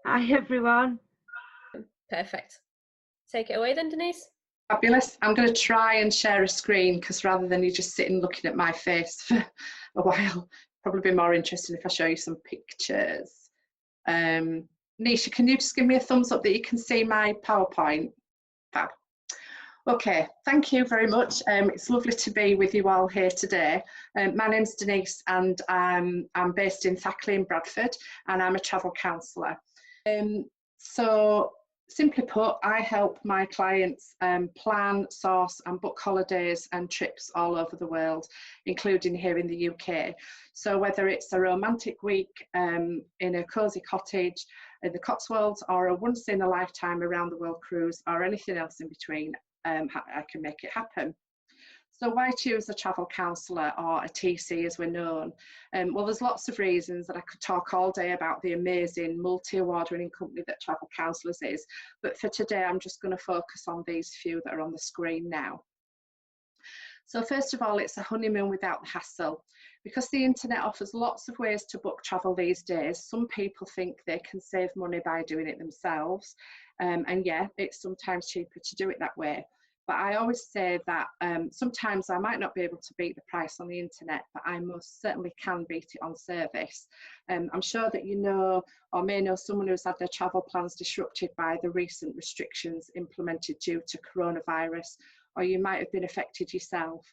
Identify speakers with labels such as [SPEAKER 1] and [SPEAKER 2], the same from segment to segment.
[SPEAKER 1] Hi everyone.
[SPEAKER 2] Perfect. Take it away then, Denise.
[SPEAKER 3] Fabulous. I'm going to try and share a screen because rather than you just sitting looking at my face for a while, probably be more interesting if I show you some pictures. Nisha, can you just give me a thumbs up that you can see my PowerPoint? Fab. Okay, thank you very much. It's lovely to be with you all here today. My name's Denise and I'm based in Thicket in Bradford and I'm a travel counsellor. So simply put, I help my clients plan, source and book holidays and trips all over the world, including here in the UK. So whether it's a romantic week in a cosy cottage in the Cotswolds or a once in a lifetime around the world cruise or anything else in between, I can make it happen. So why choose a travel counsellor or a TC as we're known? Well, there's lots of reasons that I could talk all day about the amazing multi-award winning company that Travel Counsellors is, but for today I'm just going to focus on these few that are on the screen now. So first of all, it's a honeymoon without the hassle. Because the internet offers lots of ways to book travel these days, some people think they can save money by doing it themselves. And yeah, it's sometimes cheaper to do it that way. But I always say that sometimes I might not be able to beat the price on the internet, but I most certainly can beat it on service. I'm sure that you know or may know someone who's had their travel plans disrupted by the recent restrictions implemented due to coronavirus, or you might have been affected yourself.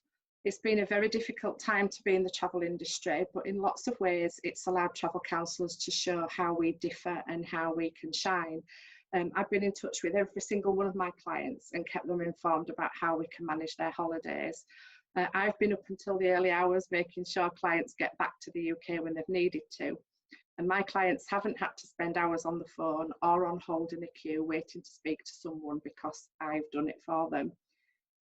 [SPEAKER 3] It's been a very difficult time to be in the travel industry, but in lots of ways it's allowed travel counsellors to show how we differ and how we can shine. I've been in touch with every single one of my clients and kept them informed about how we can manage their holidays. I've been up until the early hours making sure clients get back to the UK when they've needed to. And my clients haven't had to spend hours on the phone or on hold in a queue waiting to speak to someone because I've done it for them.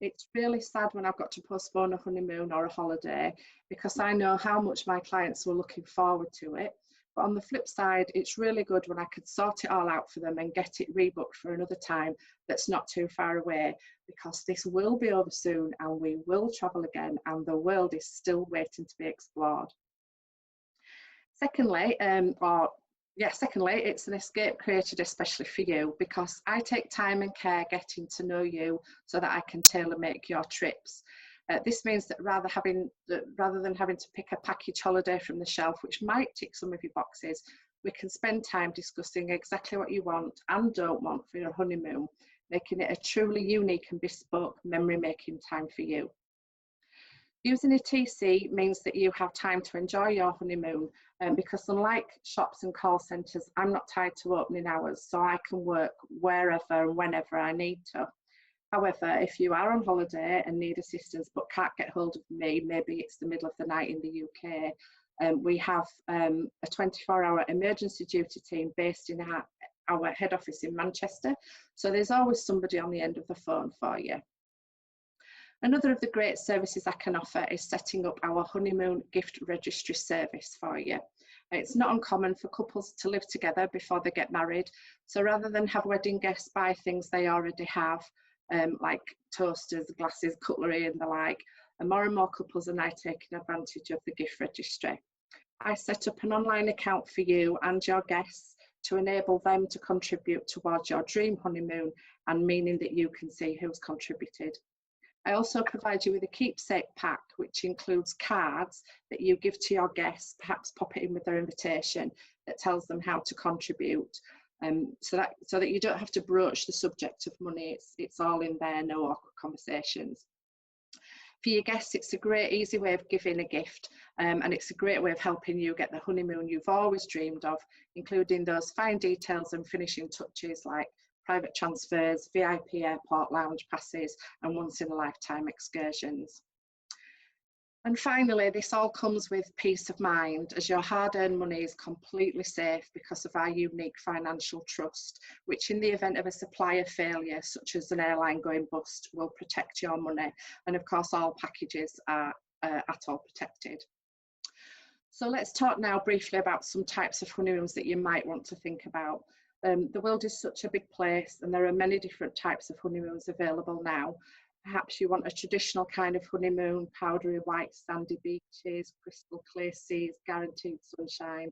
[SPEAKER 3] It's really sad when I've got to postpone a honeymoon or a holiday because I know how much my clients were looking forward to it. But on the flip side, it's really good when I could sort it all out for them and get it rebooked for another time that's not too far away, because this will be over soon and we will travel again and the world is still waiting to be explored. Secondly, it's an escape created especially for you, because I take time and care getting to know you so that I can tailor make your trips. This means that rather than having to pick a package holiday from the shelf, which might tick some of your boxes, we can spend time discussing exactly what you want and don't want for your honeymoon, making it a truly unique and bespoke memory-making time for you. Using a TC means that you have time to enjoy your honeymoon, because unlike shops and call centres, I'm not tied to opening hours, so I can work wherever and whenever I need to. However, if you are on holiday and need assistance but can't get hold of me, maybe it's the middle of the night in the UK, we have a 24-hour emergency duty team based in our head office in Manchester, so there's always somebody on the end of the phone for you. Another of the great services I can offer is setting up our honeymoon gift registry service for you. It's not uncommon for couples to live together before they get married, so rather than have wedding guests buy things they already have, like toasters, glasses, cutlery and the like, and more couples are now taking advantage of the gift registry. I set up an online account for you and your guests to enable them to contribute towards your dream honeymoon, and meaning that you can see who's contributed. I also provide you with a keepsake pack, which includes cards that you give to your guests, perhaps pop it in with their invitation, that tells them how to contribute. So that you don't have to broach the subject of money. It's all in there, no awkward conversations. For your guests, it's a great easy way of giving a gift, and it's a great way of helping you get the honeymoon you've always dreamed of, including those fine details and finishing touches like private transfers, VIP airport lounge passes and once in a lifetime excursions. And finally, this all comes with peace of mind, as your hard-earned money is completely safe because of our unique financial trust, which in the event of a supplier failure, such as an airline going bust, will protect your money. And of course, all packages are at all protected. So let's talk now briefly about some types of honeymoons that you might want to think about. The world is such a big place and there are many different types of honeymoons available now. Perhaps you want a traditional kind of honeymoon, powdery white sandy beaches, crystal clear seas, guaranteed sunshine.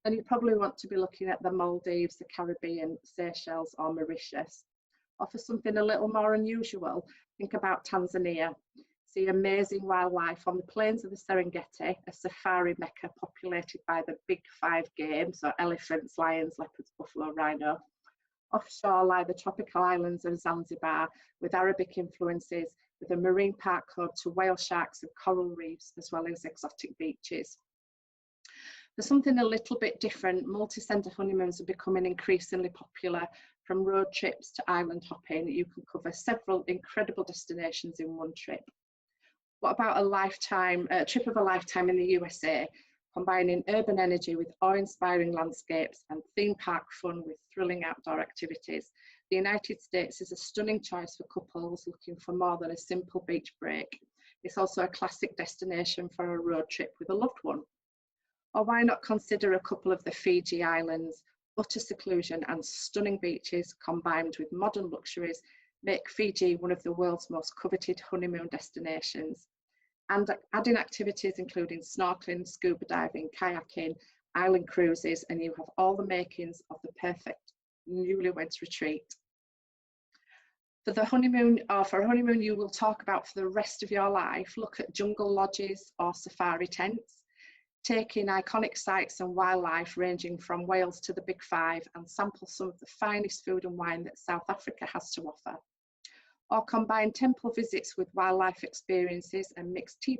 [SPEAKER 3] then you probably want to be looking at the Maldives, the Caribbean, Seychelles or Mauritius. Or for something a little more unusual, think about Tanzania. See amazing wildlife on the plains of the Serengeti, a safari mecca populated by the big 5 game, so elephants, lions, leopards, buffalo, rhino. Offshore lie the tropical islands of Zanzibar with Arabic influences, with a marine park home to whale sharks and coral reefs, as well as exotic beaches. For something a little bit different, multi-centre honeymoons are becoming increasingly popular. From road trips to island hopping, you can cover several incredible destinations in one trip. What about a trip of a lifetime in the USA, combining urban energy with awe-inspiring landscapes and theme park fun with thrilling outdoor activities? The United States is a stunning choice for couples looking for more than a simple beach break. It's also a classic destination for a road trip with a loved one. Or why not consider a couple of the Fiji Islands? Utter seclusion and stunning beaches combined with modern luxuries make Fiji one of the world's most coveted honeymoon destinations. And adding activities including snorkeling, scuba diving, kayaking, island cruises, and you have all the makings of the perfect newlyweds retreat. For a honeymoon you will talk about for the rest of your life, look at jungle lodges or safari tents. Take in iconic sights and wildlife ranging from Wales to the Big 5 and sample some of the finest food and wine that South Africa has to offer. Or combine temple visits with wildlife experiences and mix tea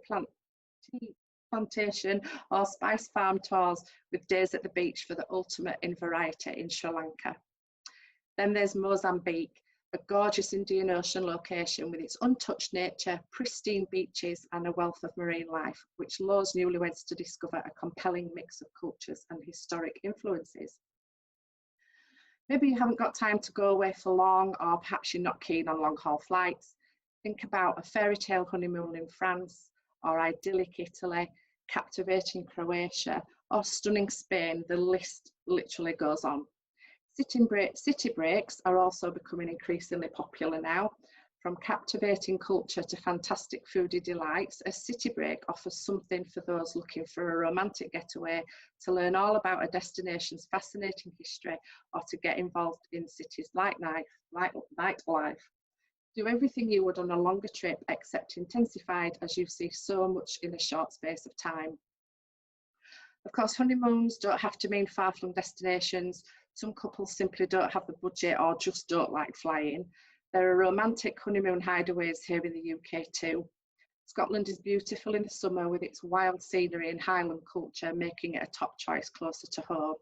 [SPEAKER 3] plantation or spice farm tours with days at the beach for the ultimate in variety in Sri Lanka. Then there's Mozambique, a gorgeous Indian Ocean location with its untouched nature, pristine beaches and a wealth of marine life, which lures newlyweds to discover a compelling mix of cultures and historic influences. Maybe you haven't got time to go away for long, or perhaps you're not keen on long-haul flights. Think about a fairy tale honeymoon in France, or idyllic Italy, captivating Croatia, or stunning Spain. The list literally goes on. City breaks are also becoming increasingly popular now. From captivating culture to fantastic foodie delights, a city break offers something for those looking for a romantic getaway, to learn all about a destination's fascinating history, or to get involved in cities' nightlife. Do everything you would on a longer trip, except intensified as you see so much in a short space of time. Of course, honeymoons don't have to mean far-flung destinations. Some couples simply don't have the budget or just don't like flying. There are romantic honeymoon hideaways here in the UK too. Scotland is beautiful in the summer with its wild scenery and Highland culture, making it a top choice closer to home.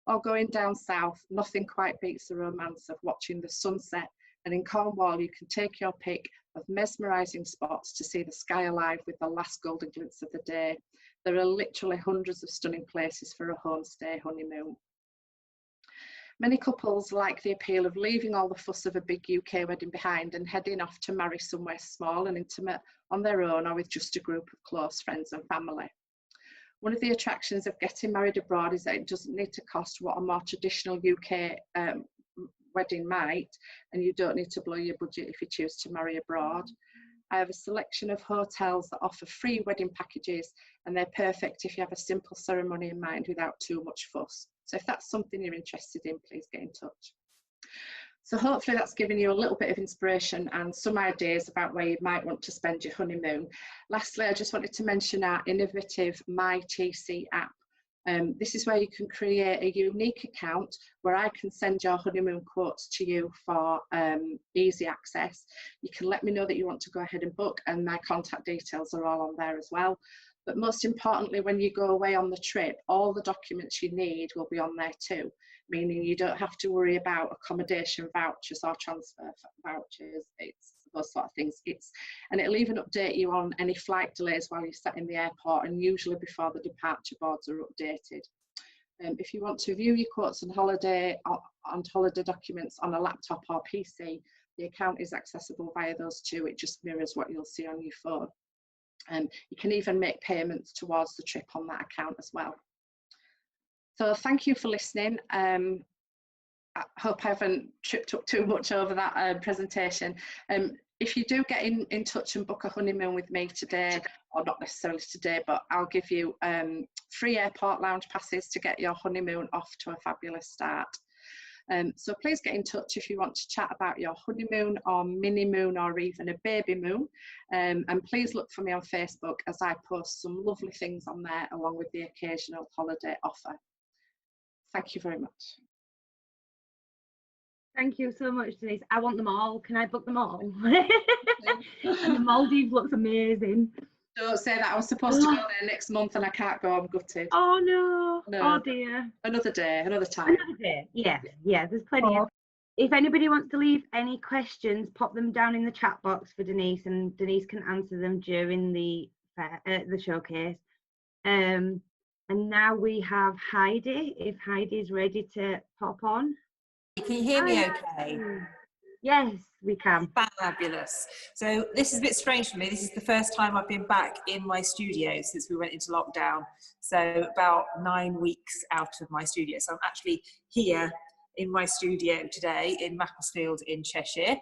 [SPEAKER 3] Or going down south, nothing quite beats the romance of watching the sunset, and in Cornwall you can take your pick of mesmerising spots to see the sky alive with the last golden glints of the day. There are literally hundreds of stunning places for a homestay honeymoon. Many couples like the appeal of leaving all the fuss of a big UK wedding behind and heading off to marry somewhere small and intimate on their own, or with just a group of close friends and family. One of the attractions of getting married abroad is that it doesn't need to cost what a more traditional UK wedding might, and you don't need to blow your budget if you choose to marry abroad. I have a selection of hotels that offer free wedding packages, and they're perfect if you have a simple ceremony in mind without too much fuss. So if that's something you're interested in, please get in touch. So hopefully that's given you a little bit of inspiration and some ideas about where you might want to spend your honeymoon. Lastly, I just wanted to mention our innovative MyTC app. This is where you can create a unique account where I can send your honeymoon quotes to you for easy access. You can let me know that you want to go ahead and book, and my contact details are all on there as well. But most importantly, when you go away on the trip, all the documents you need will be on there too, meaning you don't have to worry about accommodation vouchers or transfer vouchers. It's those sort of things. And it'll even update you on any flight delays while you're sat in the airport, and usually before the departure boards are updated. If you want to view your quotes and holiday documents on a laptop or PC, the account is accessible via those two. It just mirrors what you'll see on your phone. You can even make payments towards the trip on that account as well. So thank you for listening. I hope I haven't tripped up too much over that presentation. if you do get in touch and book a honeymoon with me today, or not necessarily today, but I'll give you free airport lounge passes to get your honeymoon off to a fabulous start. So please get in touch if you want to chat about your honeymoon or mini moon or even a baby moon. And please look for me on Facebook, as I post some lovely things on there along with the occasional holiday offer. Thank you very much.
[SPEAKER 1] Thank you so much, Denise. I want them all. Can I book them all? And the Maldives looks amazing.
[SPEAKER 3] Don't say that. I was supposed to go there next month and I can't go. I'm gutted.
[SPEAKER 1] Oh no.
[SPEAKER 3] No.
[SPEAKER 1] Oh dear.
[SPEAKER 3] Another day, another time.
[SPEAKER 1] Another day. Yeah, yeah. There's plenty. If anybody wants to leave any questions, pop them down in the chat box for Denise, and Denise can answer them during the showcase. And now we have Heidi. If Heidi's ready to pop on.
[SPEAKER 4] Can you hear me okay?
[SPEAKER 1] Yes, we can.
[SPEAKER 4] Fabulous. So this is a bit strange for me. This is the first time I've been back in my studio since we went into lockdown. So about 9 weeks out of my studio. So I'm actually here in my studio today in Macclesfield in Cheshire.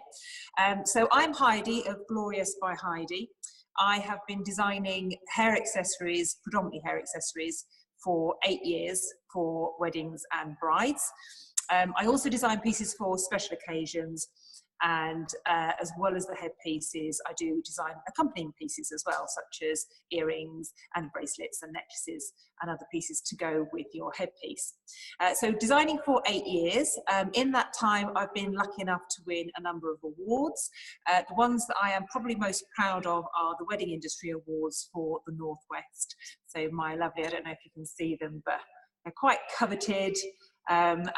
[SPEAKER 4] So I'm Heidi of Glorious by Heidi. I have been designing hair accessories, predominantly hair accessories, for 8 years for weddings and brides. I also design pieces for special occasions, and as well as the headpieces, I do design accompanying pieces as well, such as earrings and bracelets and necklaces and other pieces to go with your headpiece. So designing for 8 years. In that time, I've been lucky enough to win a number of awards. The ones that I am probably most proud of are the Wedding Industry Awards for the Northwest. So my lovely, I don't know if you can see them, but they're quite coveted. And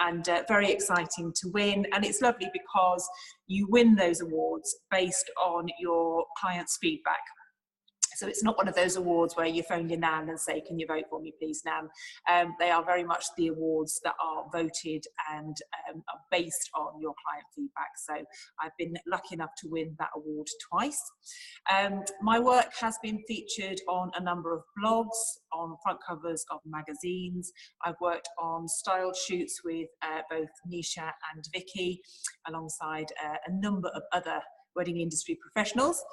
[SPEAKER 4] very exciting to win, and it's lovely because you win those awards based on your client's feedback. So it's not one of those awards where you phone your nan and say, can you vote for me please, nan? They are very much the awards that are voted and are based on your client feedback. So I've been lucky enough to win that award twice. My work has been featured on a number of blogs, on front covers of magazines. I've worked on style shoots with both Nisha and Vickie, alongside a number of other wedding industry professionals.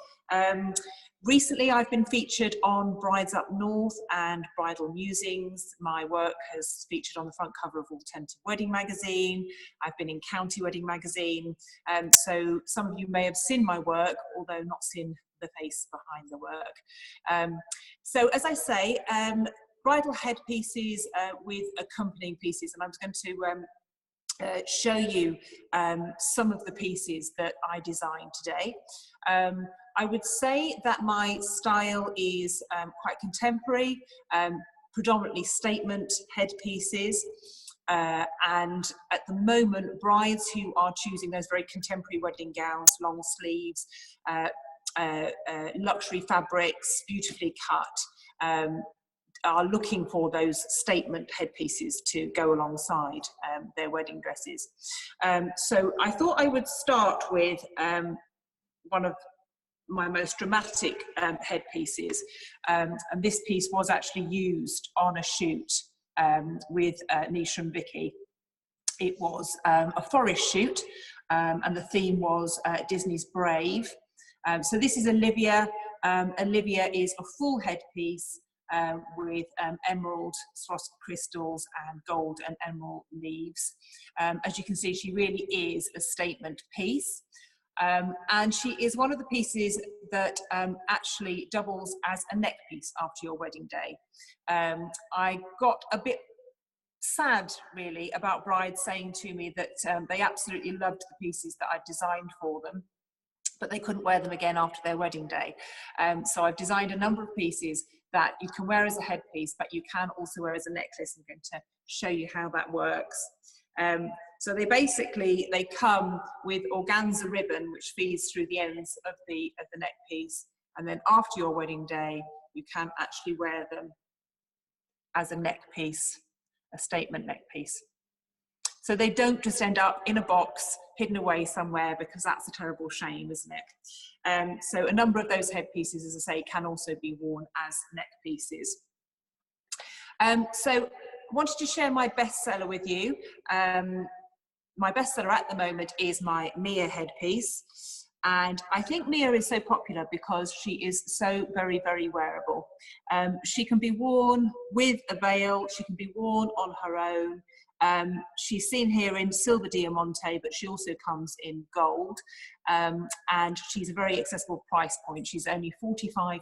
[SPEAKER 4] Recently, I've been featured on Brides Up North and Bridal Musings. My work has featured on the front cover of Alternative Wedding magazine. I've been in County Wedding magazine. So some of you may have seen my work, although not seen the face behind the work. So as I say, bridal headpieces with accompanying pieces, and I'm going to show you some of the pieces that I designed today. I would say that my style is quite contemporary, predominantly statement headpieces, and at the moment brides who are choosing those very contemporary wedding gowns, long sleeves, luxury fabrics, beautifully cut, are looking for those statement headpieces to go alongside their wedding dresses. So I thought I would start with one of my most dramatic headpieces, and this piece was actually used on a shoot with Nisha and Vickie. It was a forest shoot, and the theme was Disney's Brave. So this is Olivia. Olivia is a full headpiece with emerald Swarovski crystals and gold and emerald leaves. As you can see, she really is a statement piece. And she is one of the pieces that actually doubles as a neck piece after your wedding day. I got a bit sad, really, about brides saying to me that they absolutely loved the pieces that I designed for them, but they couldn't wear them again after their wedding day. So I've designed a number of pieces that you can wear as a headpiece, but you can also wear as a necklace. I'm going to show you how that works. So they come with organza ribbon, which feeds through the ends of the neck piece. And then after your wedding day, you can actually wear them as a neck piece, a statement neck piece. So they don't just end up in a box, hidden away somewhere, because that's a terrible shame, isn't it? So a number of those headpieces, as I say, can also be worn as neck pieces. So I wanted to share my bestseller with you. My bestseller at the moment is my Mia headpiece. And I think Mia is so popular because she is so very, very wearable. She can be worn with a veil, she can be worn on her own. She's seen here in silver diamante, but she also comes in gold. And she's a very accessible price point. She's only £45.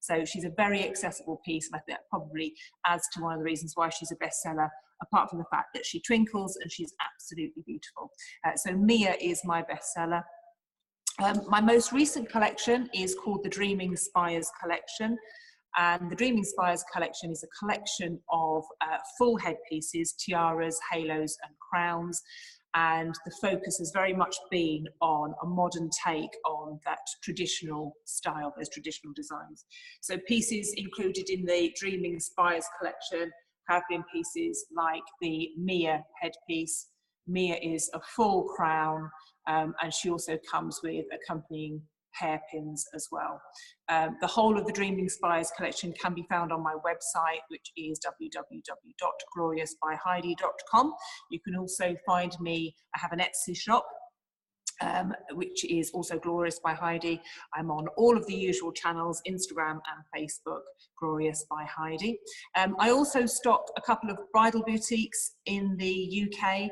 [SPEAKER 4] So she's a very accessible piece, and I think that probably adds to one of the reasons why she's a bestseller, apart from the fact that she twinkles and she's absolutely beautiful. So Mia is my bestseller. My most recent collection is called the Dreaming Spires collection. And the Dreaming Spires collection is a collection of full headpieces, tiaras, halos and crowns. And the focus has very much been on a modern take on that traditional style, those traditional designs. So pieces included in the Dreaming Spires collection have been pieces like the Mia headpiece. Mia is a full crown, and she also comes with accompanying hairpins as well. The whole of the Dreaming Spires collection can be found on my website, which is www.gloriousbyheidi.com. You can also find me, I have an Etsy shop, which is also Glorious by Heidi. I'm on all of the usual channels, Instagram and Facebook, Glorious by Heidi. I also stock a couple of bridal boutiques in the UK.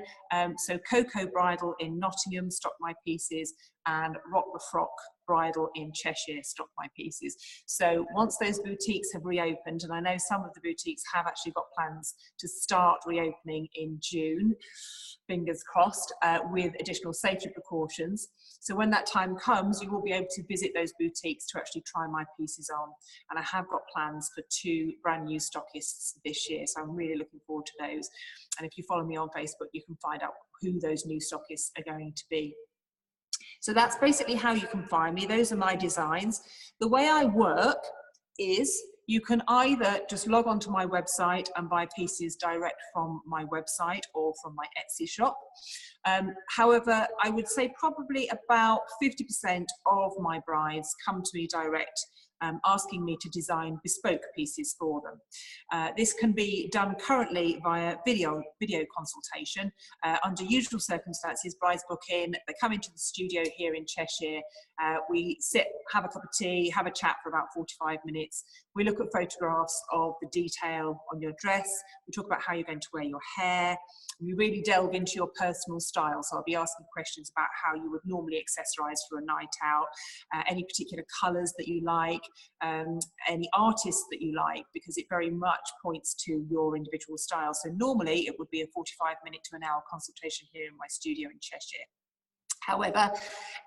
[SPEAKER 4] So Coco Bridal in Nottingham stock my pieces, and Rock the Frock Bridal in Cheshire stock my pieces. So once those boutiques have reopened, and I know some of the boutiques have actually got plans to start reopening in June, fingers crossed, with additional safety precautions. So when that time comes, you will be able to visit those boutiques to actually try my pieces on. And I have got plans for 2 brand new stockists this year, so I'm really looking forward to those. And if you follow me on Facebook, you can find out who those new stockists are going to be. So that's basically how you can find me. Those are my designs. The way I work is you can either just log onto my website and buy pieces direct from my website or from my Etsy shop. However, I would say probably about 50% of my brides come to me direct, asking me to design bespoke pieces for them. This can be done currently via video consultation. Under usual circumstances, brides book in, they come into the studio here in Cheshire, we sit, have a cup of tea, have a chat for about 45 minutes. We look at photographs of the detail on your dress, we talk about how you're going to wear your hair, we really delve into your personal style. So I'll be asking questions about how you would normally accessorize for a night out, any particular colors that you like, any artists that you like, because it very much points to your individual style. So normally it would be a 45-minute to an hour consultation here in my studio in Cheshire. However,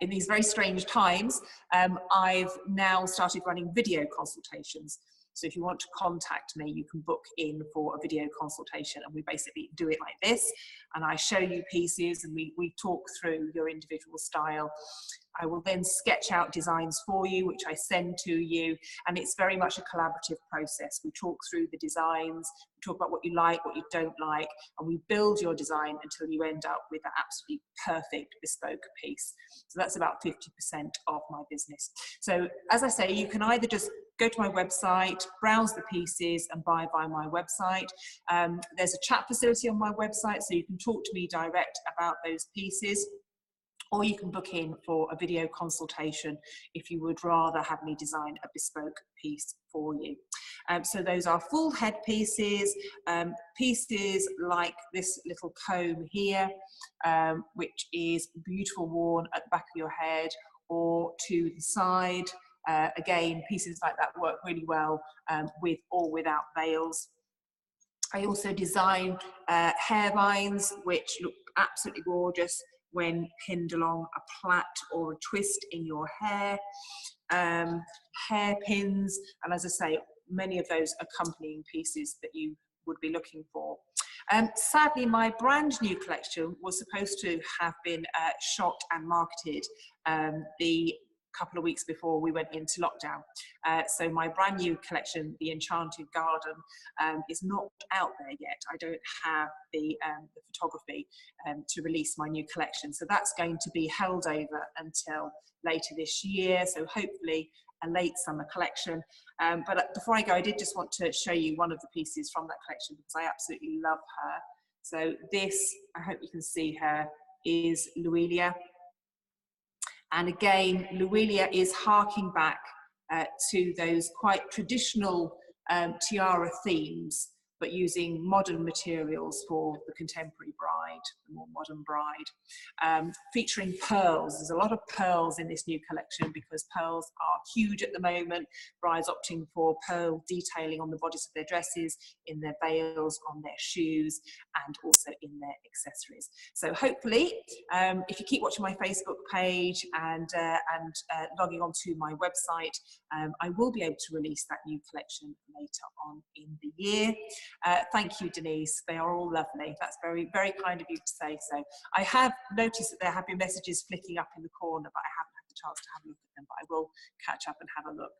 [SPEAKER 4] in these very strange times, I've now started running video consultations. So if you want to contact me, you can book in for a video consultation, and we basically do it like this. And I show you pieces and we talk through your individual style. I will then sketch out designs for you, which I send to you. And it's very much a collaborative process. We talk through the designs, we talk about what you like, what you don't like, and we build your design until you end up with an absolutely perfect bespoke piece. So that's about 50% of my business. So as I say, you can either just go to my website, browse the pieces and buy via my website. There's a chat facility on my website, so you can talk to me direct about those pieces, or you can book in for a video consultation if you would rather have me design a bespoke piece for you. So those are full head pieces, pieces like this little comb here, which is beautiful worn at the back of your head or to the side. Again, pieces like that work really well with or without veils. I also design hairbands, which look absolutely gorgeous when pinned along a plait or a twist in your hair, hairpins, and as I say, many of those accompanying pieces that you would be looking for. Sadly, my brand new collection was supposed to have been shot and marketed the couple of weeks before we went into lockdown. So my brand new collection, The Enchanted Garden, is not out there yet. I don't have the photography to release my new collection. So that's going to be held over until later this year. So hopefully a late summer collection. But before I go, I did just want to show you one of the pieces from that collection because I absolutely love her. So this, I hope you can see her, is Luelia. And again, Luilia is harking back to those quite traditional tiara themes, but using modern materials for the contemporary bride, the more modern bride. Featuring pearls. There's a lot of pearls in this new collection because pearls are huge at the moment. Brides opting for pearl detailing on the bodies of their dresses, in their veils, on their shoes, and also in their accessories. So hopefully, if you keep watching my Facebook page and logging onto my website, I will be able to release that new collection later on in the year. Thank you, Denise. They are all lovely. That's very, very kind of you to say so. I have noticed that there have been messages flicking up in the corner, but I haven't had the chance to have a look at them, but I will catch up and have a look.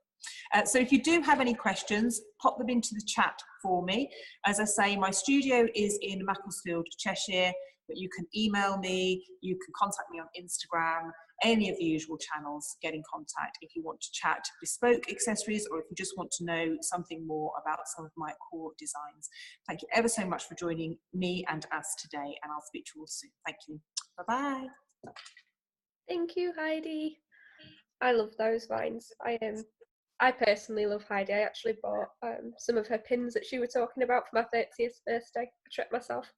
[SPEAKER 4] So if you do have any questions, pop them into the chat for me. As I say, my studio is in Macclesfield, Cheshire, but you can email me, you can contact me on Instagram, any of the usual channels, get in contact if you want to chat bespoke accessories or if you just want to know something more about some of my core designs. Thank you ever so much for joining me and us today, and I'll speak to you all soon. Thank you. Bye-bye.
[SPEAKER 2] Thank you, Heidi. I love those vines. I personally love Heidi. I actually bought some of her pins that she was talking about for my 30th birthday. I treated myself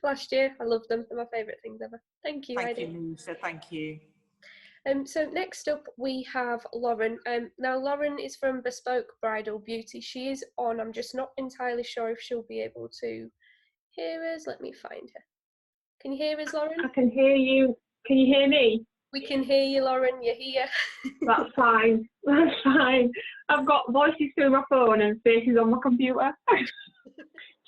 [SPEAKER 2] last year. I love them. They're my favourite things ever. Thank you, Heidi.
[SPEAKER 4] Thank you, Lisa. Thank you.
[SPEAKER 2] So next up we have Lauren. Now Lauren is from Bespoke Bridal Beauty. She is on. I'm just not entirely sure if she'll be able to hear us. Let me find her. Can you hear us, Lauren?
[SPEAKER 5] I can hear you. Can you hear me?
[SPEAKER 2] We can hear you, Lauren. You're here.
[SPEAKER 5] That's fine. That's fine. I've got voices through my phone and faces on my computer.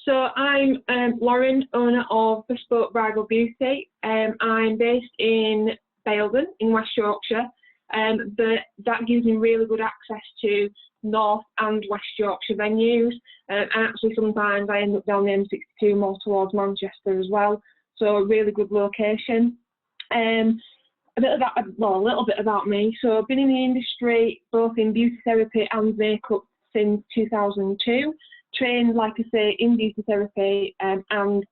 [SPEAKER 5] So I'm Lauren, owner of Bespoke Bridal Beauty. I'm based in Baildon in West Yorkshire, but that gives me really good access to North and West Yorkshire venues. And actually sometimes I end up down the M62 more towards Manchester as well. So a really good location. A little bit about me. So I've been in the industry both in beauty therapy and makeup since 2002. Trained, like I say, in beauty therapy and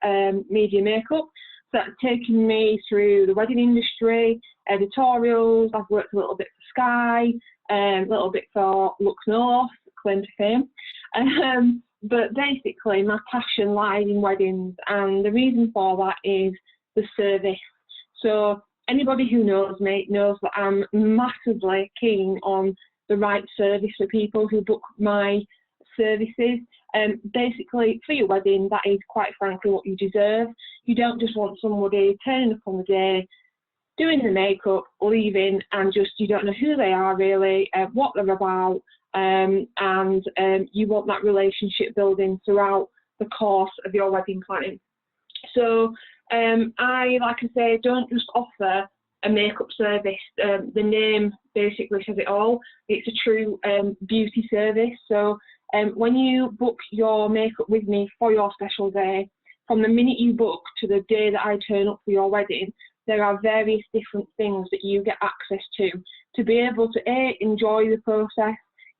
[SPEAKER 5] media makeup. So that's taken me through the wedding industry, editorials. I've worked a little bit for Sky, a little bit for Lux North, claim to fame. But basically, my passion lies in weddings, and the reason for that is the service. So anybody who knows me knows that I'm massively keen on the right service for people who book my services. Basically, for your wedding, that is quite frankly what you deserve. You don't just want somebody turning up on the day, doing the makeup, leaving, and just you don't know who they are really, what they're about, and you want that relationship building throughout the course of your wedding planning. So I, like I say, don't just offer a makeup service. The name basically says it all. It's a true beauty service. So when you book your makeup with me for your special day, from the minute you book to the day that I turn up for your wedding, there are various different things that you get access to be able to A, enjoy the process,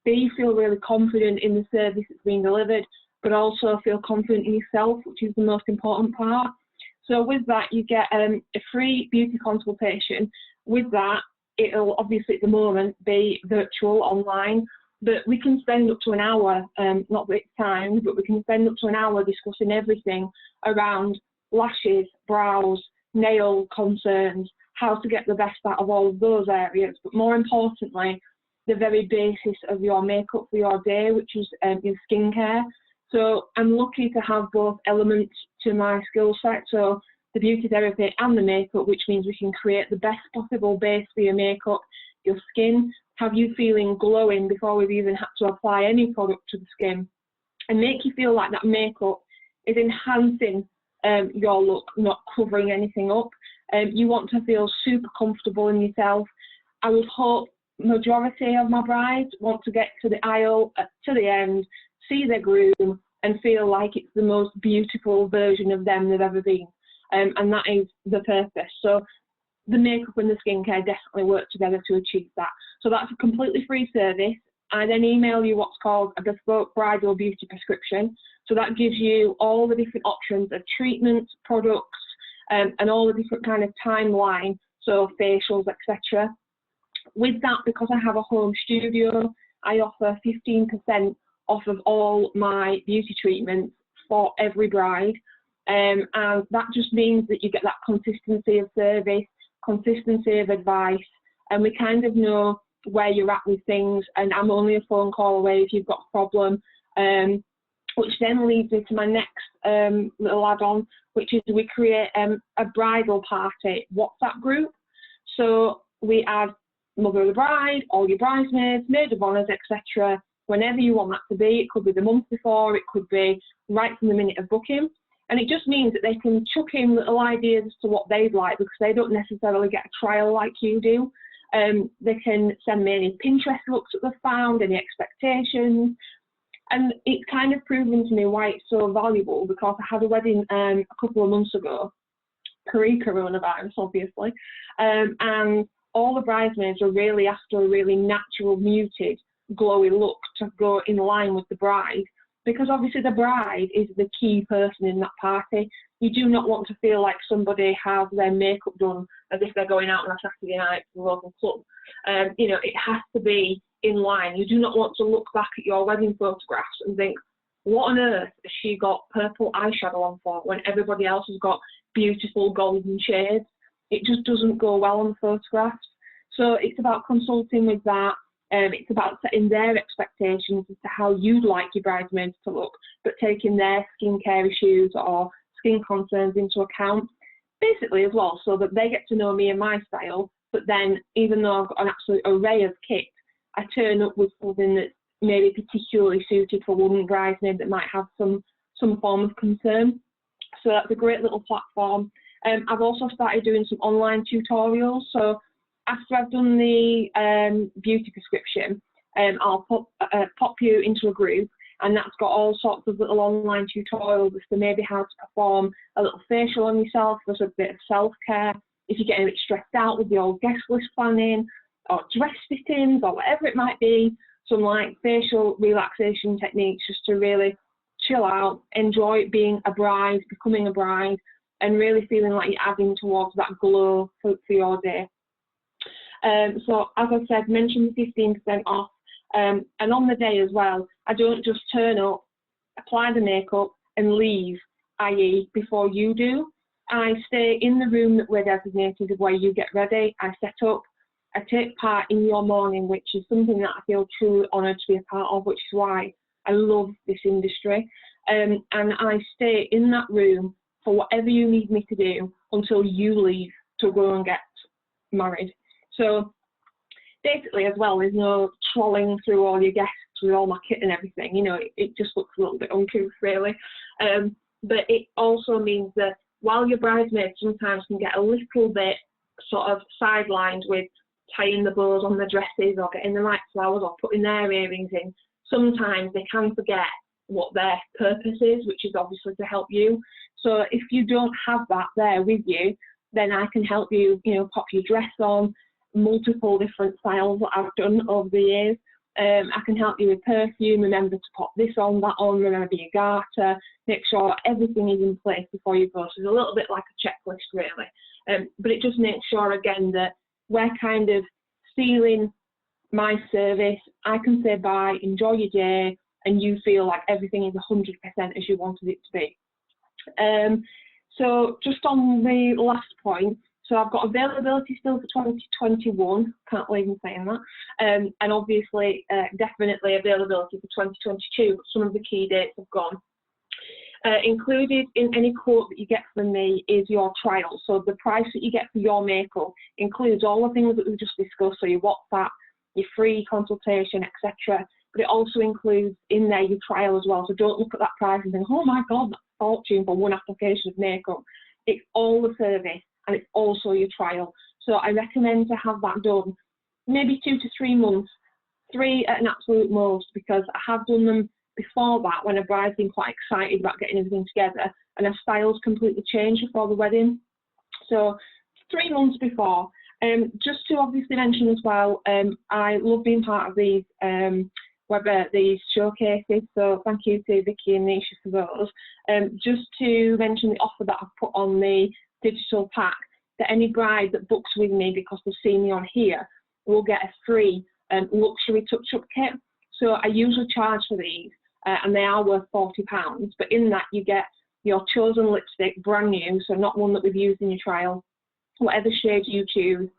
[SPEAKER 5] B, feel really confident in the service that's being delivered, but also feel confident in yourself, which is the most important part. So with that, you get a free beauty consultation. With that, it'll obviously at the moment be virtual, online, but we can spend up to an hour, not that it's timed, but we can spend up to an hour discussing everything around lashes, brows, nail concerns, how to get the best out of all of those areas, but more importantly, the very basis of your makeup for your day, which is your skincare. So I'm lucky to have both elements to my skill set, so the beauty therapy and the makeup, which means we can create the best possible base for your makeup, your skin, have you feeling glowing before we've even had to apply any product to the skin, and make you feel like that makeup is enhancing your look, not covering anything up. You want to feel super comfortable in yourself. I would hope majority of my brides want to get to the aisle, to the end, see their groom and feel like it's the most beautiful version of them they've ever been. And that is the purpose. So the makeup and the skincare definitely work together to achieve that. So that's a completely free service. I then email you what's called a bespoke bridal beauty prescription. So that gives you all the different options of treatments, products, and all the different kind of timeline. so facials, etc. With that, because I have a home studio, I offer 15% off of all my beauty treatments for every bride. And that just means that you get that consistency of service, consistency of advice, and we kind of know where you're at with things, and I'm only a phone call away if you've got a problem. Which then leads me to my next little add-on, which is we create a bridal party WhatsApp group. So we add mother of the bride, all your bridesmaids, maid of honours, etc. Whenever you want that to be. It could be the month before, it could be right from the minute of booking. And it just means that they can chuck in little ideas as to what they'd like, because they don't necessarily get a trial like you do. They can send me any Pinterest looks that they've found, any expectations. And it's kind of proven to me why it's so valuable, because I had a wedding a couple of months ago, pre-coronavirus obviously, and all the bridesmaids were really after a really natural, muted, glowy look to go in line with the bride, because obviously the bride is the key person in that party. You do not want to feel like somebody has their makeup done as if they're going out on a Saturday night to the local club. You know, it has to be in line. You do not want to look back at your wedding photographs and think, what on earth has she got purple eyeshadow on for when everybody else has got beautiful golden shades? It just doesn't go well on the photographs. So it's about consulting with that. It's about setting their expectations as to how you'd like your bridesmaids to look, but taking their skincare issues or skin concerns into account, basically as well, so that they get to know me and my style. But then, even though I've got an absolute array of kit, I turn up with something that's maybe particularly suited for one bridesmaid that might have some form of concern. So that's a great little platform. I've also started doing some online tutorials. So after I've done the beauty prescription, I'll pop you into a group, and that's got all sorts of little online tutorials as to maybe how to perform a little facial on yourself. There's a bit of self-care if you're getting a bit stressed out with your guest list planning or dress fittings or whatever it might be. Some like facial relaxation techniques just to really chill out, enjoy being a bride, becoming a bride, and really feeling like you're adding towards that glow for your day. So as I said, mention the 15% off, and on the day as well, I don't just turn up, apply the makeup and leave, i.e. before you do. I stay in the room that we're designated of where you get ready. I set up, I take part in your morning, which is something that I feel truly honoured to be a part of, which is why I love this industry. And I stay in that room for whatever you need me to do until you leave to go and get married. So basically as well, there's no trolling through all your guests with all my kit and everything. You know, it just looks a little bit uncouth really. But it also means that while your bridesmaids sometimes can get a little bit sort of sidelined with tying the bows on the dresses or getting the right flowers or putting their earrings in, sometimes they can forget what their purpose is, which is obviously to help you. So if you don't have that there with you, then I can help you, you know, pop your dress on, multiple different styles that I've done over the years. I can help you with perfume, remember to pop this on, that on, remember your garter, make sure everything is in place before you go. So it's a little bit like a checklist really. But it just makes sure again that we're kind of sealing my service. I can say bye, enjoy your day, and you feel like everything is 100% as you wanted it to be. So just on the last point, so I've got availability still for 2021, can't believe I'm saying that, and obviously definitely availability for 2022, but some of the key dates have gone. Included in any quote that you get from me is your trial. So the price that you get for your makeup includes all the things that we've just discussed, so your WhatsApp, your free consultation, etc. But it also includes in there your trial as well. So don't look at that price and think, oh my God, that's a fortune for one application of makeup. It's all the service and it's also your trial. So I recommend to have that done maybe 2 to 3 months, 3 at an absolute most, because I have done them before that when a bride's been quite excited about getting everything together and her style's completely changed before the wedding. So 3 months before. Just to obviously mention as well, I love being part of these these showcases, so thank you to Vickie and Nisha for those. Just to mention the offer that I've put on the digital pack, that any bride that books with me, because they've seen me on here, will get a free luxury touch-up kit. So I usually charge for these, and they are worth £40, but in that you get your chosen lipstick, brand new, so not one that we've used in your trial, whatever shade you choose,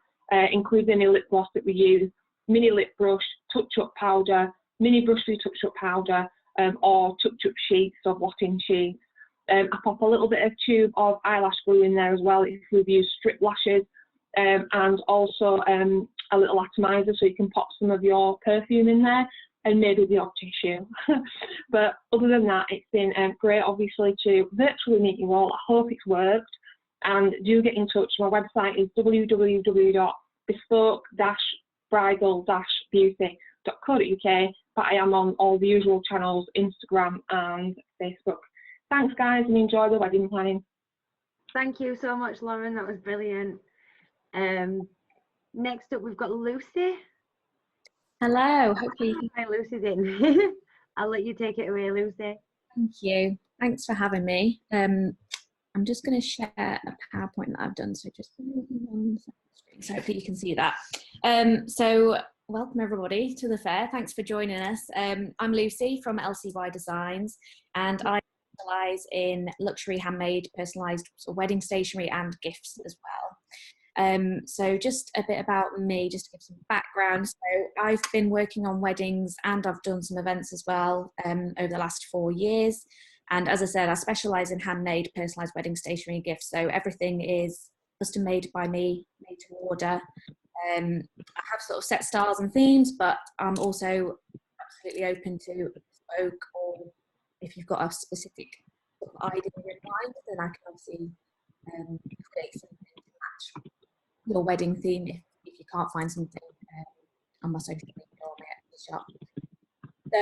[SPEAKER 5] includes any lip gloss that we use, mini lip brush, touch-up powder, mini brushy touch-up powder, or touch-up sheets or blotting sheets. I pop a little bit of tube of eyelash glue in there as well if we've used strip lashes, and also a little atomizer so you can pop some of your perfume in there and maybe the odd tissue. But other than that, it's been great, obviously, to virtually meet you all. I hope it's worked, and do get in touch. My website is www.bespoke-bridal-beauty.co.uk, but I am on all the usual channels, Instagram and Facebook. Thanks, guys, and enjoy the wedding planning.
[SPEAKER 1] Thank you so much, Lauren. That was brilliant. Next up, we've got Lucy.
[SPEAKER 6] Hello, hopefully you can...
[SPEAKER 1] Hi, Lucy's in. I'll let you take it away, Lucy.
[SPEAKER 6] Thank you. Thanks for having me. I'm just going to share a PowerPoint that I've done, so just so hopefully you can see that. So welcome everybody to the fair. Thanks for joining us. I'm Lucy from LCY Designs, and I specialise in luxury handmade personalised wedding stationery and gifts as well. So just a bit about me, just to give some background. So I've been working on weddings and I've done some events as well over the last 4 years. And as I said, I specialise in handmade personalised wedding stationery and gifts. So everything is custom made by me, made to order. I have sort of set styles and themes, but I'm also absolutely open to bespoke, or if you've got a specific sort of idea in mind, then I can obviously create something to match your wedding theme if you can't find something on my social media or my Etsy shop. So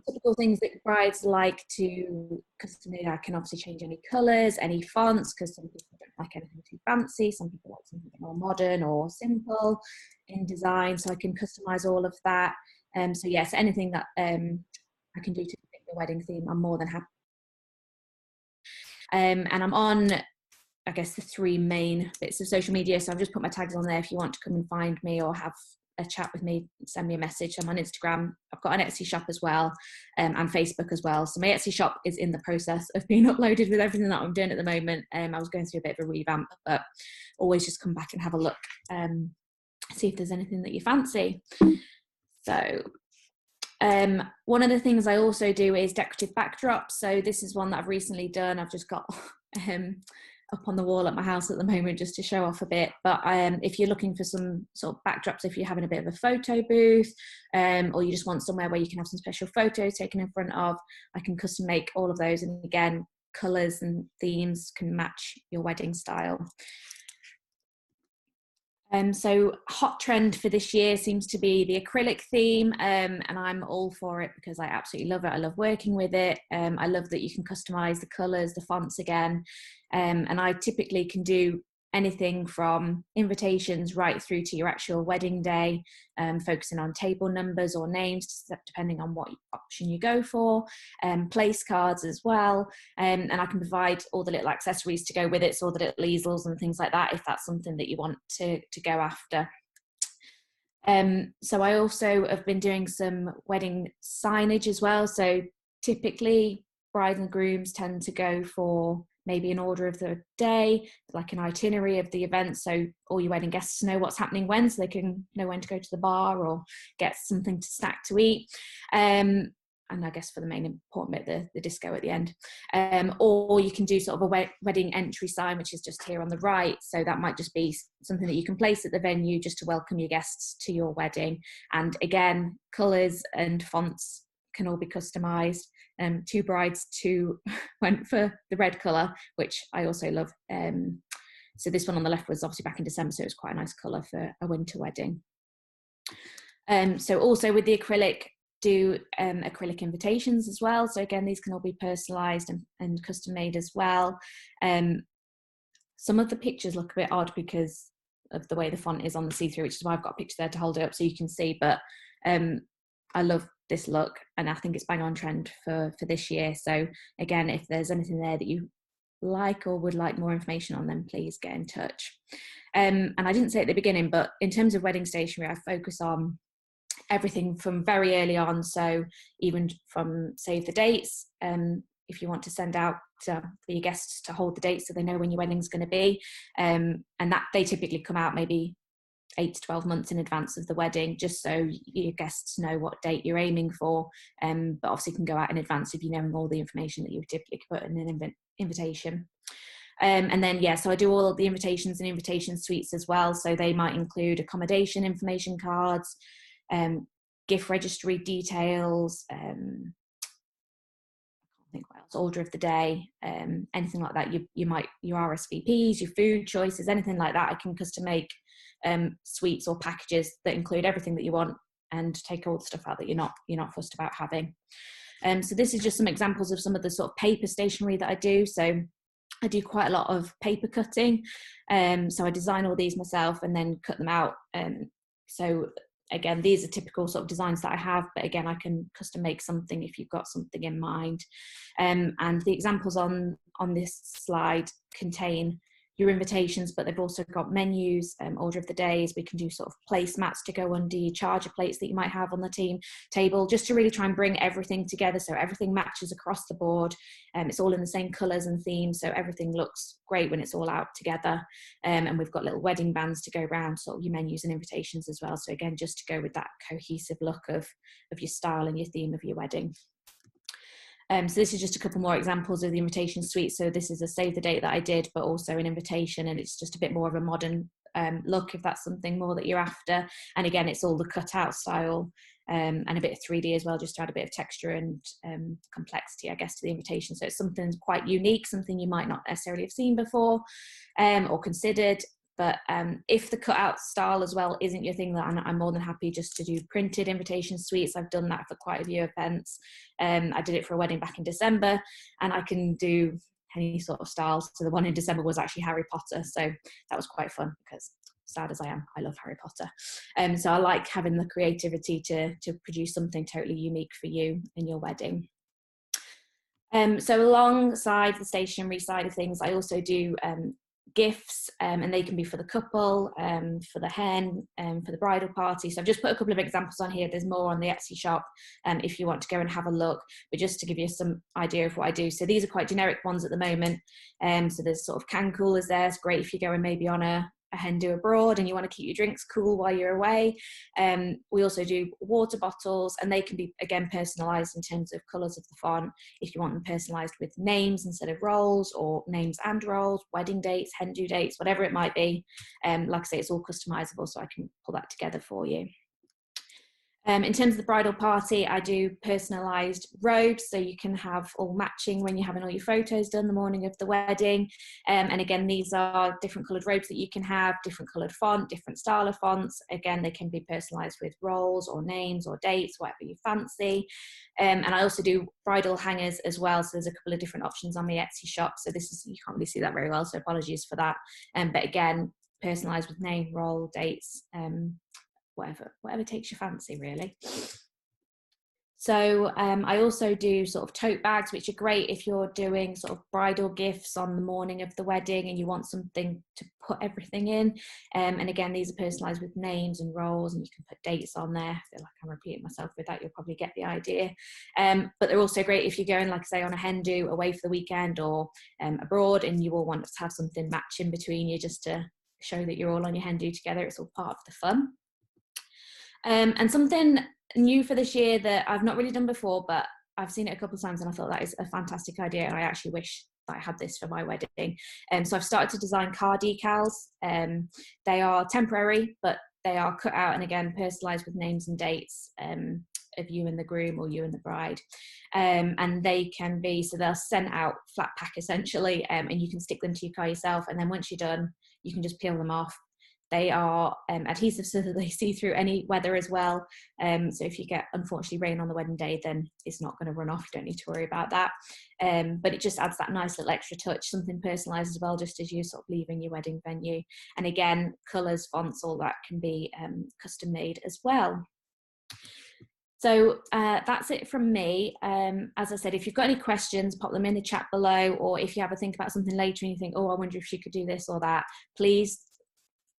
[SPEAKER 6] typical things that brides like to custom made, I can obviously change any colours, any fonts, because some people don't like anything too fancy, some people like something more modern or simple in design, so I can customise all of that. So yes, anything that I can do to fit your wedding theme, I'm more than happy. And I'm on, I guess, the 3 main bits of social media. So I've just put my tags on there if you want to come and find me or have a chat with me, send me a message. I'm on Instagram. I've got an Etsy shop as well, and Facebook as well. So my Etsy shop is in the process of being uploaded with everything that I'm doing at the moment. I was going through a bit of a revamp, but always just come back and have a look, see if there's anything that you fancy. So one of the things I also do is decorative backdrops. So this is one that I've recently done. I've just got up on the wall at my house at the moment just to show off a bit, but if you're looking for some sort of backdrops, if you're having a bit of a photo booth, or you just want somewhere where you can have some special photos taken in front of, I can custom make all of those, and again, colours and themes can match your wedding style. So hot trend for this year seems to be the acrylic theme, and I'm all for it because I absolutely love it. I love working with it. I love that you can customize the colors, the fonts again, and I typically can do anything from invitations right through to your actual wedding day, focusing on table numbers or names depending on what option you go for, place cards as well, and I can provide all the little accessories to go with it, so all the little easels and things like that if that's something that you want to go after. So I also have been doing some wedding signage as well. So typically brides and grooms tend to go for maybe an order of the day, like an itinerary of the event, so all your wedding guests know what's happening when, so they can know when to go to the bar or get something to snack to eat. And I guess for the main important bit, the disco at the end. Or you can do sort of a wedding entry sign, which is just here on the right. So that might just be something that you can place at the venue just to welcome your guests to your wedding. And again, colours and fonts can all be customised. 2 brides, 2 went for the red colour, which I also love. So this one on the left was obviously back in December, so it was quite a nice colour for a winter wedding. So also with the acrylic, do acrylic invitations as well. So again, these can all be personalised and custom made as well. Some of the pictures look a bit odd because of the way the font is on the see-through, which is why I've got a picture there to hold it up so you can see, but I love this look and I think it's bang on trend for this year. So again, if there's anything there that you like or would like more information on them, please get in touch. And I didn't say at the beginning, but in terms of wedding stationery, I focus on everything from very early on, so even from save the dates, if you want to send out for your guests to hold the date so they know when your wedding's going to be, and that they typically come out maybe 8 to 12 months in advance of the wedding, just so your guests know what date you're aiming for, but obviously can go out in advance if you know all the information that you would typically put in an invitation. And then, yeah, so I do all of the invitations and invitation suites as well, so they might include accommodation information cards, gift registry details, I can't think what else, order of the day, anything like that. Your RSVPs, your food choices, anything like that, I can custom make suites or packages that include everything that you want and take all the stuff out that you're not fussed about having. So this is just some examples of some of the sort of paper stationery that I do. So I do quite a lot of paper cutting, so I design all these myself and then cut them out. So again, these are typical sort of designs that I have, but again, I can custom make something if you've got something in mind. And the examples on this slide contain your invitations, but they've also got menus, order of the days. We can do sort of placemats to go under your charger plates that you might have on the table, just to really try and bring everything together so everything matches across the board. It's all in the same colours and themes, so everything looks great when it's all out together. And we've got little wedding bands to go around sort of your menus and invitations as well. So again, just to go with that cohesive look of your style and your theme of your wedding. So this is just a couple more examples of the invitation suite. So this is a save the date that I did, but also an invitation, and it's just a bit more of a modern look if that's something more that you're after. And again, it's all the cutout style and a bit of 3D as well, just to add a bit of texture and complexity, I guess, to the invitation. So it's something quite unique, something you might not necessarily have seen before or considered. But if the cutout style as well isn't your thing, then I'm more than happy just to do printed invitation suites. I've done that for quite a few events. I did it for a wedding back in December, and I can do any sort of styles. So the one in December was actually Harry Potter. So that was quite fun because, sad as I am, I love Harry Potter. So I like having the creativity to produce something totally unique for you in your wedding. So alongside the stationery side of things, I also do gifts, and they can be for the couple, for the hen, for the bridal party. So I've just put a couple of examples on here. There's more on the Etsy shop if you want to go and have a look, but just to give you some idea of what I do. So these are quite generic ones at the moment. So there's sort of can coolers there. It's great if you're going maybe on a hen do abroad and you want to keep your drinks cool while you're away. We also do water bottles, and they can be again personalized in terms of colors of the font if you want them personalized with names instead of roles, or names and roles, wedding dates, hen do dates, whatever it might be. Like I say, it's all customizable, so I can pull that together for you. In terms of the bridal party, I do personalised robes, so you can have all matching when you're having all your photos done the morning of the wedding. And again, these are different coloured robes that you can have, different coloured font, different style of fonts. Again, they can be personalised with roles or names or dates, whatever you fancy. And I also do bridal hangers as well, so there's a couple of different options on the Etsy shop. So this is, you can't really see that very well, so apologies for that. But again, personalised with name, role, dates, whatever takes your fancy, really. So I also do sort of tote bags, which are great if you're doing sort of bridal gifts on the morning of the wedding and you want something to put everything in. And again, these are personalised with names and roles, and you can put dates on there. I feel like I'm repeating myself with that, you'll probably get the idea. But they're also great if you're going, like I say, on a hen do away for the weekend or abroad, and you will want to have something matching between you just to show that you're all on your hen do together. It's all part of the fun. And something new for this year that I've not really done before, but I've seen it a couple of times and I thought that is a fantastic idea, and I actually wish that I had this for my wedding. So I've started to design car decals. They are temporary, but they are cut out and again personalised with names and dates of you and the groom or you and the bride. And they can be, so they'll send out flat pack essentially, and you can stick them to your car yourself, and then once you're done you can just peel them off. They are adhesive so that they see through any weather as well. So if you get, unfortunately, rain on the wedding day, then it's not going to run off. You don't need to worry about that. But it just adds that nice little extra touch, something personalised as well, just as you're sort of leaving your wedding venue. And again, colours, fonts, all that can be custom made as well. So that's it from me. As I said, if you've got any questions, pop them in the chat below, or if you have a think about something later and you think, oh, I wonder if she could do this or that, please,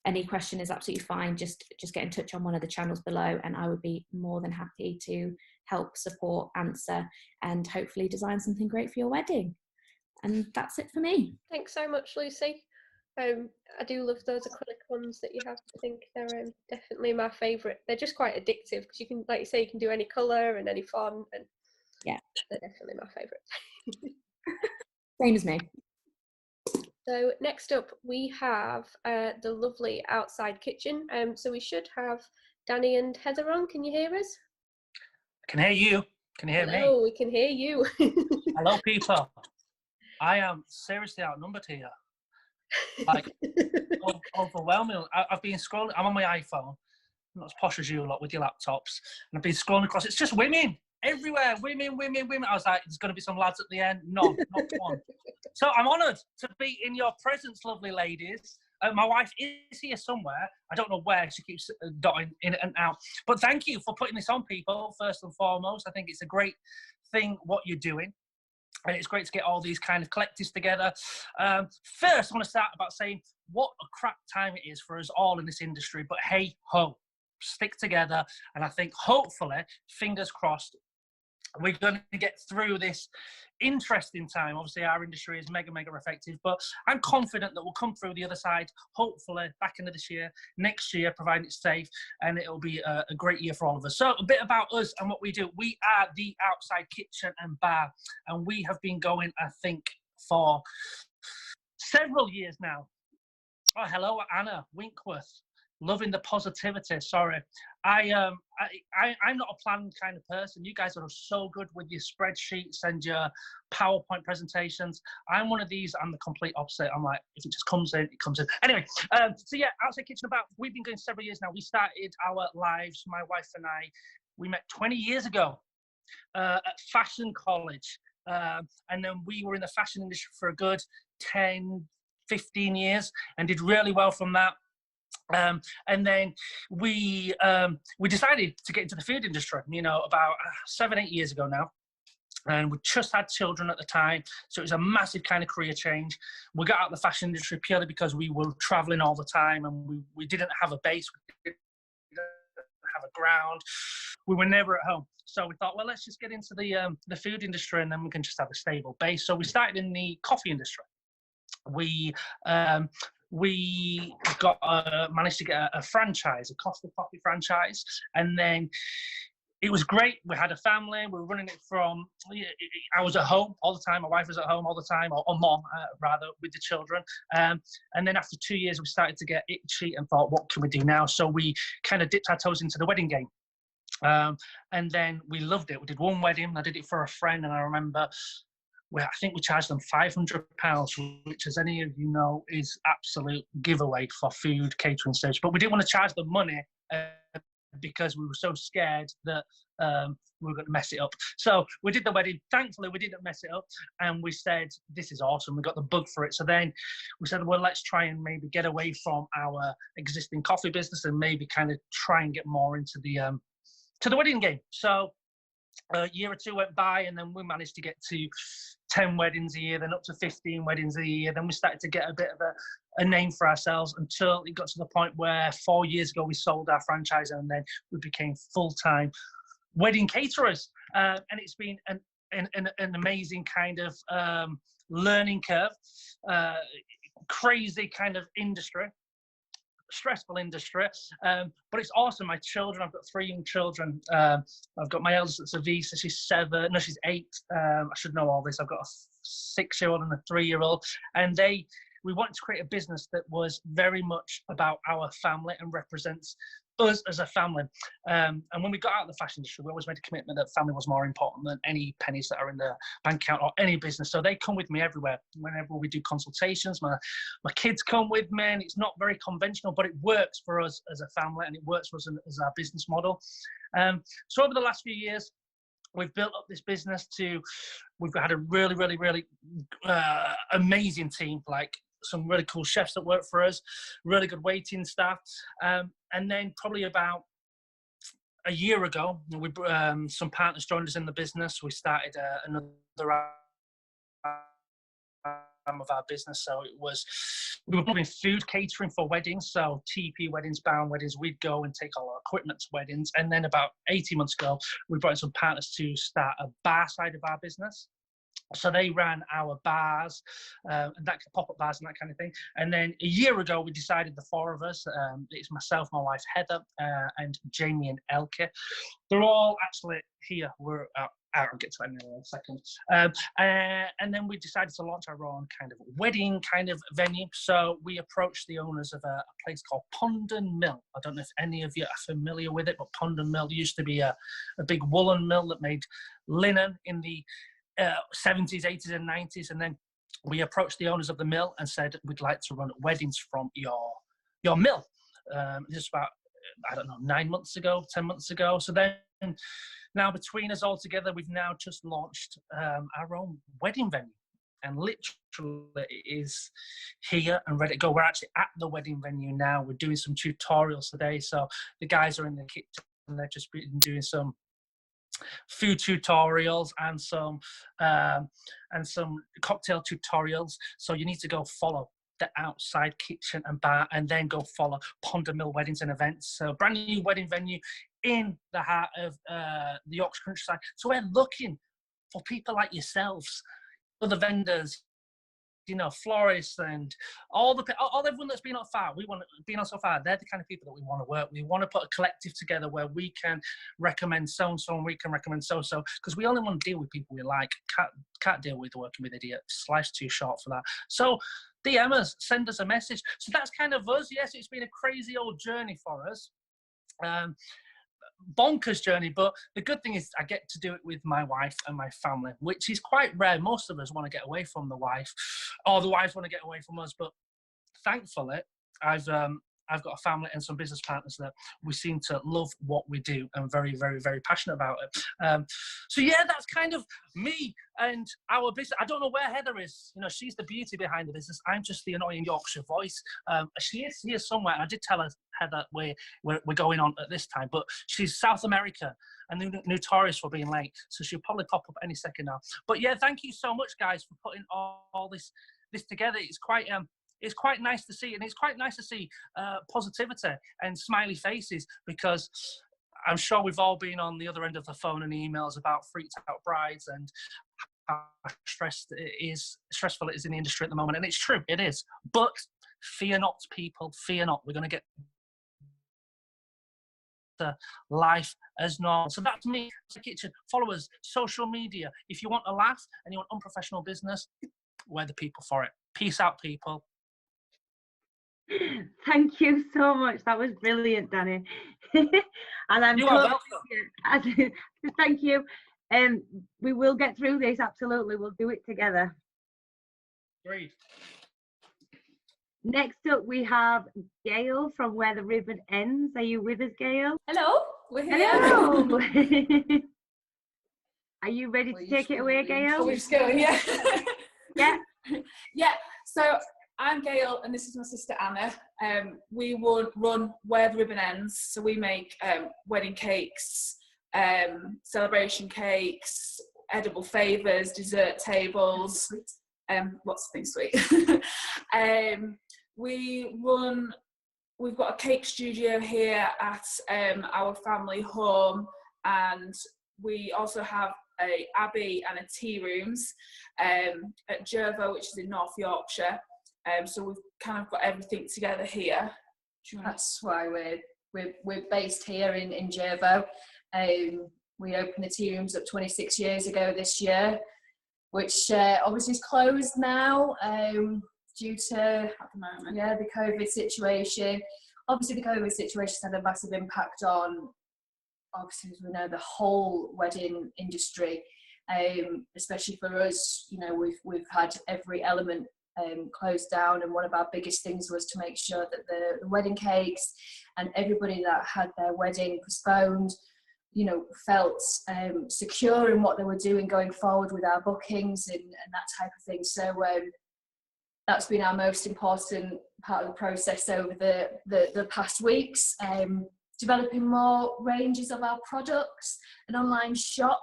[SPEAKER 6] any question is absolutely fine. Just get in touch on one of the channels below, and I would be more than happy to help, support, answer, and hopefully design something great for your wedding. And that's it for me.
[SPEAKER 2] Thanks so much, Lucy. I do love those acrylic ones that you have. I think they're definitely my favourite. They're just quite addictive because you can, like you say, you can do any colour and any font, and
[SPEAKER 6] yeah,
[SPEAKER 2] they're definitely my favourite.
[SPEAKER 6] Same as me.
[SPEAKER 2] So next up we have the lovely outside kitchen. So we should have Danny and Heather on. Can you hear us?
[SPEAKER 7] I can hear you. Can you hear me?
[SPEAKER 2] Oh, we can hear you.
[SPEAKER 7] Hello, people. I am seriously outnumbered here. Like, overwhelming. I've been scrolling. I'm on my iPhone. I'm not as posh as you lot with your laptops. And I've been scrolling across. It's just women everywhere. Women. I was like, there's going to be some lads at the end. None, not one. So I'm honoured to be in your presence, lovely ladies. My wife is here somewhere. I don't know where. She keeps dotting in and out. But thank you for putting this on, people, first and foremost. I think it's a great thing what you're doing. And it's great to get all these kind of collectives together. First, I want to start about saying what a crap time it is for us all in this industry. But hey ho, stick together. And I think hopefully, fingers crossed, we're going to get through this interesting time. Obviously, our industry is mega effective, but I'm confident that we'll come through the other side, hopefully, back into this year, next year, providing it's safe, and it'll be a great year for all of us. So a bit about us and what we do. We are the Outside Kitchen and Bar, and we have been going, I think, for several years now. Oh, hello, Anna Winkworth. Loving the positivity. Sorry, I'm not a planned kind of person. You guys are so good with your spreadsheets and your PowerPoint presentations. I'm one of these. I'm the complete opposite. I'm like, if it just comes in, it comes in. Anyway, so yeah, Outside Kitchen About. We've been going several years now. We started our lives, my wife and I. We met 20 years ago at fashion college, and then we were in the fashion industry for a good 10, 15 years, and did really well from that. And then we decided to get into the food industry, you know, about 7, 8 years ago now. And we just had children at the time. So it was a massive kind of career change. We got out of the fashion industry purely because we were traveling all the time and we didn't have a base. We didn't have a ground. We were never at home. So we thought, well, let's just get into the food industry and then we can just have a stable base. So we started in the coffee industry. We managed to get a franchise, a Costa Coffee franchise, and then it was great. We had a family. We were running it from. I was at home all the time. My wife was at home all the time, or mom rather, with the children. And then after 2 years, we started to get itchy and thought, what can we do now? So we kind of dipped our toes into the wedding game. And then we loved it. We did one wedding. I did it for a friend, and I remember. I think we charged them £500, which, as any of you know, is absolute giveaway for food catering stage. But we didn't want to charge them money because we were so scared that we were going to mess it up. So we did the wedding. Thankfully, we didn't mess it up, and we said, "This is awesome." We got the bug for it. So then we said, "Well, let's try and maybe get away from our existing coffee business and maybe kind of try and get more into the wedding game." So a year or two went by, and then we managed to get to 10 weddings a year, then up to 15 weddings a year. Then we started to get a bit of a name for ourselves until it got to the point where 4 years ago we sold our franchise, and then we became full-time wedding caterers. And it's been an amazing kind of learning curve, crazy kind of industry. Stressful industry, but it's awesome. My children, I've got 3 young children. I've got my eldest that's Avisa, she's 7, no, she's 8. I should know all this. I've got a 6-year-old and a 3-year-old, and we wanted to create a business that was very much about our family and represents us as a family. And when we got out of the fashion industry, we always made a commitment that family was more important than any pennies that are in the bank account or any business. So they come with me everywhere. Whenever we do consultations, my kids come with me, and it's not very conventional, but it works for us as a family, and it works for us as our business model. So over the last few years, we've built up this business we've had a really amazing team, like some really cool chefs that work for us, really good waiting staff. And then probably about a year ago, we some partners joined us in the business. We started another arm of our business. So we were doing food catering for weddings, so TP weddings, bound weddings. We'd go and take all our equipment to weddings, and then about 18 months ago, we brought in some partners to start a bar side of our business. So they ran our bars, and that pop-up bars and that kind of thing. And then a year ago, we decided, the four of us, it's myself, my wife Heather, and Jamie and Elke. They're all actually here. I'll get to that in a second. And then we decided to launch our own kind of wedding kind of venue. So we approached the owners of a place called Pondon Mill. I don't know if any of you are familiar with it, but Pondon Mill used to be a big woolen mill that made linen in the 70s, 80s and 90s. And then we approached the owners of the mill and said, we'd like to run weddings from your mill. This is about, I don't know, 9 months ago, 10 months ago. So then now between us all together, we've now just launched our own wedding venue. And literally it is here and ready to go. We're actually at the wedding venue now. We're doing some tutorials today. So the guys are in the kitchen and they're just been doing some food tutorials and some cocktail tutorials. So you need to go follow the outside kitchen and bar, and then go follow Pondon Mill Weddings and Events. So brand new wedding venue in the heart of the Yorkshire countryside. So we're looking for people like yourselves, other vendors, you know, florists and all everyone that's been on far. We want to be on so far. They're the kind of people that we want to work. We want to put a collective together where we can recommend so and so, and we can recommend so because we only want to deal with people we like. Can't deal with working with idiots. Life's too short for that. So DM us, send us a message. So that's kind of us. Yes, it's been a crazy old journey for us. Bonkers journey, but the good thing is I get to do it with my wife and my family, which is quite rare. Most of us want to get away from the wife, or the wives want to get away from us, but thankfully I've got a family and some business partners that we seem to love what we do and very, very, very passionate about it. So yeah, that's kind of me and our business. I don't know where Heather is. You know, she's the beauty behind the business. I'm just the annoying Yorkshire voice. She is here somewhere. I did tell her, Heather, we're going on at this time, but she's South America and notorious for being late. So she'll probably pop up any second now. But yeah, thank you so much, guys, for putting all this together. It's quite nice to see, and it's quite nice to see positivity and smiley faces, because I'm sure we've all been on the other end of the phone and emails about freaked out brides and how stressful it is in the industry at the moment. And it's true, it is. But fear not, people, fear not. We're going to get to life as normal. So that's me, the kitchen. Follow us, social media. If you want a laugh and you want unprofessional business, we're the people for it. Peace out, people.
[SPEAKER 1] Thank you so much. That was brilliant, Danny. And I'm
[SPEAKER 7] you are welcome.
[SPEAKER 1] Thank you. We will get through this. Absolutely, we'll do it together.
[SPEAKER 7] Great.
[SPEAKER 1] Next up, we have Gail from Where the Ribbon Ends. Are you with us, Gail?
[SPEAKER 8] Hello, we're here.
[SPEAKER 1] Hello. Are you ready to take it away, Gail?
[SPEAKER 8] We're just going, yeah.
[SPEAKER 1] Yeah.
[SPEAKER 8] Yeah. So I'm Gail, and this is my sister Anna. We run Where the Ribbon Ends. So we make wedding cakes, celebration cakes, edible favours, dessert tables. Lots of things sweet. We've got a cake studio here at our family home, and we also have a abbey and a tea rooms at Jervo, which is in North Yorkshire. So we've kind of got everything together here.
[SPEAKER 9] That's why we're based here in Jervo. We opened the tea rooms up 26 years ago this year, which obviously is closed now due to at the moment, the COVID situation. Obviously, the COVID situation has had a massive impact on, obviously, as we know, the whole wedding industry. Especially for us, you know, we've had every element closed down, and one of our biggest things was to make sure that the wedding cakes and everybody that had their wedding postponed, you know, felt secure in what they were doing going forward with our bookings and that type of thing. So that's been our most important part of the process over the past weeks. developing more ranges of our products. An online shop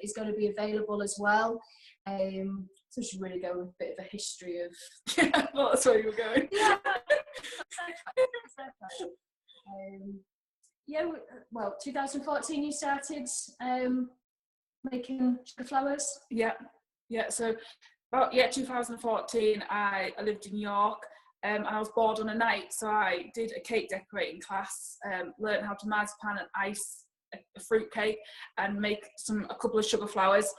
[SPEAKER 9] is going to be available as well. So we should really go with a bit of a history of...
[SPEAKER 8] Yeah, well, that's where you were going.
[SPEAKER 9] Yeah. Yeah, well, 2014 you started making sugar flowers?
[SPEAKER 8] Yeah, so about 2014 I lived in York, and I was bored on a night, so I did a cake decorating class, learned how to marzipan and ice a fruit cake and make a couple of sugar flowers.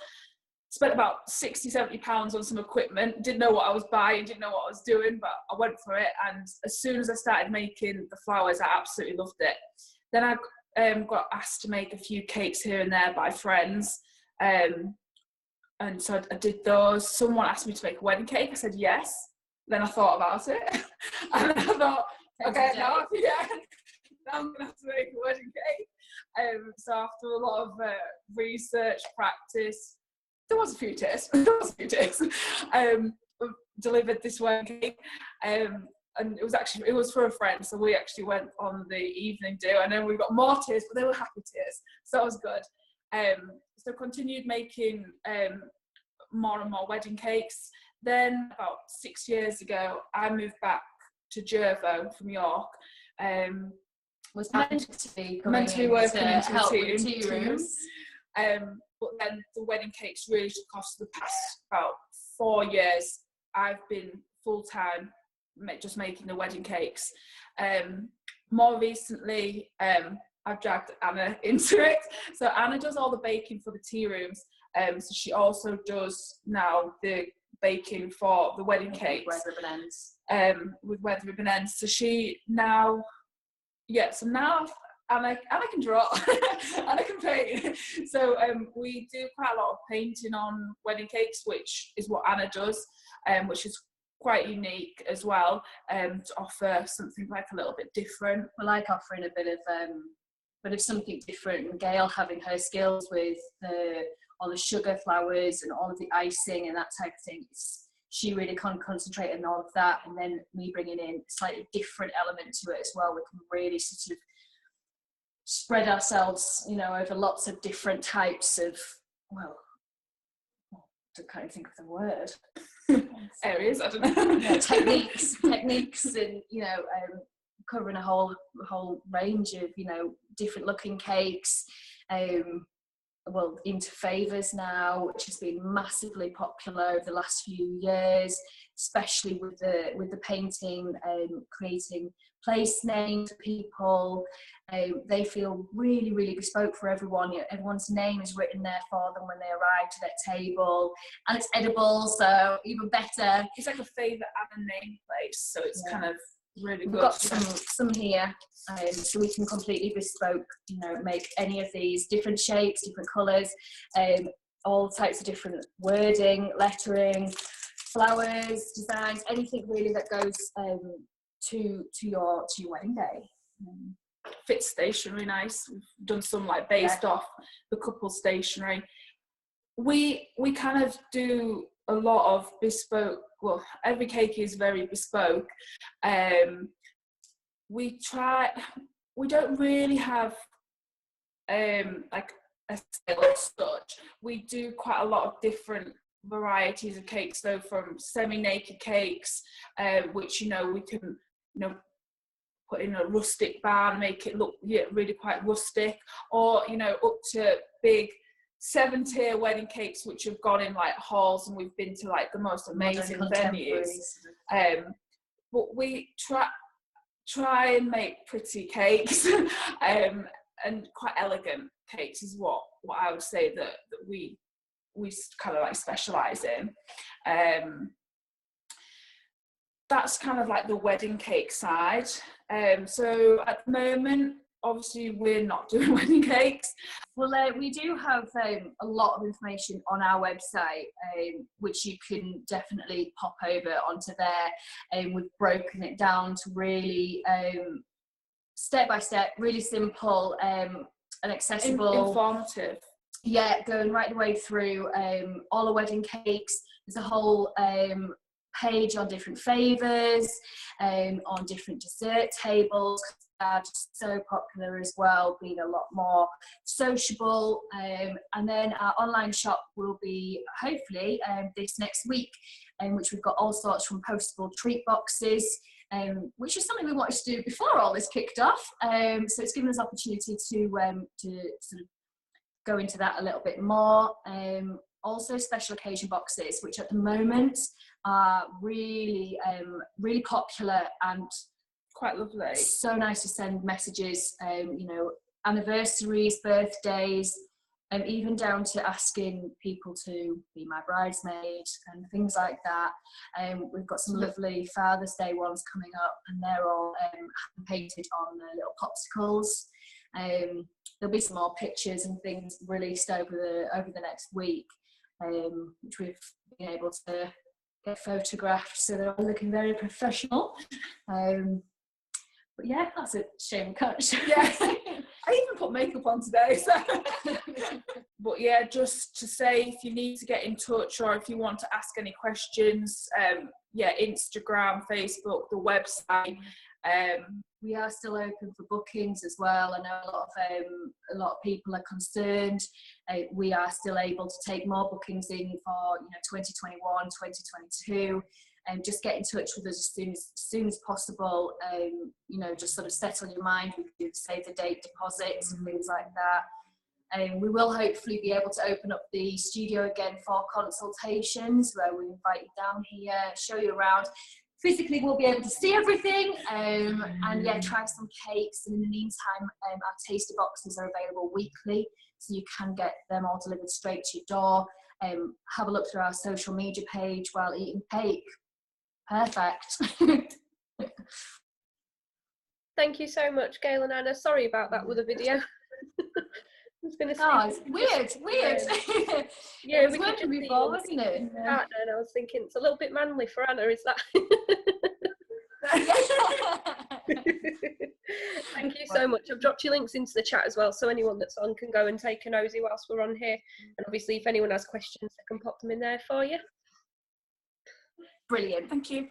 [SPEAKER 8] Spent about £60–70 on some equipment, didn't know what I was buying, didn't know what I was doing, but I went for it, and as soon as I started making the flowers, I absolutely loved it. Then I got asked to make a few cakes here and there by friends, and so I did those. Someone asked me to make a wedding cake, I said yes. Then I thought about it, and I thought, okay, now I'm going to have to make a wedding cake. So after a lot of research, practice, there was a few tears, delivered this wedding cake, and it was for a friend, so we actually went on the evening do, and then we got more tears, but they were happy tears, so that was good. So continued making more and more wedding cakes. Then about 6 years ago, I moved back to Jervo from York.
[SPEAKER 9] Was meant to be
[SPEAKER 8] working into
[SPEAKER 9] help
[SPEAKER 8] the
[SPEAKER 9] with tea rooms.
[SPEAKER 8] But then the wedding cakes really took off. The past about 4 years, I've been full-time just making the wedding cakes. More recently, I've dragged Anna into it. So Anna does all the baking for the tea rooms. So she also does now the baking for the wedding cakes.
[SPEAKER 9] With red ribbon ends.
[SPEAKER 8] With red ribbon ends. So she now, so now Anna can draw, Anna can paint. So we do quite a lot of painting on wedding cakes, which is what Anna does, which is quite unique as well, to offer something like a little bit different.
[SPEAKER 9] We like offering a bit of something different, and Gail having her skills with all the sugar flowers and all of the icing and that type of thing. She really can concentrate on all of that, and then me bringing in a slightly different element to it as well. We can really sort of spread ourselves, over lots of different types of, I can't even think of the word.
[SPEAKER 8] Areas, I don't know.
[SPEAKER 9] Yeah, techniques, and covering a whole range of different looking cakes. Into favours now, which has been massively popular over the last few years, especially with the painting, creating place names for people. They feel really, really bespoke for everyone. Everyone's name is written there for them when they arrive to their table, and it's edible, so even better.
[SPEAKER 8] It's like a favourite Anna name place, so it's kind of really good.
[SPEAKER 9] We've got some here, so we can completely bespoke, make any of these different shapes, different colours, all types of different wording, lettering, flowers, designs, anything really that goes to your wedding day.
[SPEAKER 8] Fits stationery nice. We've done some based off the couple stationery. We kind of do a lot of bespoke. Well, every cake is very bespoke. We don't really have a style as such. We do quite a lot of different varieties of cakes, though, from semi-naked cakes, which we can put in a rustic bar and make it look really quite rustic, or up to big 7-tier wedding cakes which have gone in halls, and we've been to the most amazing venues. But we try and make pretty cakes, and quite elegant cakes is what I would say that we kind of specialise in. That's kind of the wedding cake side. So at the moment, obviously we're not doing wedding cakes.
[SPEAKER 9] Well, we do have a lot of information on our website, which you can definitely pop over onto there. We've broken it down to really step by step, really simple and accessible.
[SPEAKER 8] Informative.
[SPEAKER 9] Yeah, going right the way through all the wedding cakes. There's a whole page on different favours, on different dessert tables. are just so popular as well, being a lot more sociable. And then our online shop will be hopefully this next week, which we've got all sorts from postable treat boxes, which is something we wanted to do before all this kicked off. So it's given us opportunity to sort of go into that a little bit more. Also special occasion boxes, which at the moment are really really popular and
[SPEAKER 8] quite lovely.
[SPEAKER 9] So nice to send messages, you know, anniversaries, birthdays, and even down to asking people to be my bridesmaid and things like that. We've got some lovely Father's Day ones coming up, and they're all painted on little popsicles. There'll be some more pictures and things released over the next week, which we've been able to get photographed, so they're all looking very professional. But yeah, that's a shame we can't show.
[SPEAKER 8] Yeah, I even put makeup on today. So. But yeah, just to say, if you need to get in touch or if you want to ask any questions, yeah, Instagram, Facebook, the website.
[SPEAKER 9] We are still open for bookings as well. I know a lot of people are concerned. We are still able to take more bookings in for 2021, 2022. Just get in touch with us as soon as possible. Just sort of settle your mind. We do save the date deposits and things like that. We will hopefully be able to open up the studio again for consultations, where we invite you down here, show you around. Physically, we'll be able to see everything, and yeah, try some cakes. And in the meantime, our taster boxes are available weekly, so you can get them all delivered straight to your door. Have a look through our social media page while eating cake. Perfect.
[SPEAKER 2] Thank you so much, Gail and Anna. Sorry about that with the video. I was going to say,
[SPEAKER 9] it's weird.
[SPEAKER 2] Yeah,
[SPEAKER 9] it was working before, wasn't it?
[SPEAKER 2] And I was thinking it's a little bit manly for Anna, is that? Thank you so much. I've dropped your links into the chat as well, so anyone that's on can go and take a nosy whilst we're on here. And obviously, if anyone has questions, I can pop them in there for you.
[SPEAKER 8] Brilliant, thank you.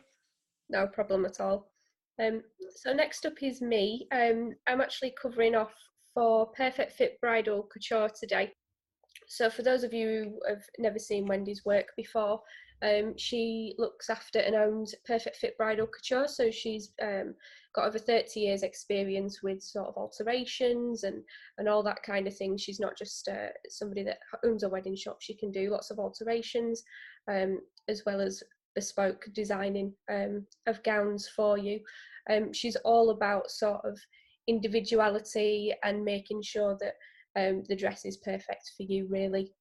[SPEAKER 2] No problem at all. So next up is me. I'm actually covering off for Perfect Fit Bridal Couture today. So for those of you who have never seen Wendy's work before, she looks after and owns Perfect Fit Bridal Couture. So she's got over 30 years experience with sort of alterations and all that kind of thing. She's not just somebody that owns a wedding shop. She can do lots of alterations, as well as bespoke designing of gowns for you. She's all about sort of individuality and making sure that the dress is perfect for you, really,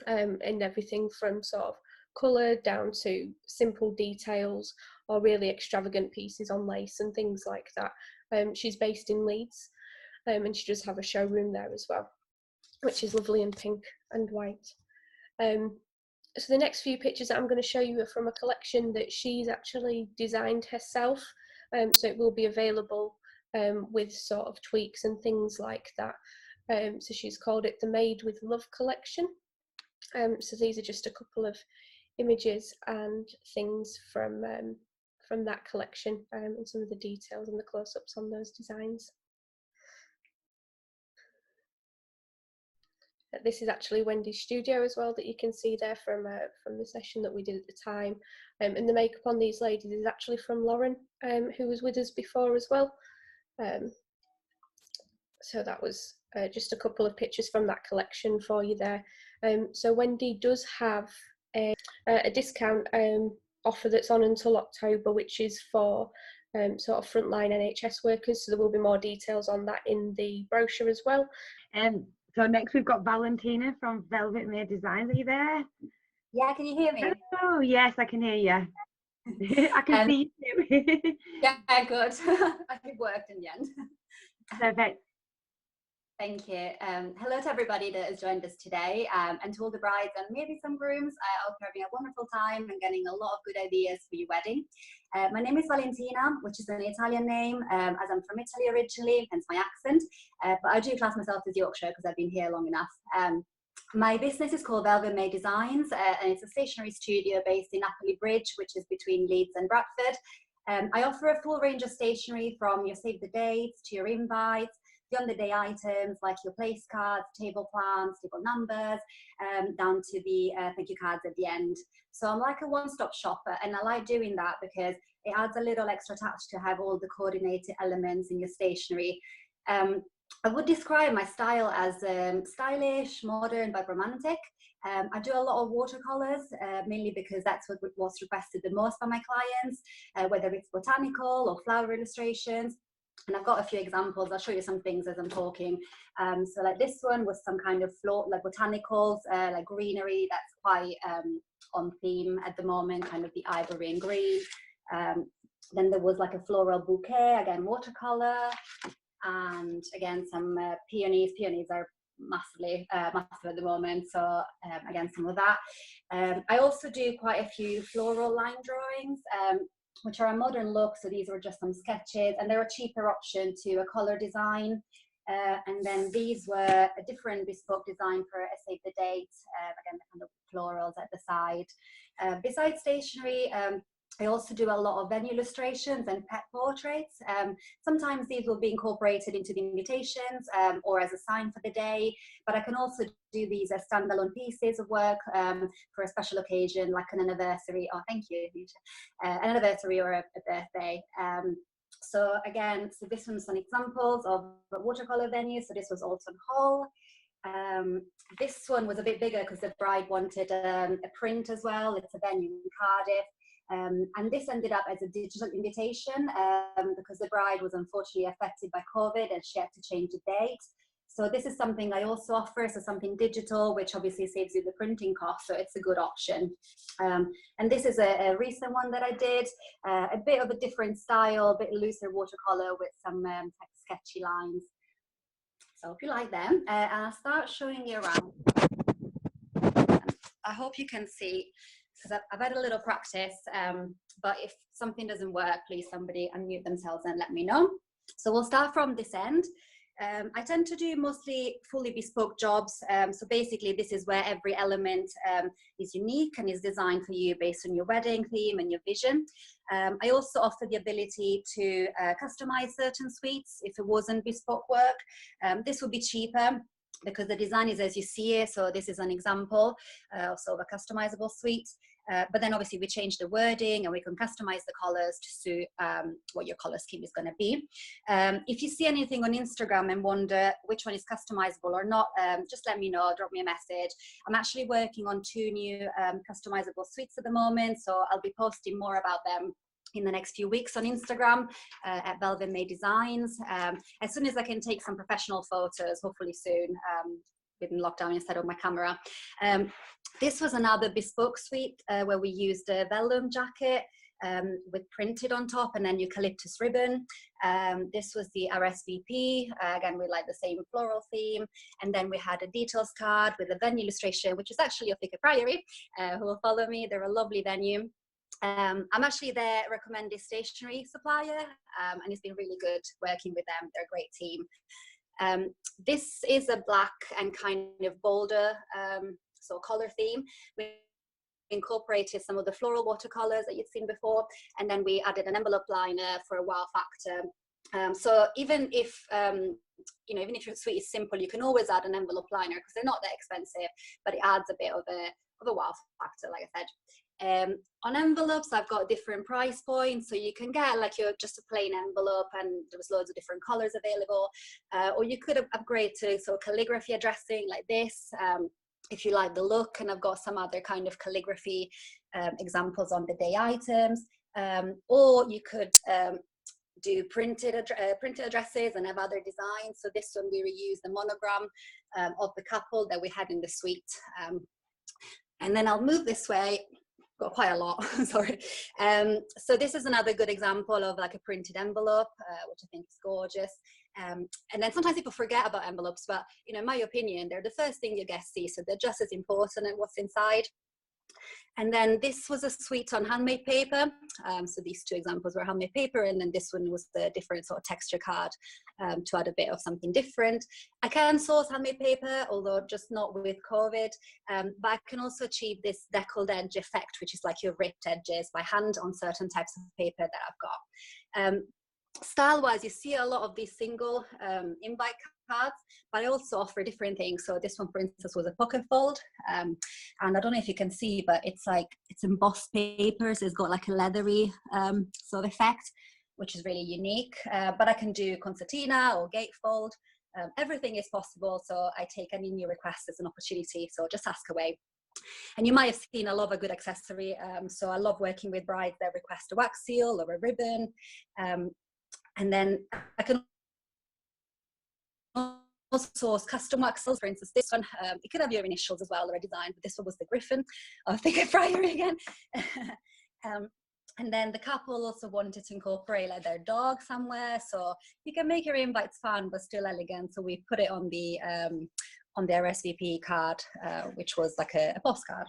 [SPEAKER 2] and everything from sort of colour down to simple details or really extravagant pieces on lace and things like that. She's based in Leeds, and she does have a showroom there as well, which is lovely in pink and white. So the next few pictures that I'm going to show you are from a collection that she's actually designed herself, so it will be available with sort of tweaks and things like that. So she's called it the Made with Love collection. So these are just a couple of images and things from that collection, and some of the details and the close-ups on those designs. This is actually Wendy's studio as well, that you can see there from the session that we did at the time. And the makeup on these ladies is actually from Lauren, who was with us before as well. So that was just a couple of pictures from that collection for you there. So Wendy does have a discount offer that's on until October, which is for sort of frontline NHS workers. So there will be more details on that in the brochure as well.
[SPEAKER 1] So next we've got Valentina from Velvet Made Designs. Are you there?
[SPEAKER 10] Yeah, can you hear me?
[SPEAKER 1] Oh yes, I can hear you. I can see you too.
[SPEAKER 10] Yeah, good. I think it worked in the end.
[SPEAKER 1] Perfect.
[SPEAKER 10] Thank you. Hello to everybody that has joined us today, and to all the brides and maybe some grooms. I hope you're having a wonderful time and getting a lot of good ideas for your wedding. My name is Valentina, which is an Italian name, as I'm from Italy originally, hence my accent. But I do class myself as Yorkshire because I've been here long enough. My business is called Velvet Made Designs, and it's a stationery studio based in Napoli Bridge, which is between Leeds and Bradford. I offer a full range of stationery from your save the dates to your invites, the on the day items like your place cards, table plans, table numbers, down to the thank you cards at the end. So I'm like a one-stop shopper, and I like doing that because it adds a little extra touch to have all the coordinated elements in your stationery. I would describe my style as stylish, modern, but romantic. I do a lot of watercolors, mainly because that's what's requested the most by my clients, whether it's botanical or flower illustrations. And I've got a few examples. I'll show you some things as I'm talking. So like this one was some kind of like botanicals, like greenery that's quite on theme at the moment, kind of the ivory and green. Then there was like a floral bouquet, again, watercolor. And again, some peonies. Peonies are massive at the moment, so again, some of that. I also do quite a few floral line drawings, which are a modern look. So these were just some sketches, and they're a cheaper option to a color design. And then these were a different bespoke design for a save the date, again, the kind of florals at the side. Besides stationery, I also do a lot of venue illustrations and pet portraits. Sometimes these will be incorporated into the invitations or as a sign for the day, but I can also do these as standalone pieces of work for a special occasion, like an anniversary. Oh, thank you. An anniversary or a birthday. So again, so this one's some examples of watercolor venues. So this was Alton Hall. This one was a bit bigger because the bride wanted a print as well. It's a venue in Cardiff. And this ended up as a digital invitation because the bride was unfortunately affected by COVID and she had to change the date. So this is something I also offer, so something digital, which obviously saves you the printing cost, so it's a good option. And this is a recent one that I did, a bit of a different style, a bit looser watercolor with some sketchy lines. So if you like them, and I'll start showing you around. I hope you can see, because I've had a little practice, but if something doesn't work, please somebody unmute themselves and let me know. So we'll start from this end. I tend to do mostly fully bespoke jobs. So basically this is where every element is unique and is designed for you based on your wedding theme and your vision. I also offer the ability to customize certain suites if it wasn't bespoke work. This will be cheaper because the design is as you see it. So this is an example of sort of a customizable suite. But then obviously we change the wording and we can customize the colors to suit what your color scheme is going to be. If you see anything on Instagram and wonder which one is customizable or not, just let me know, drop me a message. I'm actually working on 2 new customizable suites at the moment, so I'll be posting more about them in the next few weeks on Instagram at Velvet May Designs. As soon as I can take some professional photos, hopefully soon, within lockdown instead of my camera. This was another bespoke suite where we used a vellum jacket with printed on top and then eucalyptus ribbon. This was the RSVP, again with like the same floral theme, and then we had a details card with a venue illustration, which is actually of Thicket Priory, who will follow me. They're a lovely venue. I'm actually their recommended stationery supplier, and it's been really good working with them. They're a great team. This is a black and kind of bolder so color theme. We incorporated some of the floral watercolors that you'd seen before, and then we added an envelope liner for a wow factor. So even if you know, even if your suite is simple, you can always add an envelope liner because they're not that expensive, but it adds a bit of a wow factor, like I said. On envelopes, I've got different price points, so you can get like your just a plain envelope, and there was loads of different colors available, or you could upgrade to sort of calligraphy addressing like this, if you like the look. And I've got some other kind of calligraphy examples on the day items, or you could do printed addresses and have other designs. So this one we reused the monogram of the couple that we had in the suite. And then I'll move this way. Got quite a lot, sorry. So this is another good example of like a printed envelope, which I think is gorgeous. And then sometimes people forget about envelopes, but you know, in my opinion, they're the first thing your guests see, so they're just as important as what's inside. And then this was a suite on handmade paper. So these two examples were handmade paper, and then this one was the different sort of texture card to add a bit of something different. I can source handmade paper, although just not with COVID, but I can also achieve this deckled edge effect, which is like your ripped edges by hand on certain types of paper that I've got. Style-wise, you see a lot of these single invite cards, but I also offer different things. So this one, for instance, was a pocket fold, and I don't know if you can see, but it's embossed paper, so it's got like a leathery sort of effect, which is really unique. But I can do concertina or gatefold. Everything is possible, so I take any new request as an opportunity, so just ask away. And you might have seen I love a good accessory, so I love working with brides that request a wax seal or a ribbon. And then I can also source custom wax seals. For instance, this one, it could have your initials as well, already designed, but this one was the Griffin of Thicket Priory again. And then the couple also wanted to incorporate like their dog somewhere, so you can make your invites fun but still elegant. So we put it on the RSVP card, which was like a postcard.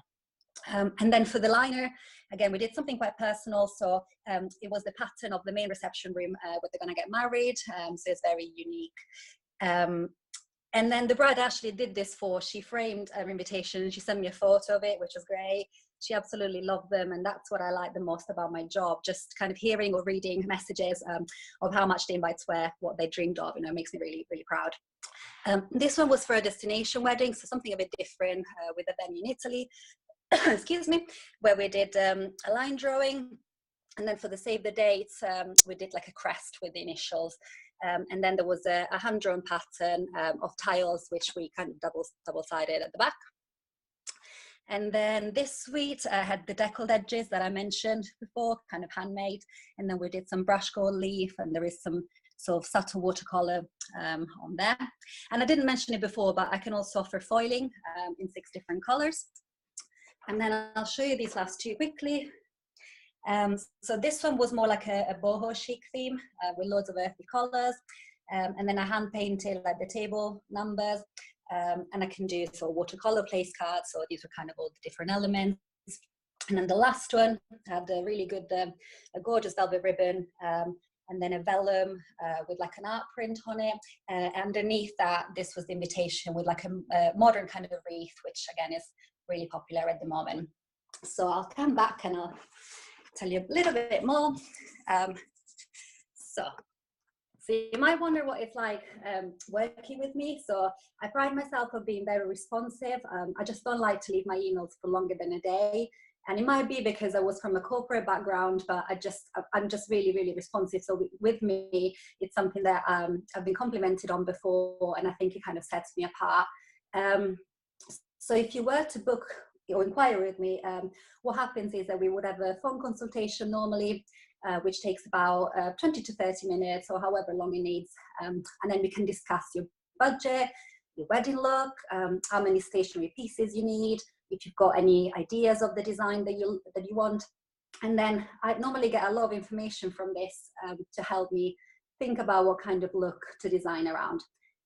[SPEAKER 10] And then for the liner, again, we did something quite personal. So it was the pattern of the main reception room where they're going to get married. So it's very unique. And then the bride actually did this she framed her invitation and she sent me a photo of it, which was great. She absolutely loved them. And that's what I like the most about my job, just kind of hearing or reading messages of how much the invites were, what they dreamed of. Makes me really, really proud. This one was for a destination wedding, so something a bit different with a venue in Italy. Excuse me, where we did a line drawing, and then for the save the dates, we did like a crest with the initials, and then there was a hand-drawn pattern of tiles, which we kind of double-sided at the back. And then this suite had the deckled edges that I mentioned before, kind of handmade, and then we did some brush gold leaf, and there is some sort of subtle watercolor on there. And I didn't mention it before, but I can also offer foiling in 6 different colors. And then I'll show you these last 2 quickly. So this one was more like a boho chic theme with loads of earthy colors. And then I hand painted like the table numbers. And I can do sort of watercolor place cards. So these were kind of all the different elements. And then the last one had a really good, a gorgeous velvet ribbon. And then a vellum with like an art print on it. Underneath that, this was the invitation with like a modern kind of wreath, which again is really popular at the moment. So I'll come back and I'll tell you a little bit more. So you might wonder what it's like working with me. So I pride myself on being very responsive. I just don't like to leave my emails for longer than a day. And it might be because I was from a corporate background, but I'm just really, really responsive. So with me, it's something that I've been complimented on before, and I think it kind of sets me apart. So if you were to book or inquire with me, what happens is that we would have a phone consultation normally, which takes about 20 to 30 minutes or however long it needs. And then we can discuss your budget, your wedding look, how many stationery pieces you need, if you've got any ideas of the design that you want. And then I normally get a lot of information from this to help me think about what kind of look to design around.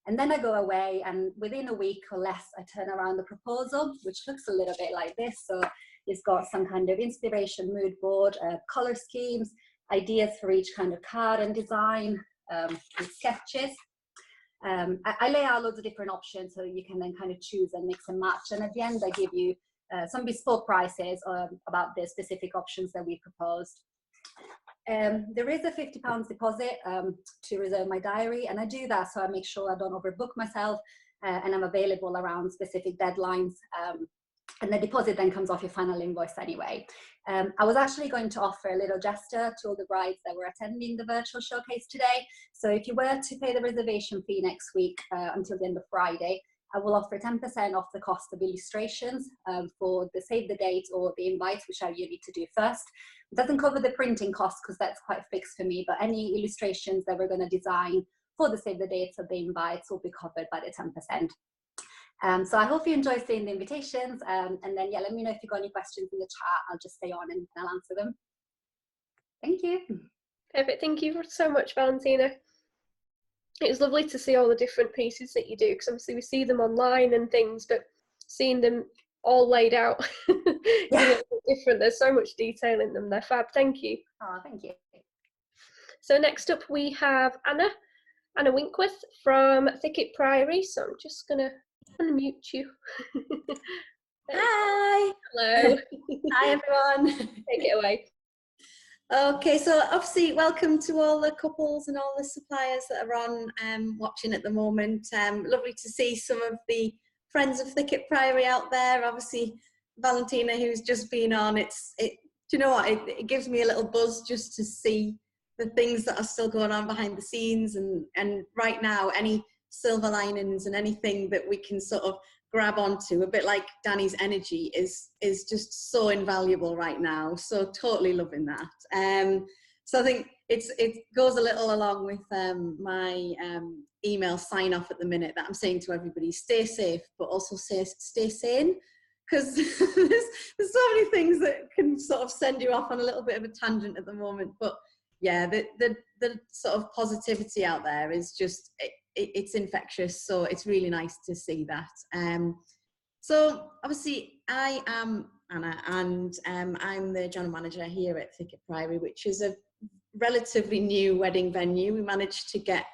[SPEAKER 10] And then I go away, and within a week or less, I turn around the proposal, which looks a little bit like this. So it's got some kind of inspiration mood board, color schemes, ideas for each kind of card and design, and sketches. I lay out loads of different options so you can then kind of choose and mix and match. And at the end, I give you some bespoke prices about the specific options that we proposed. There is a £50 deposit to reserve my diary, and I do that so I make sure I don't overbook myself and I'm available around specific deadlines. And the deposit then comes off your final invoice anyway. I was actually going to offer a little gesture to all the brides that were attending the virtual showcase today. So if you were to pay the reservation fee next week until the end of Friday, I will offer 10% off the cost of illustrations for the save the date or the invites, whichever you need to do first. It doesn't cover the printing cost because that's quite fixed for me, but any illustrations that we're going to design for the save the dates or the invites will be covered by the 10%. So I hope you enjoy seeing the invitations, and then yeah, let me know if you've got any questions in the chat. I'll just stay on and I'll answer them. Thank you.
[SPEAKER 2] Perfect. Thank you so much, Valentina. It was lovely to see all the different pieces that you do, because obviously we see them online and things, but seeing them all laid out. Yeah. Different. There's so much detail in them. They're fab. Thank you.
[SPEAKER 10] Oh, thank you.
[SPEAKER 2] So next up we have Anna Winkworth from Thicket Priory. So I'm just gonna unmute you.
[SPEAKER 11] Hi.
[SPEAKER 2] Hello.
[SPEAKER 11] Hi everyone.
[SPEAKER 2] Take it away.
[SPEAKER 11] Okay, so obviously welcome to all the couples and all the suppliers that are on watching at the moment. Lovely to see some of the friends of Thicket Priory out there. Obviously Valentina, who's just been on, do you know what, it gives me a little buzz just to see the things that are still going on behind the scenes, and right now any silver linings and anything that we can sort of grab onto, a bit like Danny's energy is just so invaluable right now. So totally loving that. So I think it goes a little along with my email sign off at the minute that I'm saying to everybody: stay safe, but also stay sane, because there's so many things that can sort of send you off on a little bit of a tangent at the moment. But yeah, the sort of positivity out there is just it's infectious, so it's really nice to see that. So obviously I am Anna, and I'm the general manager here at Thicket Priory, which is a relatively new wedding venue. We managed to get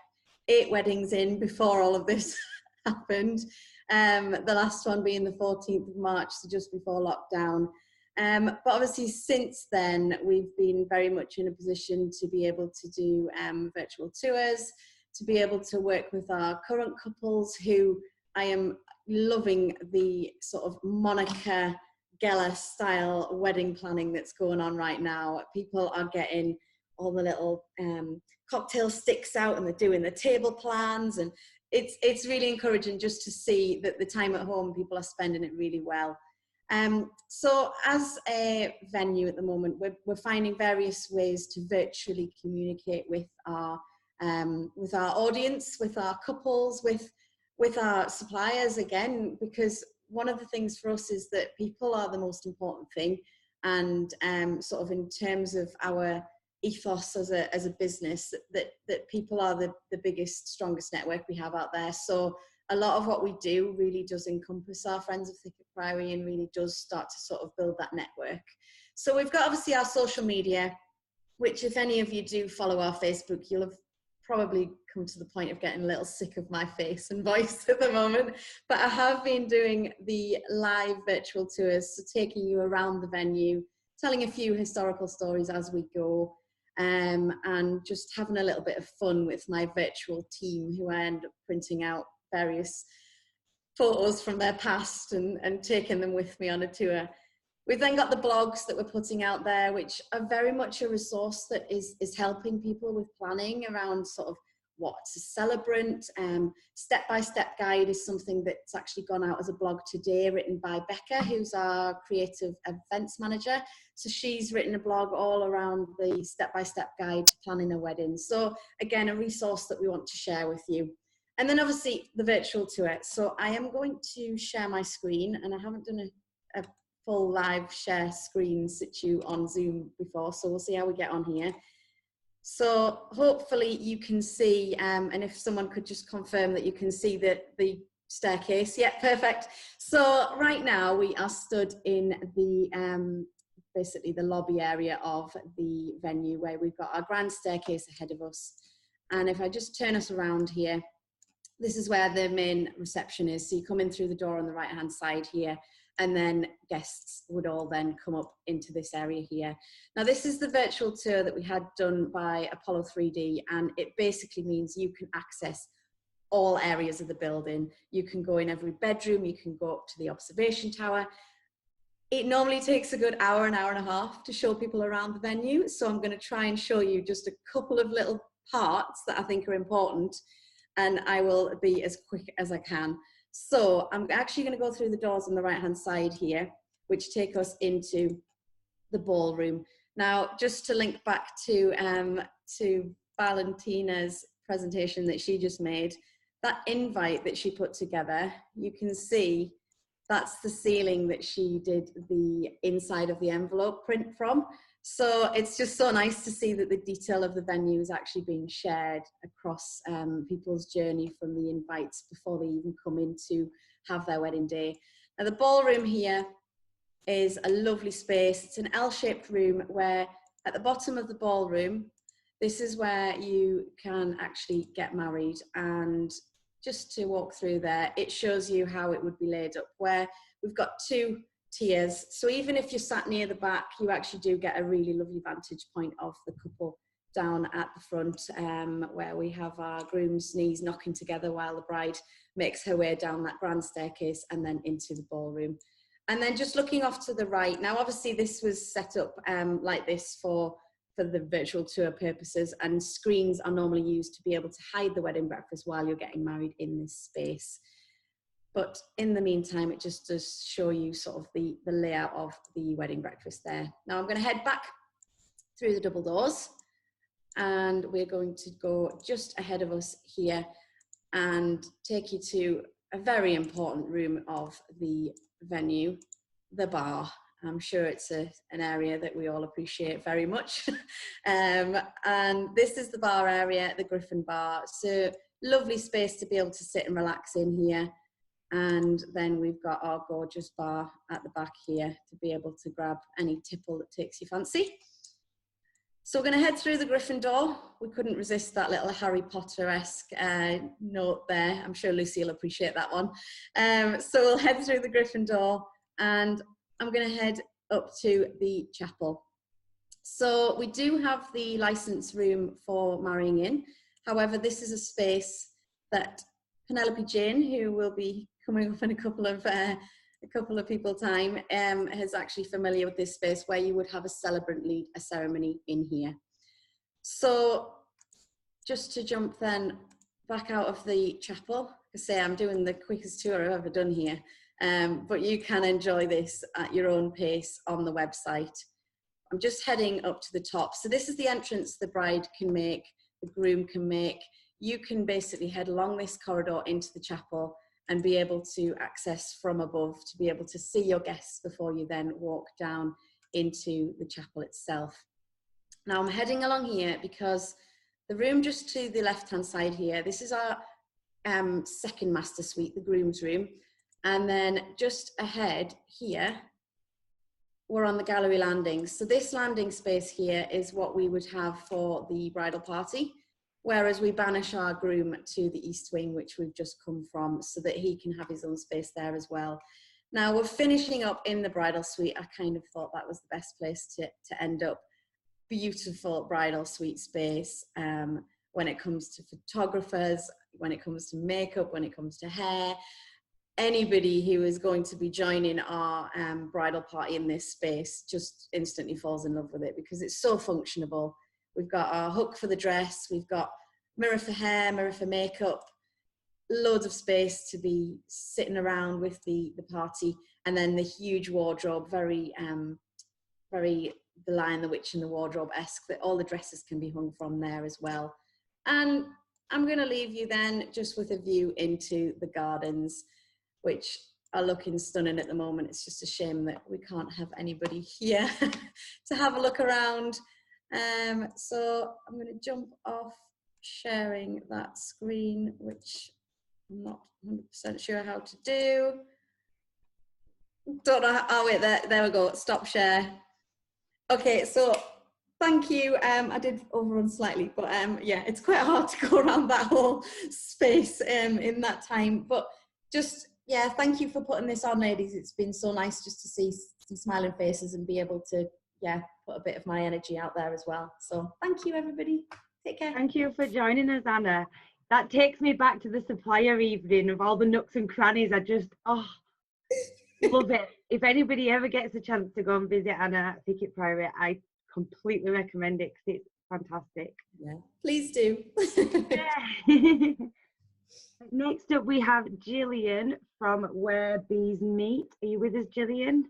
[SPEAKER 11] 8 weddings in before all of this happened, the last one being the 14th of March, so just before lockdown. But obviously since then we've been very much in a position to be able to do virtual tours, to be able to work with our current couples, who I am loving the sort of Monica Geller style wedding planning that's going on right now. People are getting all the little cocktail sticks out, and they're doing the table plans, and it's really encouraging just to see that the time at home people are spending it really well. So as a venue at the moment, we're finding various ways to virtually communicate with our audience, with our couples, with our suppliers again, because one of the things for us is that people are the most important thing, and sort of in terms of our ethos as a business, that people are the biggest, strongest network we have out there. So a lot of what we do really does encompass our friends of Thicket Priory, and really does start to sort of build that network. So we've got obviously our social media, which if any of you do follow our Facebook, you'll have probably come to the point of getting a little sick of my face and voice at the moment, but I have been doing the live virtual tours, so taking you around the venue, telling a few historical stories as we go, and just having a little bit of fun with my virtual team, who I end up printing out various photos from their past and taking them with me on a tour. We've then got the blogs that we're putting out there, which are very much a resource that is helping people with planning around sort of what's a celebrant. Step-by-step guide is something that's actually gone out as a blog today, written by Becca, who's our creative events manager. So she's written a blog all around the step-by-step guide to planning a wedding. So again, a resource that we want to share with you. And then obviously the virtual tour. So I am going to share my screen, and I haven't done a full live share screen situ on Zoom before, so we'll see how we get on here. So hopefully you can see, and if someone could just confirm that you can see the staircase. Yeah, perfect. So right now we are stood in the basically the lobby area of the venue, where we've got our grand staircase ahead of us. And if I just turn us around here, this is where the main reception is. So you come in through the door on the right hand side here, and then guests would all then come up into this area here. Now this is the virtual tour that we had done by Apollo 3D, and it basically means you can access all areas of the building. You can go in every bedroom, you can go up to the observation tower. It normally takes a good hour and a half to show people around the venue, so I'm going to try and show you just a couple of little parts that I think are important, and I will be as quick as I can. So I'm actually going to go through the doors on the right hand side here, which take us into the ballroom. Now, just to link back to Valentina's presentation that she just made, that invite that she put together, you can see that's the ceiling that she did the inside of the envelope print from. So it's just so nice to see that the detail of the venue is actually being shared across people's journey from the invites before they even come in to have their wedding day. Now the ballroom here is a lovely space. It's an L-shaped room where at the bottom of the ballroom, this is where you can actually get married. And just to walk through there, it shows you how it would be laid up, where we've got 2 tiers. So even if you're sat near the back, you actually do get a really lovely vantage point of the couple down at the front, where we have our groom's knees knocking together while the bride makes her way down that grand staircase and then into the ballroom. And then just looking off to the right, now obviously this was set up like this for the virtual tour purposes, and screens are normally used to be able to hide the wedding breakfast while you're getting married in this space. But in the meantime, it just does show you sort of the layout of the wedding breakfast there. Now I'm going to head back through the double doors, and we're going to go just ahead of us here and take you to a very important room of the venue, the bar. I'm sure it's an area that we all appreciate very much. And this is the bar area, the Griffin Bar. So lovely space to be able to sit and relax in here. And then we've got our gorgeous bar at the back here to be able to grab any tipple that takes your fancy. So we're going to head through the Griffin door. We couldn't resist that little Harry Potter-esque note there. I'm sure Lucy will appreciate that one. So we'll head through the Griffin door, and I'm going to head up to the chapel. So we do have the license room for marrying in. However, this is a space that Penelope Jayne, who will be coming up in a couple of people time, is actually familiar with this space where you would have a celebrant lead a ceremony in here. So just to jump then back out of the chapel, I say I'm doing the quickest tour I've ever done here, but you can enjoy this at your own pace on the website. I'm just heading up to the top. So this is the entrance the bride can make, the groom can make. You can basically head along this corridor into the chapel and be able to access from above to be able to see your guests before you then walk down into the chapel itself. Now I'm heading along here because the room just to the left-hand side here, this is our second master suite, the groom's room. And then just ahead here, we're on the gallery landing. So this landing space here is what we would have for the bridal party, whereas we banish our groom to the east wing, which we've just come from, so that he can have his own space there as well. Now we're finishing up in the bridal suite. I kind of thought that was the best place to end up. Beautiful bridal suite space when it comes to photographers, when it comes to makeup, when it comes to hair. Anybody who is going to be joining our bridal party in this space just instantly falls in love with it because it's so functionable. We've got our hook for the dress, we've got mirror for hair, mirror for makeup, loads of space to be sitting around with the party, and then the huge wardrobe, very The Lion, the Witch and the Wardrobe-esque, that all the dresses can be hung from there as well. And I'm going to leave you then just with a view into the gardens, which are looking stunning at the moment. It's just a shame that we can't have anybody here to have a look around. So I'm going to jump off sharing that screen, which I'm not 100% sure how to do. Don't know. Oh wait, there we go. Stop share. Okay, so thank you. I did overrun slightly, but yeah, it's quite hard to go around that whole space in that time. But just, yeah, thank you for putting this on, ladies. It's been so nice just to see some smiling faces and be able to, yeah, put a bit of my energy out there as well. So thank you, everybody. Take care.
[SPEAKER 1] Thank you for joining us, Anna. That takes me back to the supplier evening of all the nooks and crannies. I just, love it. If anybody ever gets a chance to go and visit Anna at Thicket Priory, I completely recommend it because it's fantastic.
[SPEAKER 11] Yeah, please do.
[SPEAKER 1] Yeah. Next up, we have Gillian from Where Bees Meet. Are you with us, Gillian?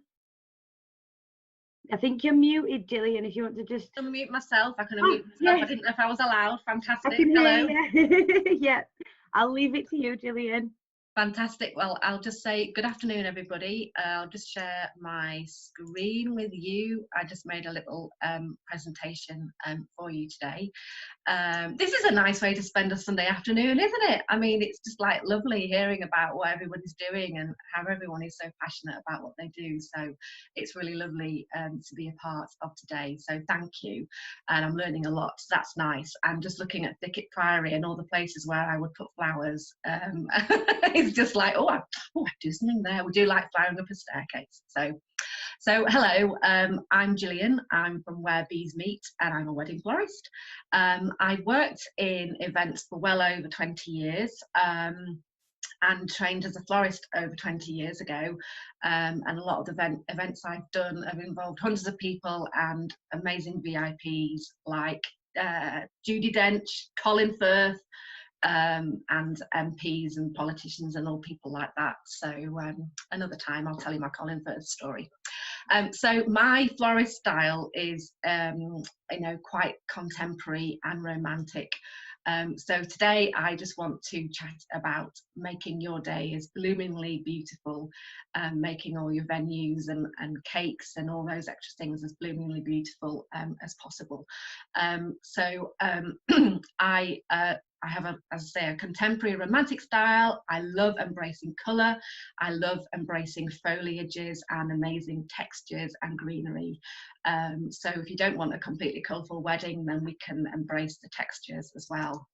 [SPEAKER 1] I think you're muted, Gillian, if you want to just...
[SPEAKER 12] Unmute myself. I can unmute myself.
[SPEAKER 1] Yes.
[SPEAKER 12] I didn't know if I was allowed. Fantastic.
[SPEAKER 1] I can
[SPEAKER 12] Hello.
[SPEAKER 1] hear you. Yeah, I'll leave it to you, Gillian.
[SPEAKER 12] Fantastic. Well, I'll just say good afternoon, everybody. I'll just share my screen with you. I just made a little presentation for you today. This is a nice way to spend a Sunday afternoon, isn't it? I mean, it's just like lovely hearing about what everybody's doing and how everyone is so passionate about what they do. So it's really lovely to be a part of today. So thank you. And I'm learning a lot. So that's nice. I'm just looking at Thicket Priory and all the places where I would put flowers. It's just like, oh, I do something there. We do like flowering up a staircase. So hello, I'm Gillian. I'm from Where Bees Meet and I'm a wedding florist. I worked in events for well over 20 years and trained as a florist over 20 years ago. And a lot of the events I've done have involved hundreds of people and amazing VIPs like Judi Dench, Colin Firth, and MPs and politicians and all people like that. So another time I'll tell you my Colin Firth story. So my florist style is quite contemporary and romantic. So today I just want to chat about making your day as bloomingly beautiful, making all your venues and cakes and all those extra things as bloomingly beautiful as possible. I have, as I say, a contemporary romantic style. I love embracing colour. I love embracing foliages and amazing textures and greenery. So if you don't want a completely colourful wedding, then we can embrace the textures as well.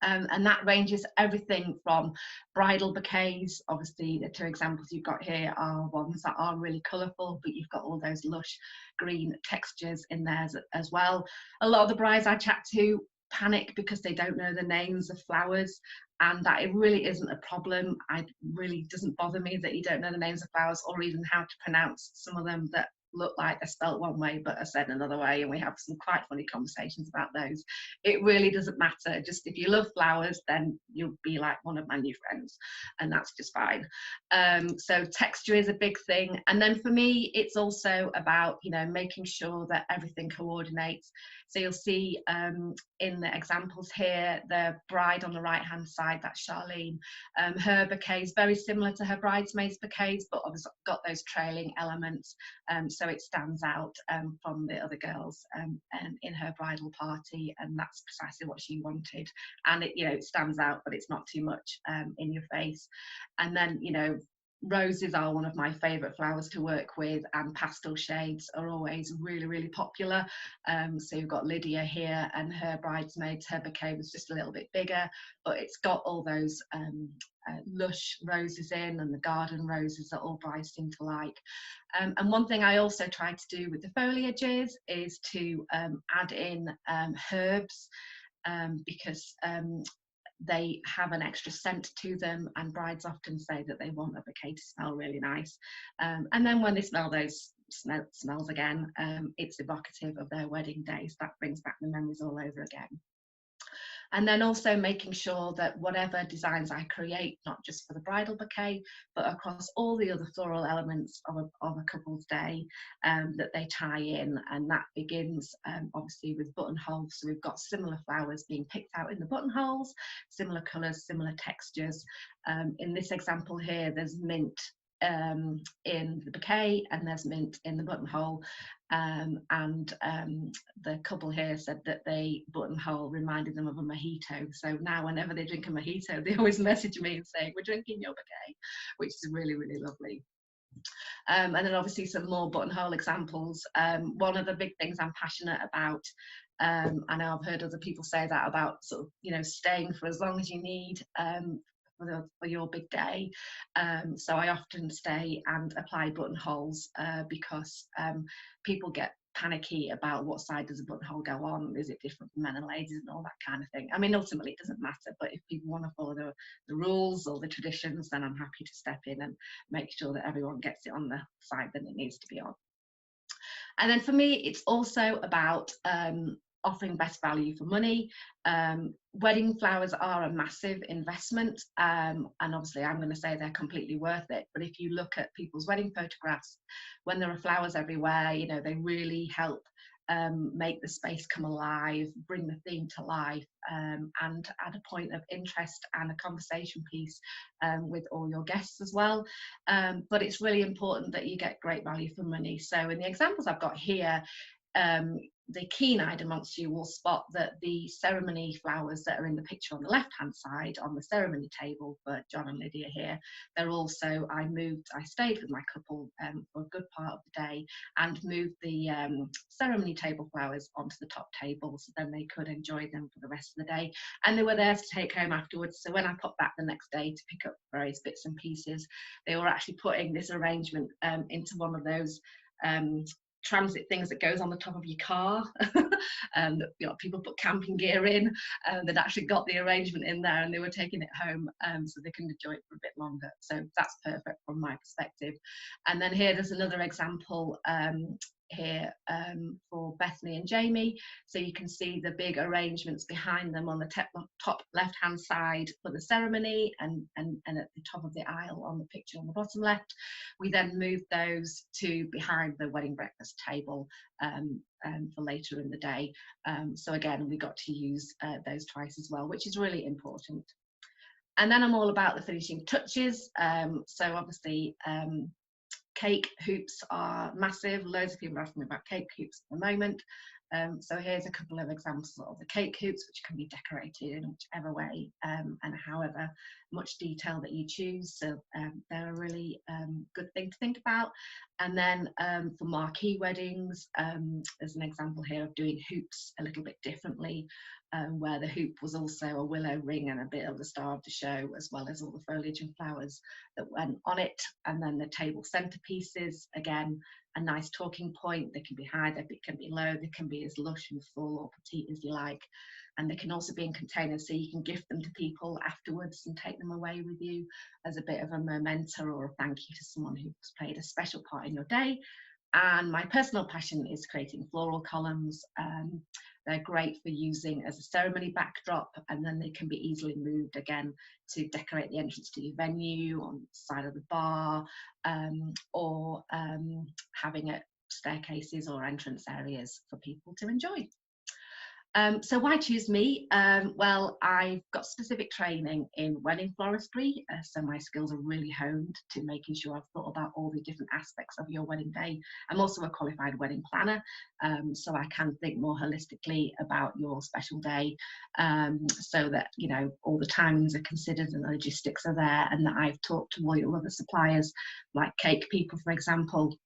[SPEAKER 12] And that ranges everything from bridal bouquets. Obviously, the two examples you've got here are ones that are really colourful, but you've got all those lush green textures in there as well. A lot of the brides I chat to panic because they don't know the names of flowers, and that it really isn't a problem. It really doesn't bother me that you don't know the names of flowers or even how to pronounce some of them that look like they're spelt one way but are said another way, and we have some quite funny conversations about those. It really doesn't matter. Just if you love flowers, then you'll be like one of my new friends, and that's just fine. So texture is a big thing, and then for me it's also about making sure that everything coordinates. So you'll see in the examples here, the bride on the right hand side, that's Charlene. Her bouquet is very similar to her bridesmaids bouquets, but obviously got those trailing elements, so it stands out from the other girls in her bridal party, and that's precisely what she wanted. And it stands out, but it's not too much in your face. And then roses are one of my favourite flowers to work with, and pastel shades are always really, really popular. So you've got Lydia here and her bridesmaids. Her bouquet was just a little bit bigger, but it's got all those lush roses in, and the garden roses that all brides seem to like. And one thing I also try to do with the foliages is to add in herbs, because they have an extra scent to them, and brides often say that they want a bouquet to smell really nice. And then when they smell those smells again, it's evocative of their wedding days. That brings back the memories all over again. And then also making sure that whatever designs I create, not just for the bridal bouquet, but across all the other floral elements of a couple's day, that they tie in. And that begins obviously with buttonholes. So we've got similar flowers being picked out in the buttonholes, similar colours, similar textures. In this example here, there's mint in the bouquet and there's mint in the buttonhole, and the couple here said that the buttonhole reminded them of a mojito. So now whenever they drink a mojito, they always message me and say, we're drinking your bouquet, which is really, really lovely. And then obviously some more buttonhole examples. One of the big things I'm passionate about, I know I've heard other people say that about sort of staying for as long as you need for your big day. So I often stay and apply buttonholes because people get panicky about what side does a buttonhole go on, is it different for men and ladies and all that kind of thing. I mean, ultimately it doesn't matter, but if people want to follow the rules or the traditions, then I'm happy to step in and make sure that everyone gets it on the side that it needs to be on. And then for me, it's also about offering best value for money. Wedding flowers are a massive investment, and obviously I'm going to say they're completely worth it, but if you look at people's wedding photographs, when there are flowers everywhere, they really help make the space come alive, bring the theme to life, and add a point of interest and a conversation piece with all your guests as well. But it's really important that you get great value for money. So in the examples I've got here, the keen-eyed amongst you will spot that the ceremony flowers that are in the picture on the left-hand side on the ceremony table for John and Lydia here, they're also, I stayed with my couple for a good part of the day and moved the ceremony table flowers onto the top table so then they could enjoy them for the rest of the day. And they were theirs to take home afterwards. So when I popped back the next day to pick up various bits and pieces, they were actually putting this arrangement into one of those transit things that goes on the top of your car and people put camping gear in, and they'd actually got the arrangement in there and they were taking it home so they can enjoy it for a bit longer. So that's perfect from my perspective. And then there's another example here for Bethany and Jamie. So you can see the big arrangements behind them on the top left hand side for the ceremony, and at the top of the aisle on the picture on the bottom left. We then moved those to behind the wedding breakfast table for later in the day. So again, we got to use those twice as well, which is really important. And then I'm all about the finishing touches. So obviously cake hoops are massive. Loads of people are asking me about cake hoops at the moment. So here's a couple of examples of the cake hoops, which can be decorated in whichever way and however much detail that you choose. So they're a really good thing to think about. And then for marquee weddings, there's an example here of doing hoops a little bit differently, where the hoop was also a willow ring and a bit of the star of the show, as well as all the foliage and flowers that went on it. And then the table centerpieces, again, a nice talking point. They can be high, they can be low, they can be as lush and full or petite as you like. And they can also be in containers, so you can gift them to people afterwards and take them away with you as a bit of a memento or a thank you to someone who's played a special part in your day. And my personal passion is creating floral columns. They're great for using as a ceremony backdrop, and then they can be easily moved again to decorate the entrance to your venue, on the side of the bar, or having it staircases or entrance areas for people to enjoy. So why choose me? Well, I've got specific training in wedding floristry, so my skills are really honed to making sure I've thought about all the different aspects of your wedding day. I'm also a qualified wedding planner, so I can think more holistically about your special day, so that, you know, all the timings are considered and the logistics are there, and that I've talked to all your other suppliers, like cake people, for example,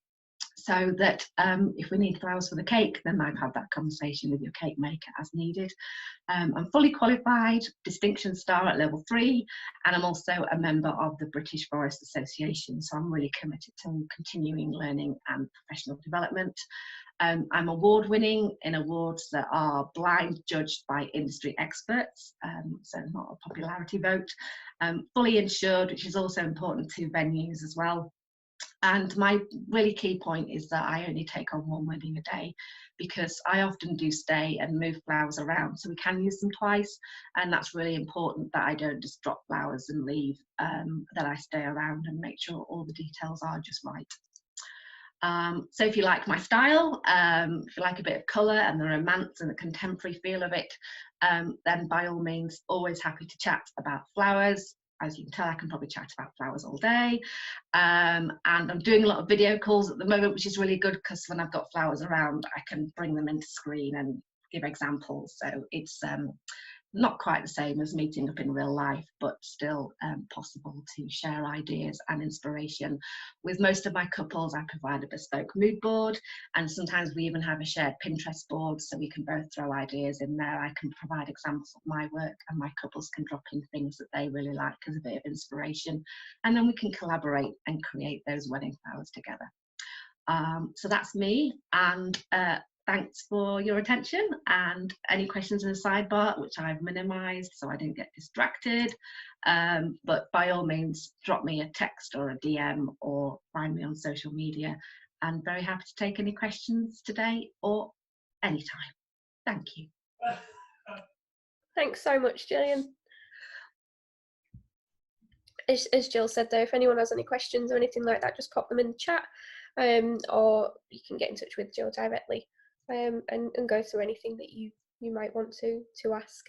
[SPEAKER 12] so that if we need flowers for the cake, then I've had that conversation with your cake maker as needed. I'm fully qualified, distinction star at level 3, and I'm also a member of the British Florist Association, so I'm really committed to continuing learning and professional development. I'm award-winning in awards that are blind judged by industry experts, so not a popularity vote. Fully insured, which is also important to venues as well. And my really key point is that I only take on one wedding a day, because I often do stay and move flowers around, so we can use them twice. And that's really important, that I don't just drop flowers and leave, that I stay around and make sure all the details are just right. So if you like my style, if you like a bit of colour and the romance and the contemporary feel of it, then by all means, always happy to chat about flowers. As you can tell, I can probably chat about flowers all day. And I'm doing a lot of video calls at the moment, which is really good, because when I've got flowers around, I can bring them into screen and give examples. So it's not quite the same as meeting up in real life, but still possible to share ideas and inspiration. With most of my couples, I provide a bespoke mood board, and sometimes we even have a shared Pinterest board, so we can both throw ideas in there. I can provide examples of my work, and my couples can drop in things that they really like as a bit of inspiration, and then we can collaborate and create those wedding flowers together. So that's me, and thanks for your attention, and any questions in the sidebar, which I've minimised so I didn't get distracted. But by all means, drop me a text or a DM or find me on social media. I'm very happy to take any questions today or anytime. Thank you.
[SPEAKER 2] Thanks so much, Gillian. As Jill said though, if anyone has any questions or anything like that, just pop them in the chat, or you can get in touch with Jill directly. and go through anything that you might want to ask.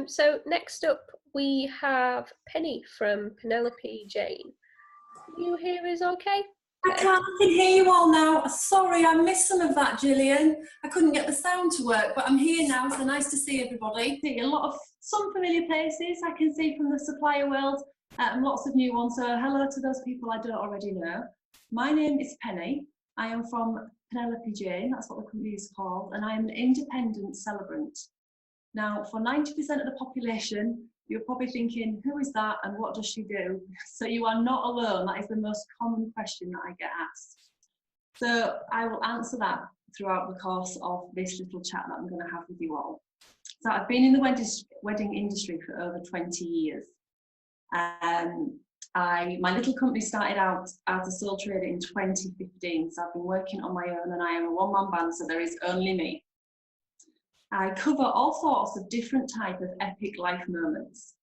[SPEAKER 2] So next up we have Penny from Penelope Jayne. Can you hear us okay?
[SPEAKER 13] I can hear you all now. Sorry, I missed some of that, Gillian. I couldn't get the sound to work, but I'm here now, so nice to see everybody. Some familiar places I can see from the supplier world, and lots of new ones, so hello to those people I don't already know. My name is Penny. I am from Penelope Jayne, that's what the company is called, and I am an independent celebrant. Now, for 90% of the population, you're probably thinking, who is that and what does she do? So you are not alone. That is the most common question that I get asked. So I will answer that throughout the course of this little chat that I'm going to have with you all. So I've been in the wedding industry for over 20 years. My little company started out as a sole trader in 2015, so I've been working on my own, and I am a one-man band, so there is only me. I cover all sorts of different type of epic life moments.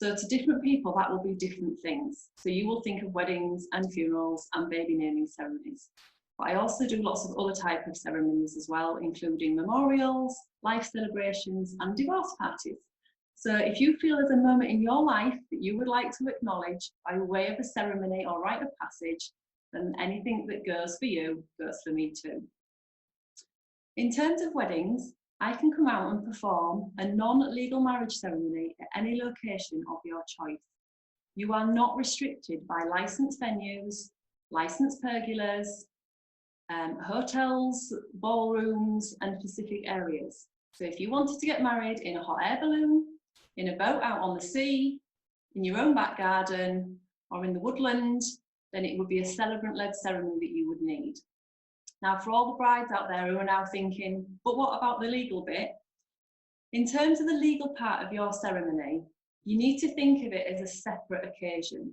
[SPEAKER 13] So to different people, that will be different things. So you will think of weddings and funerals and baby naming ceremonies. But I also do lots of other type of ceremonies as well, including memorials, life celebrations, and divorce parties. So if you feel there's a moment in your life that you would like to acknowledge by way of a ceremony or rite of passage, then anything that goes for you goes for me too. In terms of weddings, I can come out and perform a non-legal marriage ceremony at any location of your choice. You are not restricted by licensed venues, licensed pergolas, hotels, ballrooms, and specific areas. So if you wanted to get married in a hot air balloon, in a boat out on the sea, in your own back garden, or in the woodland, then it would be a celebrant-led ceremony that you would need. Now, for all the brides out there who are now thinking, but what about the legal bit? In terms of the legal part of your ceremony, you need to think of it as a separate occasion.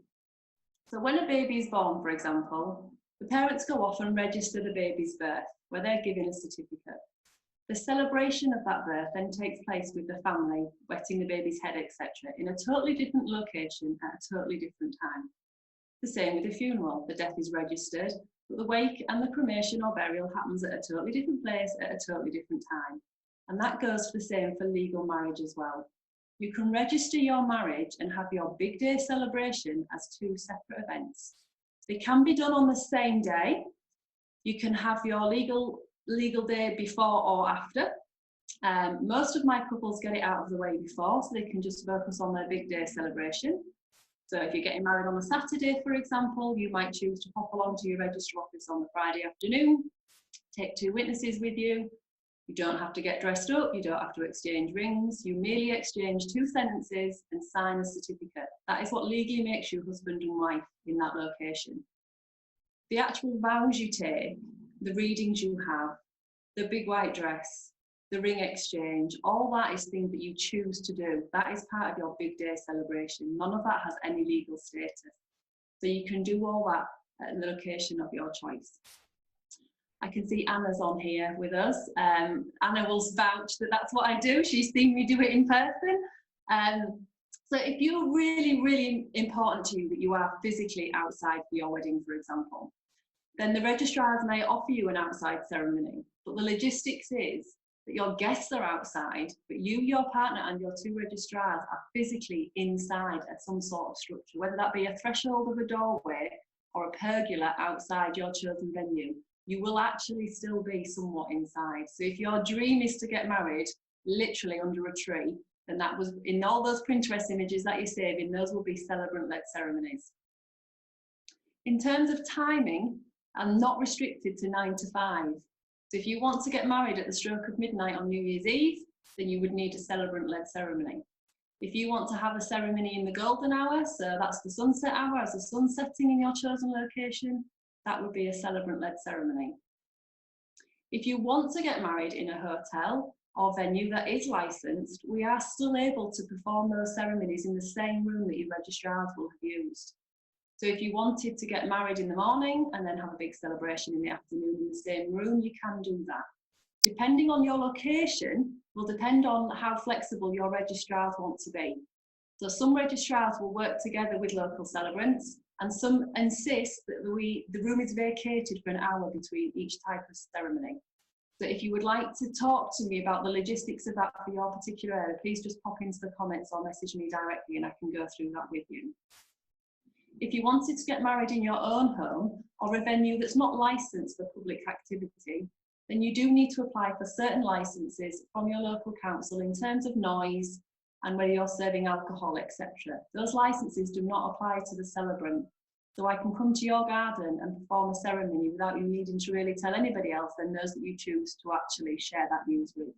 [SPEAKER 13] So when a baby is born, for example, the parents go off and register the baby's birth, where they're given a certificate. The celebration of that birth then takes place with the family, wetting the baby's head, etc., in a totally different location at a totally different time. The same with the funeral. The death is registered, but the wake and the cremation or burial happens at a totally different place at a totally different time. And that goes for the same for legal marriage as well. You can register your marriage and have your big day celebration as two separate events. They can be done on the same day. You can have your legal day before or after. Most of my couples get it out of the way before, so they can just focus on their big day celebration. So if you're getting married on a Saturday, for example, you might choose to pop along to your registrar office on the Friday afternoon, take 2 witnesses with you. You don't have to get dressed up, you don't have to exchange rings, you merely exchange 2 sentences and sign a certificate. That is what legally makes you husband and wife in that location. The actual vows you take, the readings you have, the big white dress, the ring exchange, all that is things that you choose to do. That is part of your big day celebration. None of that has any legal status. So you can do all that at the location of your choice. I can see Anna's on here with us. Anna will vouch that that's what I do. She's seen me do it in person. So if you're really, really important to you that you are physically outside for your wedding, for example, then the registrars may offer you an outside ceremony. But the logistics is that your guests are outside, but you, your partner, and your 2 registrars are physically inside at some sort of structure, whether that be a threshold of a doorway or a pergola outside your chosen venue. You will actually still be somewhat inside. So if your dream is to get married literally under a tree, then that was in all those Pinterest images that you're saving, those will be celebrant-led ceremonies. In terms of timing, I'm not restricted to 9 to 5. So if you want to get married at the stroke of midnight on New Year's Eve, then you would need a celebrant-led ceremony. If you want to have a ceremony in the golden hour, so that's the sunset hour, as the sun setting in your chosen location, that would be a celebrant-led ceremony. If you want to get married in a hotel or venue that is licensed, we are still able to perform those ceremonies in the same room that your registrars will have used. So if you wanted to get married in the morning and then have a big celebration in the afternoon in the same room, you can do that. Depending on your location will depend on how flexible your registrars want to be. So some registrars will work together with local celebrants, and some insist that the room is vacated for an hour between each type of ceremony. So if you would like to talk to me about the logistics of that for your particular area, please just pop into the comments or message me directly and I can go through that with you. If you wanted to get married in your own home or a venue that's not licensed for public activity, then you do need to apply for certain licenses from your local council in terms of noise and whether you're serving alcohol, etc. Those licenses do not apply to the celebrant. So I can come to your garden and perform a ceremony without you needing to really tell anybody else than those that you choose to actually share that news with.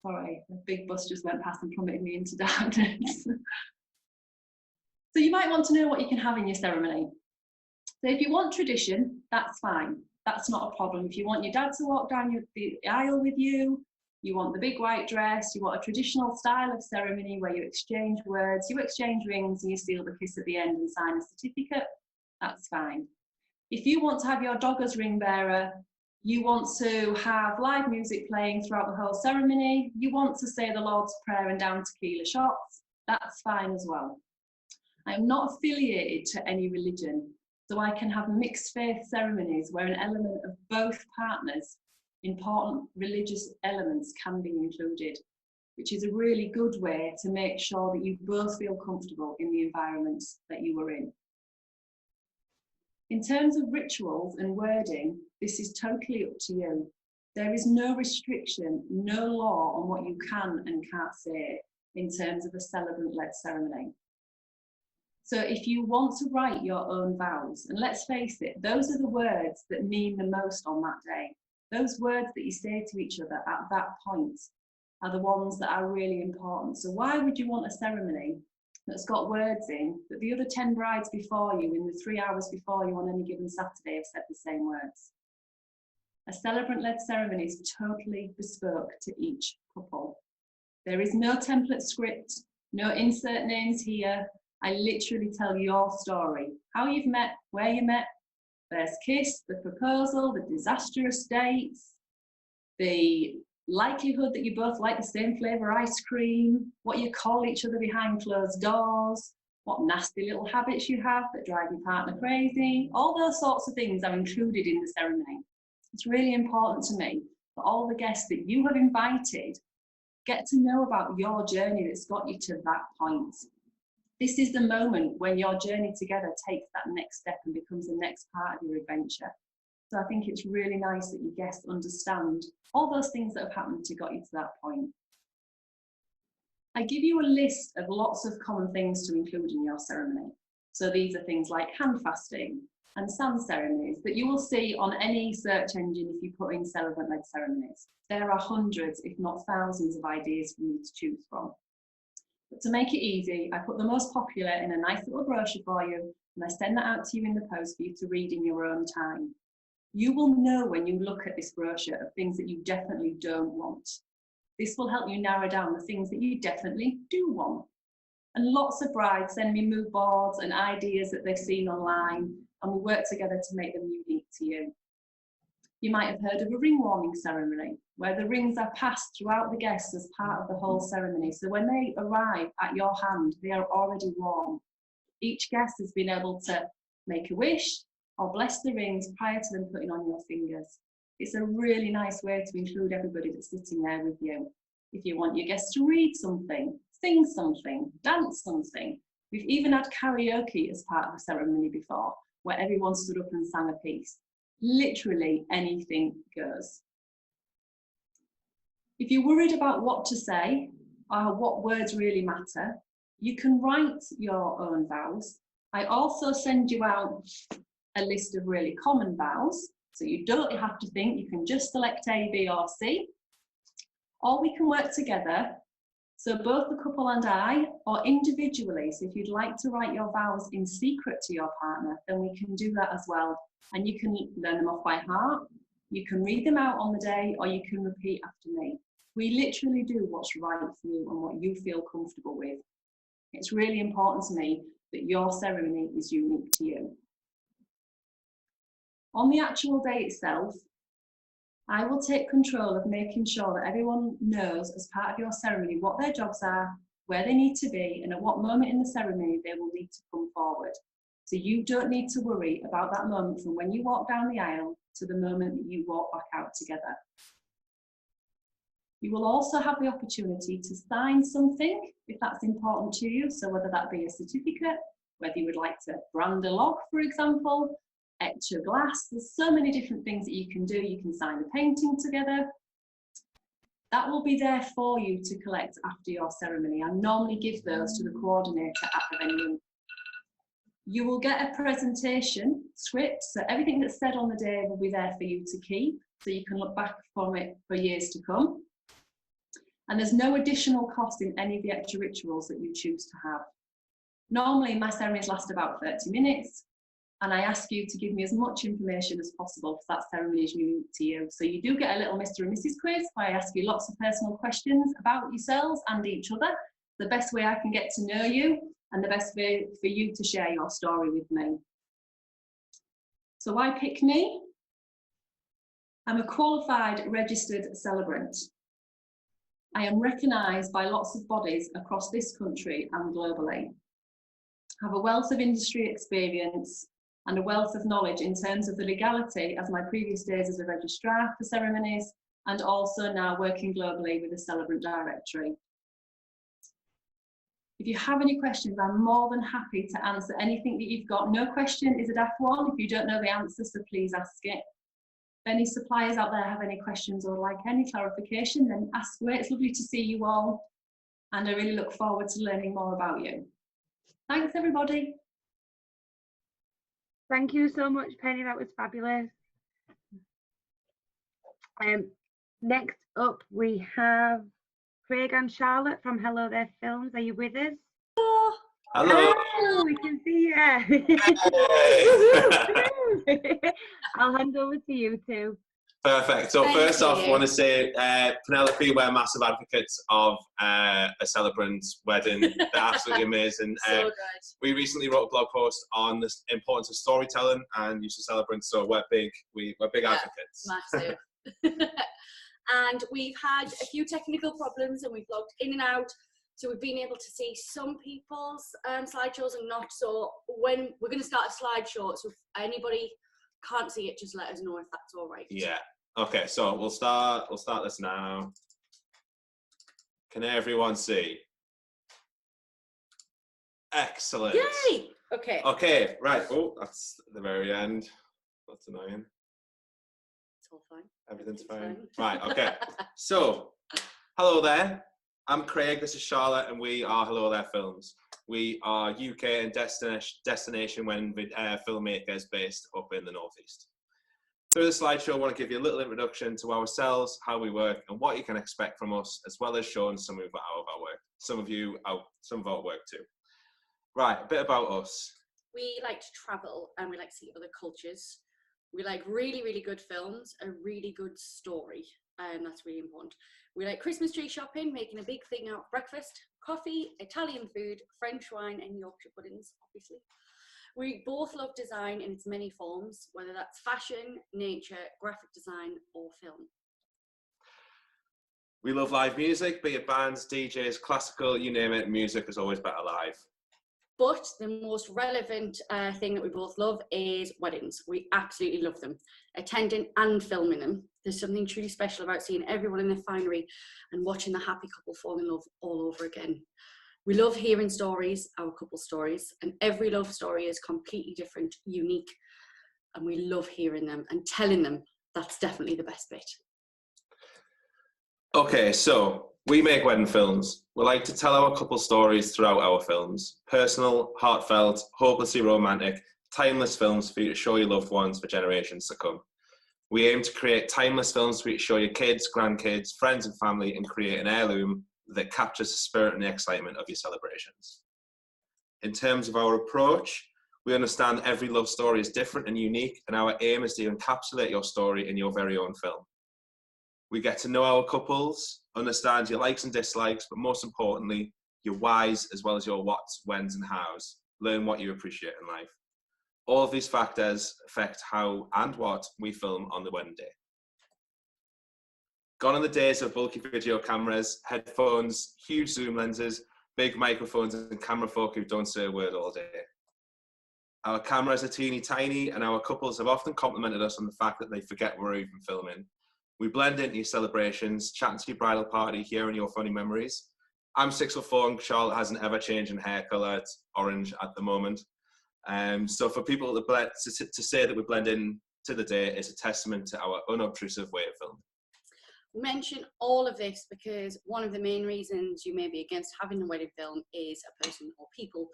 [SPEAKER 13] Sorry, a big bus just went past and plummeted me into darkness. So you might want to know what you can have in your ceremony. So if you want tradition, that's fine. That's not a problem. If you want your dad to walk down the aisle with you, you want the big white dress, you want a traditional style of ceremony where you exchange words, you exchange rings and you seal the kiss at the end and sign a certificate, that's fine. If you want to have your dog as ring bearer, you want to have live music playing throughout the whole ceremony, you want to say the Lord's Prayer and down tequila shots, that's fine as well. I'm not affiliated to any religion, so I can have mixed faith ceremonies where an element of both partners, important religious elements, can be included, which is a really good way to make sure that you both feel comfortable in the environment that you are in. In terms of rituals and wording, this is totally up to you. There is no restriction, no law on what you can and can't say in terms of a celebrant-led ceremony. So if you want to write your own vows, and let's face it, those are the words that mean the most on that day. Those words that you say to each other at that point are the ones that are really important. So why would you want a ceremony that's got words in that the other 10 brides before you in the 3 hours before you on any given Saturday have said the same words? A celebrant-led ceremony is totally bespoke to each couple. There is no template script, no insert names here. I literally tell your story, how you've met, where you met, first kiss, the proposal, the disastrous dates, the likelihood that you both like the same flavour ice cream, what you call each other behind closed doors, what nasty little habits you have that drive your partner crazy. All those sorts of things are included in the ceremony. It's really important to me that all the guests that you have invited get to know about your journey that's got you to that point. This is the moment when your journey together takes that next step and becomes the next part of your adventure. So I think it's really nice that your guests understand all those things that have happened to got you to that point. I give you a list of lots of common things to include in your ceremony. So these are things like hand fasting and sand ceremonies that you will see on any search engine if you put in celebrant-led ceremonies. There are hundreds, if not thousands, of ideas for you to choose from. But to make it easy, I put the most popular in a nice little brochure for you, and I send that out to you in the post for you to read in your own time. You will know when you look at this brochure of things that you definitely don't want. This will help you narrow down the things that you definitely do want. And lots of brides send me mood boards and ideas that they've seen online, and we work together to make them unique to you. You might have heard of a ring warming ceremony, where the rings are passed throughout the guests as part of the whole ceremony. So when they arrive at your hand, they are already warm. Each guest has been able to make a wish or bless the rings prior to them putting on your fingers. It's a really nice way to include everybody that's sitting there with you. If you want your guests to read something, sing something, dance something. We've even had karaoke as part of the ceremony before, where everyone stood up and sang a piece. Literally anything goes. If you're worried about what to say or what words really matter, you can write your own vows. I also send you out a list of really common vows, so you don't have to think, you can just select A, B or C, or we can work together, so both the couple and I, or individually. So if you'd like to write your vows in secret to your partner, then we can do that as well. And you can learn them off by heart, you can read them out on the day, or you can repeat after me. We literally do what's right for you and what you feel comfortable with. It's really important to me that your ceremony is unique to you. On the actual day itself, I will take control of making sure that everyone knows as part of your ceremony what their jobs are, where they need to be, and at what moment in the ceremony they will need to come forward. So you don't need to worry about that moment from when you walk down the aisle to the moment that you walk back out together. You will also have the opportunity to sign something if that's important to you. So whether that be a certificate, whether you would like to brand a lock, for example, etch a glass, there's so many different things that you can do. You can sign a painting together. That will be there for you to collect after your ceremony. I normally give those to the coordinator at the venue. You will get a presentation script, so everything that's said on the day will be there for you to keep, so you can look back from it for years to come. And there's no additional cost in any of the extra rituals that you choose to have. Normally my ceremonies last about 30 minutes, and I ask you to give me as much information as possible because that ceremony is unique to you. So you do get a little Mr. and Mrs. quiz where I ask you lots of personal questions about yourselves and each other. The best way I can get to know you and the best way for you to share your story with me. So why pick me? I'm a qualified registered celebrant. I am recognised by lots of bodies across this country and globally. I have a wealth of industry experience and a wealth of knowledge in terms of the legality as my previous days as a registrar for ceremonies and also now working globally with the Celebrant Directory. If you have any questions, I'm more than happy to answer anything that you've got. No question is a daft one. If you don't know the answer, so please ask it. If any suppliers out there have any questions or like any clarification, then ask away. It's lovely to see you all, and I really look forward to learning more about you. Thanks, everybody.
[SPEAKER 1] Thank you so much, Penny. That was fabulous. Next up, we have Craig and Charlotte from Hello There Films. Are you with us?
[SPEAKER 14] Hello.
[SPEAKER 1] Oh, we can see you. I'll hand over to you two.
[SPEAKER 14] Perfect. So first off, I want to say, Penelope, we're massive advocates of a celebrant's wedding. They're absolutely amazing.
[SPEAKER 15] So good.
[SPEAKER 14] We recently wrote a blog post on the importance of storytelling and use of celebrants, so we're big advocates.
[SPEAKER 15] Massive. And we've had a few technical problems and we've logged in and out. So we've been able to see some people's slideshows and not. So when we're going to start a slideshow, so if anybody can't see it, just let us know if that's all right.
[SPEAKER 14] Yeah. Okay. So we'll start this now. Can everyone see? Excellent.
[SPEAKER 15] Yay! Okay.
[SPEAKER 14] Okay. Right. Oh, that's at the very end. That's annoying.
[SPEAKER 15] It's all fine.
[SPEAKER 14] Everything's fine. Right. Okay. So, hello there. I'm Craig, this is Charlotte, and we are Hello There Films. We are UK and destination when filmmakers based up in the Northeast. Through the slideshow, I want to give you a little introduction to ourselves, how we work, and what you can expect from us, as well as showing some of our work. Some of our work too. Right, a bit about us.
[SPEAKER 15] We like to travel and we like to see other cultures. We like really, really good films, a really good story, and that's really important. We like Christmas tree shopping, making a big thing out of breakfast, coffee, Italian food, French wine, and Yorkshire puddings, obviously. We both love design in its many forms, whether that's fashion, nature, graphic design, or film.
[SPEAKER 14] We love live music, be it bands, DJs, classical, you name it, music is always better live.
[SPEAKER 15] But the most relevant thing that we both love is weddings. We absolutely love them, attending and filming them. There's something truly special about seeing everyone in the finery and watching the happy couple fall in love all over again. We love hearing stories, our couple stories, and every love story is completely different, unique, and we love hearing them and telling them. That's definitely the best bit.
[SPEAKER 14] Okay, so we make wedding films. We like to tell our couple stories throughout our films. Personal, heartfelt, hopelessly romantic, timeless films for you to show your loved ones for generations to come. We aim to create timeless films for you to show your kids, grandkids, friends and family, and create an heirloom that captures the spirit and the excitement of your celebrations. In terms of our approach, we understand every love story is different and unique, and our aim is to encapsulate your story in your very own film. We get to know our couples, understand your likes and dislikes, but most importantly, your whys as well as your whats, whens and hows. Learn what you appreciate in life. All of these factors affect how and what we film on the wedding day. Gone are the days of bulky video cameras, headphones, huge zoom lenses, big microphones and camera folk who don't say a word all day. Our cameras are teeny tiny and our couples have often complimented us on the fact that they forget we're even filming. We blend into your celebrations, chatting to your bridal party, hearing your funny memories. I'm 6'4" and Charlotte hasn't ever changed in hair colour. It's orange at the moment. So for people to say that we blend in to the day is a testament to our unobtrusive way of filming.
[SPEAKER 15] We mention all of this because one of the main reasons you may be against having a wedding film is a person or people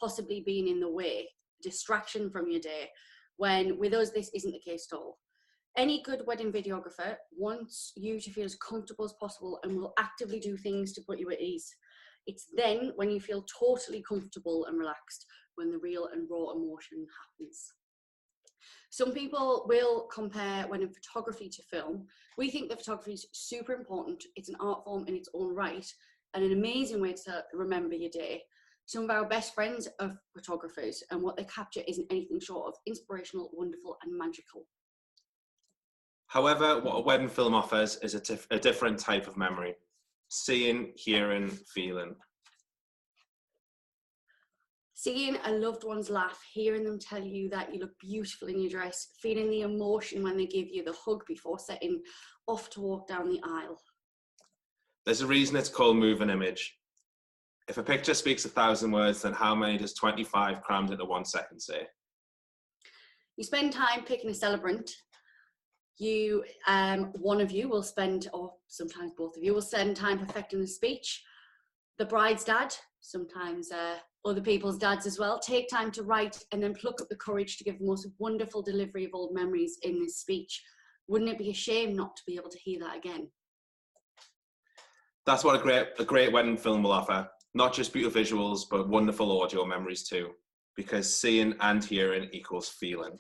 [SPEAKER 15] possibly being in the way, distraction from your day, when with us this isn't the case at all. Any good wedding videographer wants you to feel as comfortable as possible and will actively do things to put you at ease. It's then when you feel totally comfortable and relaxed when the real and raw emotion happens. Some people will compare wedding photography to film. We think that photography is super important. It's an art form in its own right and an amazing way to remember your day. Some of our best friends are photographers, and what they capture isn't anything short of inspirational, wonderful and magical.
[SPEAKER 14] However, what a wedding film offers is a different type of memory. Seeing, hearing, feeling.
[SPEAKER 15] Seeing a loved one's laugh, hearing them tell you that you look beautiful in your dress, feeling the emotion when they give you the hug before setting off to walk down the aisle.
[SPEAKER 14] There's a reason it's called moving image. If a picture speaks 1,000 words, then how many does 25 crammed into 1 second say?
[SPEAKER 15] You spend time picking a celebrant. One of you will spend, or sometimes both of you, will spend time perfecting the speech. The bride's dad, sometimes other people's dads as well, take time to write and then pluck up the courage to give the most wonderful delivery of old memories in this speech. Wouldn't it be a shame not to be able to hear that again?
[SPEAKER 14] That's what a great wedding film will offer. Not just beautiful visuals, but wonderful audio memories too, because seeing and hearing equals feeling.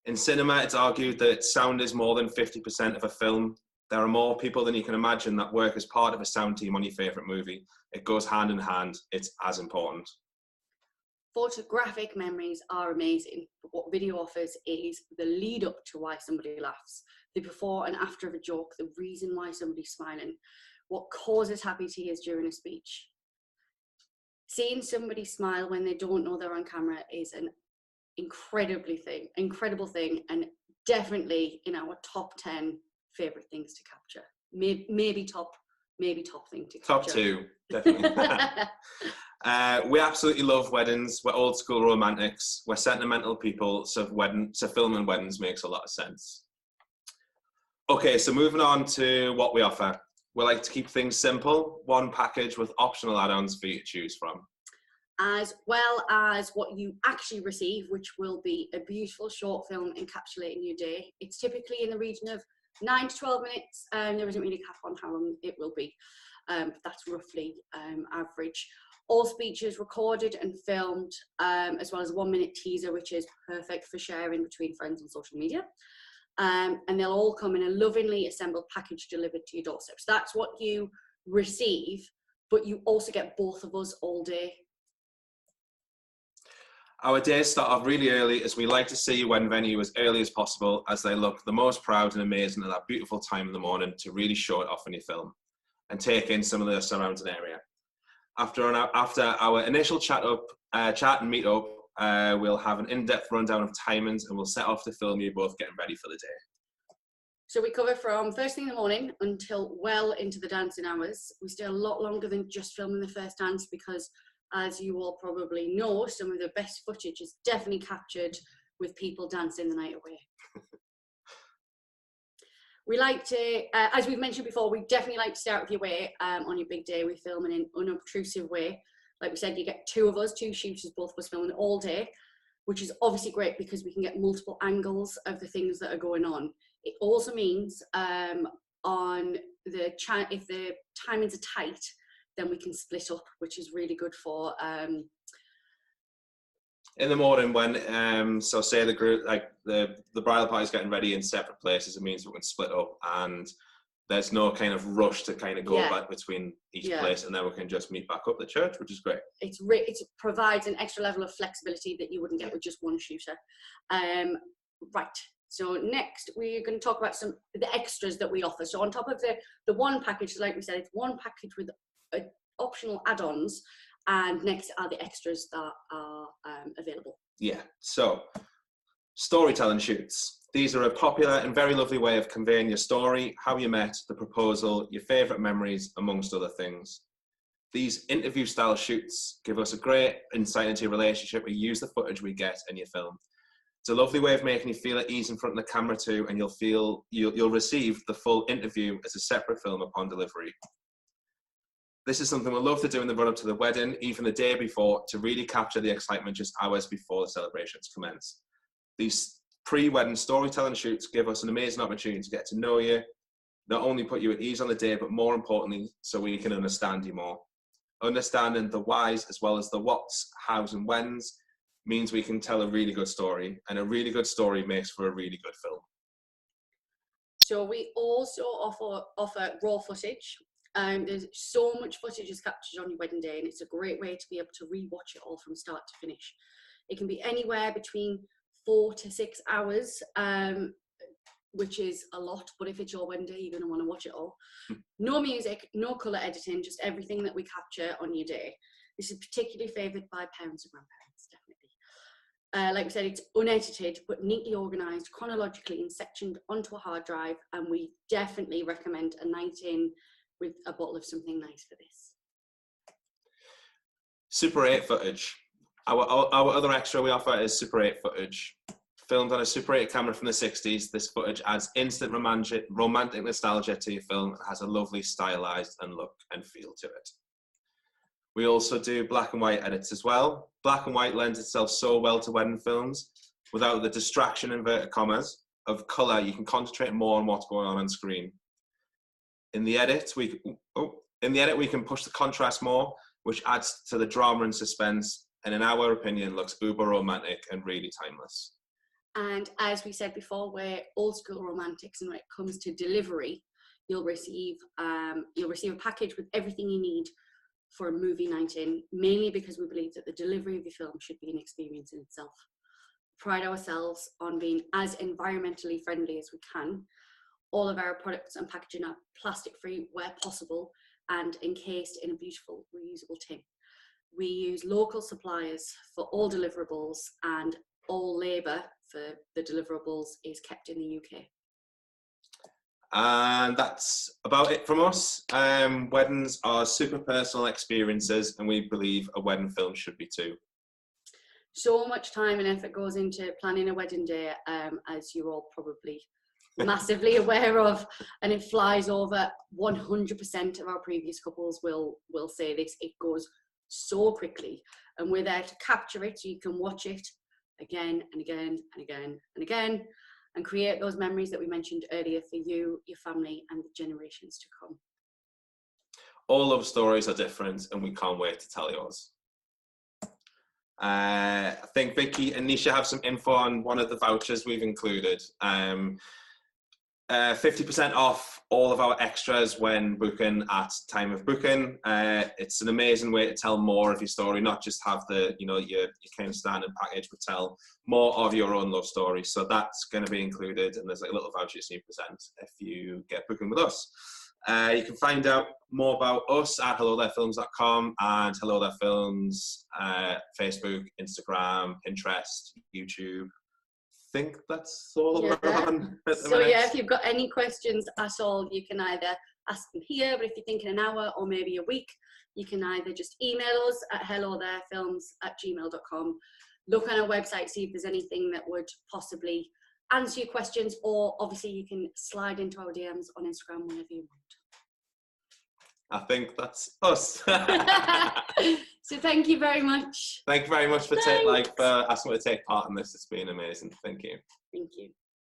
[SPEAKER 14] In cinema, it's argued that sound is more than 50% of a film. There are more people than you can imagine that work as part of a sound team on your favourite movie. It goes hand in hand. It's as important.
[SPEAKER 15] Photographic memories are amazing, but what video offers is the lead up to why somebody laughs, the before and after of a joke, the reason why somebody's smiling, what causes happy tears during a speech. Seeing somebody smile when they don't know they're on camera is an incredible thing, and definitely in our top 10 favourite things to capture. Maybe top thing to capture.
[SPEAKER 14] Top 2, definitely. We absolutely love weddings. We're old school romantics. We're sentimental people, so filming weddings makes a lot of sense. Okay, so moving on to what we offer. We like to keep things simple, one package with optional add-ons for you to choose from.
[SPEAKER 15] As well as what you actually receive, which will be a beautiful short film encapsulating your day. It's typically in the region of 9 to 12 minutes, and there isn't really a cap on how long it will be. But that's roughly average. All speeches recorded and filmed, as well as a 1-minute teaser, which is perfect for sharing between friends on social media. And they'll all come in a lovingly assembled package delivered to your doorstep. So that's what you receive, but you also get both of us all day.
[SPEAKER 14] Our days start off really early as we like to see your wedding venue as early as possible, as they look the most proud and amazing at that beautiful time in the morning to really show it off in your film and take in some of the surrounding area. After our initial chat and meet up, we'll have an in-depth rundown of timings and we'll set off to film you both getting ready for the day.
[SPEAKER 15] So we cover from first thing in the morning until well into the dancing hours. We stay a lot longer than just filming the first dance because, as you all probably know, some of the best footage is definitely captured with people dancing the night away. We like to, as we've mentioned before, we definitely like to start with your way on your big day. We film in an unobtrusive way. Like we said, you get 2 of us, 2 shooters, both of us filming all day, which is obviously great because we can get multiple angles of the things that are going on. It also means if the timings are tight, then we can split up, which is really good for
[SPEAKER 14] in the morning when so say the group, like the bridal party's getting ready in separate places, it means we can split up and there's no kind of rush to kind of go back between each place, and then we can just meet back up at the church, which is great.
[SPEAKER 15] It provides an extra level of flexibility that you wouldn't get with just one shooter. Right, so next we're going to talk about some of the extras that we offer. So on top of the one package, like we said, it's one package with optional add-ons, and next are the extras that are available.
[SPEAKER 14] Yeah, so storytelling shoots. These are a popular and very lovely way of conveying your story, how you met, the proposal, your favourite memories, amongst other things. These interview-style shoots give us a great insight into your relationship. We use the footage we get in your film. It's a lovely way of making you feel at ease in front of the camera too, and you'll receive the full interview as a separate film upon delivery. This is something we'll love to do in the run-up to the wedding, even the day before, to really capture the excitement just hours before the celebrations commence. These pre-wedding storytelling shoots give us an amazing opportunity to get to know you, not only put you at ease on the day, but more importantly, so we can understand you more. Understanding the whys as well as the whats, hows and whens means we can tell a really good story, and a really good story makes for a really good film.
[SPEAKER 15] So we also offer raw footage. There's so much footage is captured on your wedding day, and it's a great way to be able to re-watch it all from start to finish. It can be anywhere between 4 to 6 hours, which is a lot, but if it's your wedding day, you're going to want to watch it all. No music, no colour editing, just everything that we capture on your day. This is particularly favoured by parents and grandparents, definitely. Like we said, it's unedited, but neatly organised, chronologically and sectioned onto a hard drive, and we definitely recommend a night in with a bottle of something nice for this. Super
[SPEAKER 14] 8 footage. Our other extra we offer is Super 8 footage. Filmed on a Super 8 camera from the 60s, this footage adds instant romantic nostalgia to your film and has a lovely stylised look and feel to it. We also do black and white edits as well. Black and white lends itself so well to wedding films. Without the distraction, inverted commas, of colour, you can concentrate more on what's going on screen. In the edit, we can push the contrast more, which adds to the drama and suspense, and in our opinion, looks uber romantic and really timeless.
[SPEAKER 15] And as we said before, we're old school romantics, and when it comes to delivery, you'll receive a package with everything you need for a movie night in, mainly because we believe that the delivery of your film should be an experience in itself. We pride ourselves on being as environmentally friendly as we can. All of our products and packaging are plastic free where possible and encased in a beautiful reusable tin. We use local suppliers for all deliverables, and all labour for the deliverables is kept in the UK.
[SPEAKER 14] And that's about it from us. Weddings are super personal experiences, and we believe a wedding film should be too.
[SPEAKER 15] So much time and effort goes into planning a wedding day, as you're all probably massively aware of, and it flies over. 100% of our previous couples will say this. It goes so quickly, and we're there to capture it so you can watch it again and again and again and again, and create those memories that we mentioned earlier for you, your family, and the generations to come.
[SPEAKER 14] All love stories are different, and we can't wait to tell yours. I think Vickie and Nisha have some info on one of the vouchers we've included. 50% off all of our extras when booking at time of booking. It's an amazing way to tell more of your story, not just have the, your kind of standard package, but tell more of your own love story. So that's going to be included, and there's like a little voucher you present if you get booking with us. You can find out more about us at hellotheirfilms.com and Hello There Films, Facebook, Instagram, Pinterest, YouTube. I think that's all we're on at the minute.
[SPEAKER 15] Yeah, if you've got any questions at all, you can either ask them here, but if you think in an hour or maybe a week, you can either just email us at hellotheirfilms@gmail.com. Look on our website, see if there's anything that would possibly answer your questions, or obviously you can slide into our DMs on Instagram whenever you want.
[SPEAKER 14] I think that's us.
[SPEAKER 15] So thank you very much.
[SPEAKER 14] Thank you very much for asking me to take part in this. It's been amazing. Thank you.
[SPEAKER 15] Thank you.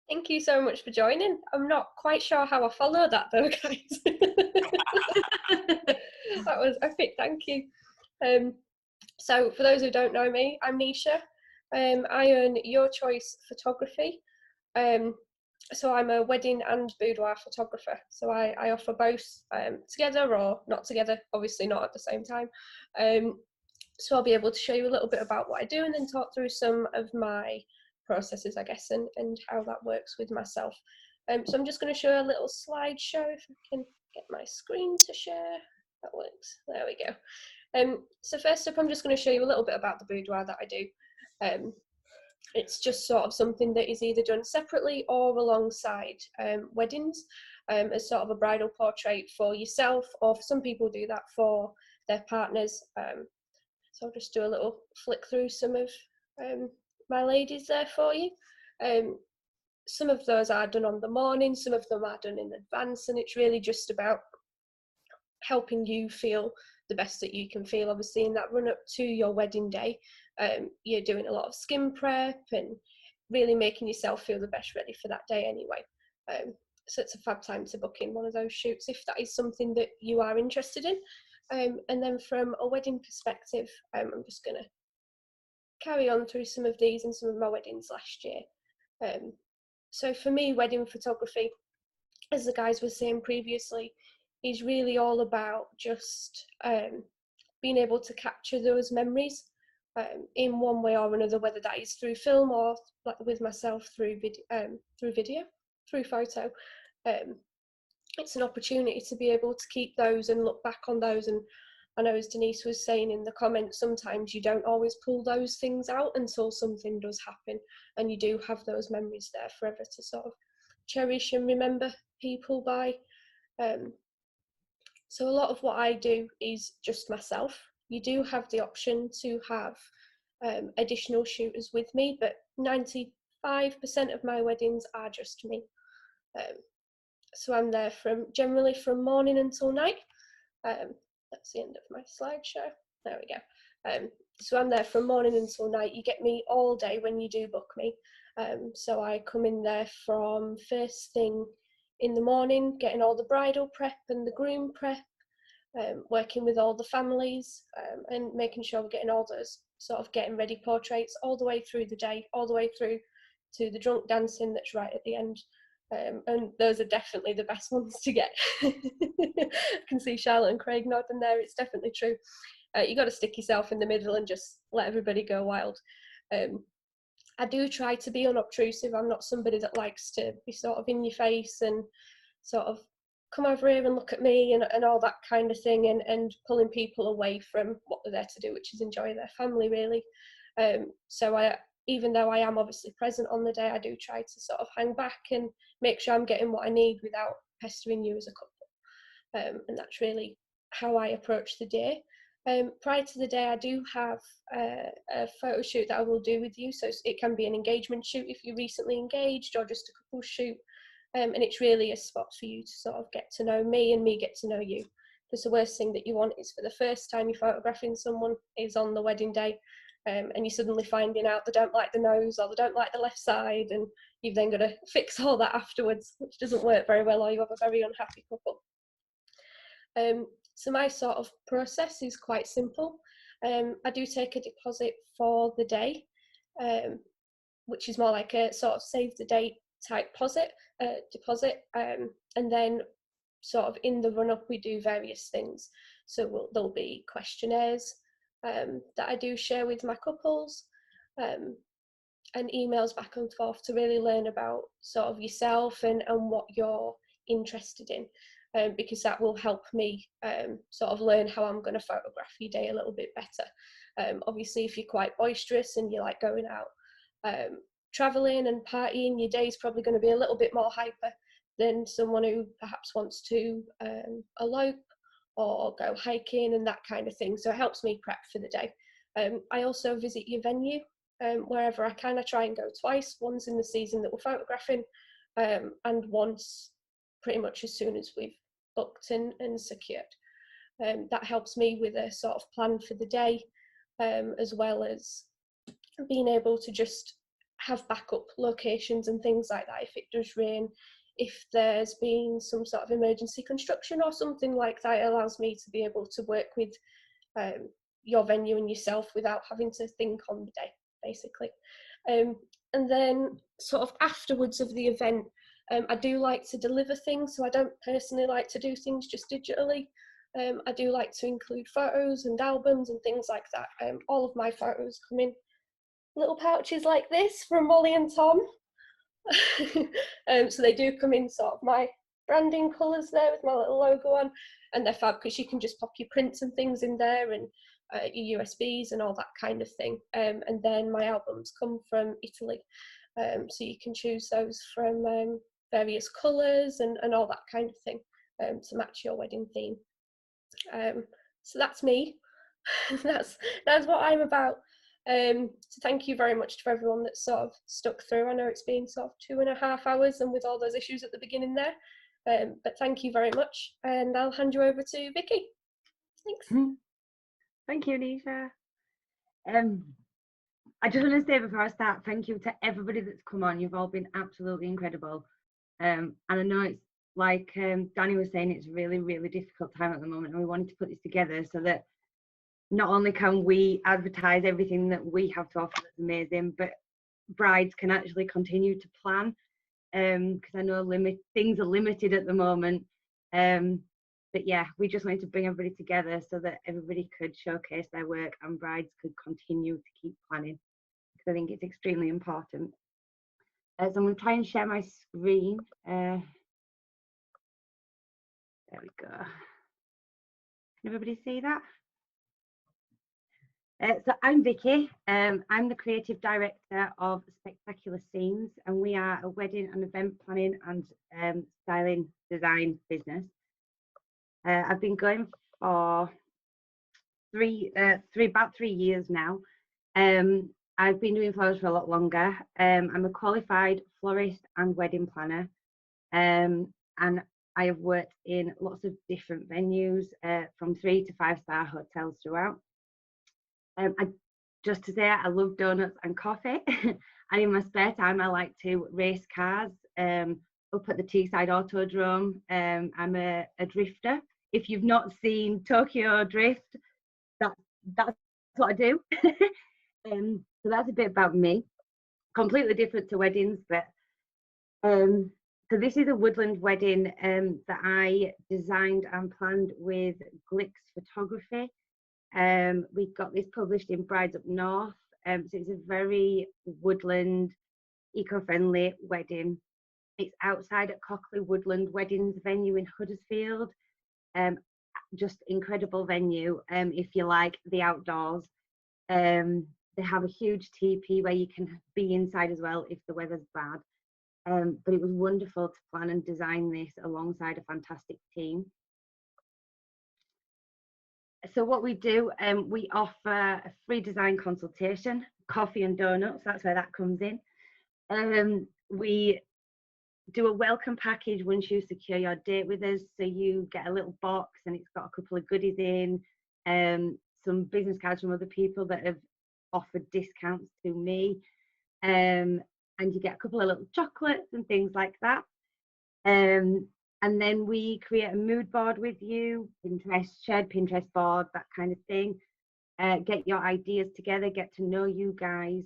[SPEAKER 2] Thank you so much for joining. I'm not quite sure how I followed that though, guys. That was epic. Thank you. So for those who don't know me, I'm Nisha. I own Your Choice Photography. So I'm a wedding and boudoir photographer. So I offer both together or not together, obviously not at the same time. So I'll be able to show you a little bit about what I do and then talk through some of my processes, I guess, and how that works with myself. So I'm just going to show a little slideshow if I can get my screen to share. That works. There we go. So first up, I'm just going to show you a little bit about the boudoir that I do. It's just sort of something that is either done separately or alongside weddings, as sort of a bridal portrait for yourself, or for some people do that for their partners. So I'll just do a little flick through some of my ladies there for you. Some of those are done on the morning, some of them are done in advance, and it's really just about helping you feel the best that you can feel. Obviously, in that run up to your wedding day, you're doing a lot of skin prep and really making yourself feel the best ready for that day anyway. So it's a fab time to book in one of those shoots if that is something that you are interested in. And then from a wedding perspective, I'm just going to carry on through some of these and some of my weddings last year. So for me, wedding photography, as the guys were saying previously, is really all about just being able to capture those memories in one way or another, whether that is through film or, like with myself, through video, through photo. It's an opportunity to be able to keep those and look back on those. And I know, as Denise was saying in the comments, sometimes you don't always pull those things out until something does happen, and you do have those memories there forever to sort of cherish and remember people by. So a lot of what I do is just myself. You do have the option to have additional shooters with me, but 95% of my weddings are just me. So I'm there generally from morning until night. That's the end of my slideshow. There we go. So I'm there from morning until night. You get me all day when you do book me. So I come in there from first thing in the morning, getting all the bridal prep and the groom prep, working with all the families, and making sure we're getting all those sort of getting ready portraits all the way through the day, all the way through to the drunk dancing that's right at the end. And those are definitely the best ones to get. I can see Charlotte and Craig nodding there. It's definitely true. You got to stick yourself in the middle and just let everybody go wild. I do try to be unobtrusive. I'm not somebody that likes to be sort of in your face and sort of come over here and look at me and all that kind of thing, and pulling people away from what they're there to do, which is enjoy their family, really. So even though I am obviously present on the day, I do try to sort of hang back and make sure I'm getting what I need without pestering you as a couple. And that's really how I approach the day. Prior to the day, I do have a photo shoot that I will do with you. So it can be an engagement shoot if you're recently engaged, or just a couple shoot. And it's really a spot for you to sort of get to know me and me get to know you. Because the worst thing that you want is for the first time you're photographing someone is on the wedding day. And you're suddenly finding out they don't like the nose or they don't like the left side, and you've then got to fix all that afterwards, which doesn't work very well, or you have a very unhappy couple. So my sort of process is quite simple. I do take a deposit for the day, which is more like a sort of save the date type deposit, and then sort of in the run up we do various things. So there'll be questionnaires that I do share with my couples, and emails back and forth to really learn about sort of yourself and what you're interested in, because that will help me sort of learn how I'm going to photograph your day a little bit better. Obviously, if you're quite boisterous and you like going out traveling and partying, your day is probably going to be a little bit more hyper than someone who perhaps wants to elope or go hiking and that kind of thing. So it helps me prep for the day. I also visit your venue wherever I can. I try and go twice, once in the season that we're photographing, and once pretty much as soon as we've booked and secured. That helps me with a sort of plan for the day, as well as being able to just have backup locations and things like that if it does rain. If there's been some sort of emergency construction or something like that, it allows me to be able to work with your venue and yourself without having to think on the day, basically. And then sort of afterwards of the event, I do like to deliver things, so I don't personally like to do things just digitally. I do like to include photos and albums and things like that. All of my photos come in little pouches like this from Molly and Tom. So they do come in sort of my branding colours there with my little logo on, and they're fab because you can just pop your prints and things in there and your USBs and all that kind of thing. And then my albums come from Italy, so you can choose those from various colours and all that kind of thing to match your wedding theme. So that's me. that's what I'm about. So thank you very much to everyone that sort of stuck through. I know it's been sort of 2.5 hours and with all those issues at the beginning there, but thank you very much, and I'll hand you over to Vickie. Thanks.
[SPEAKER 1] Thank you, Nisha. I just want to say before I start, thank you to everybody that's come on. You've all been absolutely incredible. And I know it's like Danny was saying, it's really, really difficult time at the moment, and we wanted to put this together so that not only can we advertise everything that we have to offer that's amazing, but brides can actually continue to plan, because I know things are limited at the moment. But yeah, we just wanted to bring everybody together so that everybody could showcase their work and brides could continue to keep planning, because I think it's extremely important. So I'm going to try and share my screen. There we go. Can everybody see that? So I'm Vickie. I'm the creative director of Spectacular Scenes, and we are a wedding and event planning and styling design business. I've been going for about 3 years now. I've been doing flowers for a lot longer. I'm a qualified florist and wedding planner, and I have worked in lots of different venues, from 3 to 5-star hotels throughout. Just to say, I love donuts and coffee, and in my spare time I like to race cars up at the Teesside Autodrome. I'm a drifter. If you've not seen Tokyo Drift, that's what I do. So that's a bit about me. Completely different to weddings, but so this is a woodland wedding that I designed and planned with Glix Photography. We got this published in Brides Up North, so it's a very woodland, eco-friendly wedding. It's outside at Cockley Woodland Weddings venue in Huddersfield. Just incredible venue if you like the outdoors. They have a huge teepee where you can be inside as well if the weather's bad. But it was wonderful to plan and design this alongside a fantastic team. So what we do, we offer a free design consultation, coffee and donuts, that's where that comes in. We do a welcome package once you secure your date with us, so you get a little box and it's got a couple of goodies in, some business cards from other people that have offered discounts to me, and you get a couple of little chocolates and things like that. And then we create a mood board with you, shared Pinterest board, that kind of thing. Get your ideas together, get to know you guys.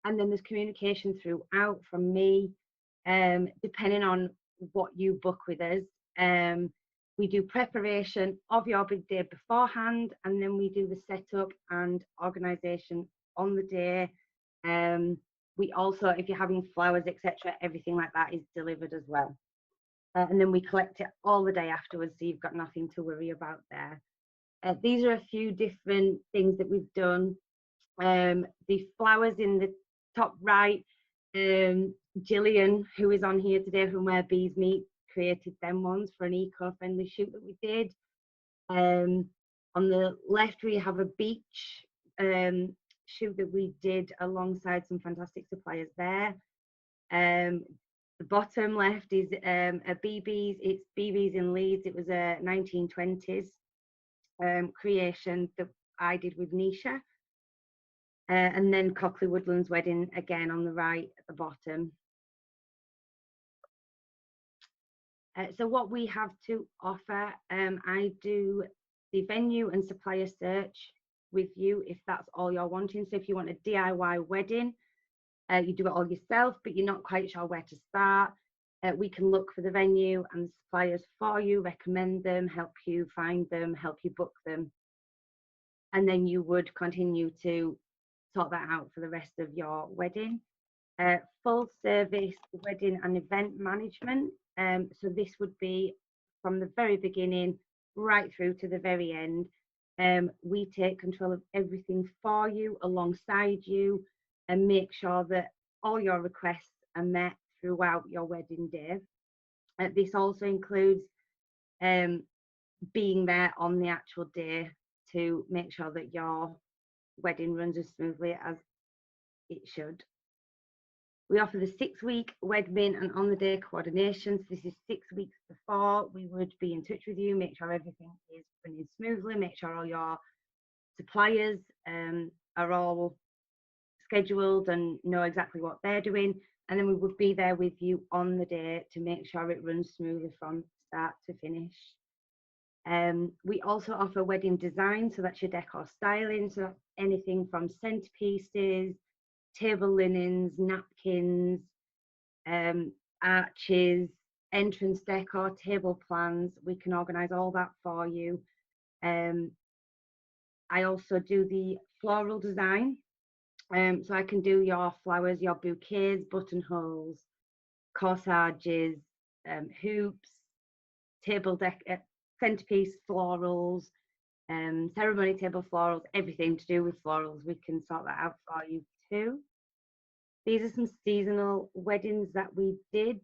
[SPEAKER 1] And then there's communication throughout from me, depending on what you book with us. We do preparation of your big day beforehand, and then we do the setup and organisation on the day. We also, if you're having flowers, etc., everything like that is delivered as well. And then we collect it all the day afterwards, so you've got nothing to worry about there. These are a few different things that we've done. The flowers in the top right, Gillian, who is on here today from Where Bees Meet, created them ones for an eco-friendly shoot that we did. On the left, we have a beach shoot that we did alongside some fantastic suppliers there. The bottom left is a BB's. It's BB's in Leeds. It was a 1920s creation that I did with Nisha. And then Cockley Woodlands Wedding again on the right at the bottom. So what we have to offer, I do the venue and supplier search with you if that's all you're wanting. So if you want a DIY wedding, you do it all yourself, but you're not quite sure where to start, we can look for the venue and the suppliers for you, recommend them, help you find them, help you book them. And then you would continue to sort that out for the rest of your wedding. Full service wedding and event management. So this would be from the very beginning right through to the very end. We take control of everything for you, alongside you, and make sure that all your requests are met throughout your wedding day. This also includes being there on the actual day to make sure that your wedding runs as smoothly as it should. We offer the 6-week WedMin and on the day coordination. So this is 6 weeks before. We would be in touch with you, make sure everything is running smoothly, make sure all your suppliers are all scheduled and know exactly what they're doing. And then we would be there with you on the day to make sure it runs smoothly from start to finish. We also offer wedding design, so that's your decor styling, so that's anything from centerpieces, table linens, napkins, arches, entrance decor, table plans. We can organise all that for you. I also do the floral design, so I can do your flowers, your bouquets, buttonholes, corsages, hoops, table centerpiece florals, ceremony table florals, everything to do with florals. We can sort that out for you too. These are some seasonal weddings that we did.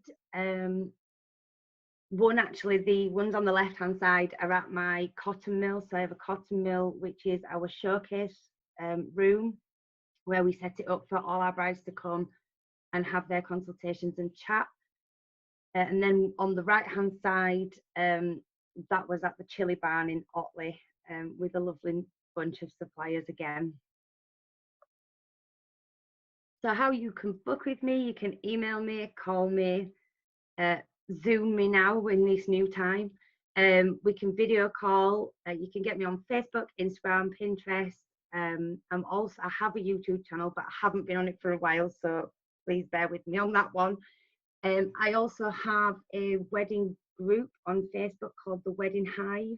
[SPEAKER 1] Actually, the ones on the left hand side are at my cotton mill. So I have a cotton mill, which is our showcase room, where we set it up for all our brides to come and have their consultations and chat. And then on the right hand side, that was at the Chili Barn in Otley, with a lovely bunch of suppliers again. So how you can book with me, you can email me, call me, Zoom me now in this new time. We can video call. You can get me on Facebook, Instagram, Pinterest. I have a YouTube channel, but I haven't been on it for a while, so please bear with me on that one. I also have a wedding group on Facebook called the Wedding Hive.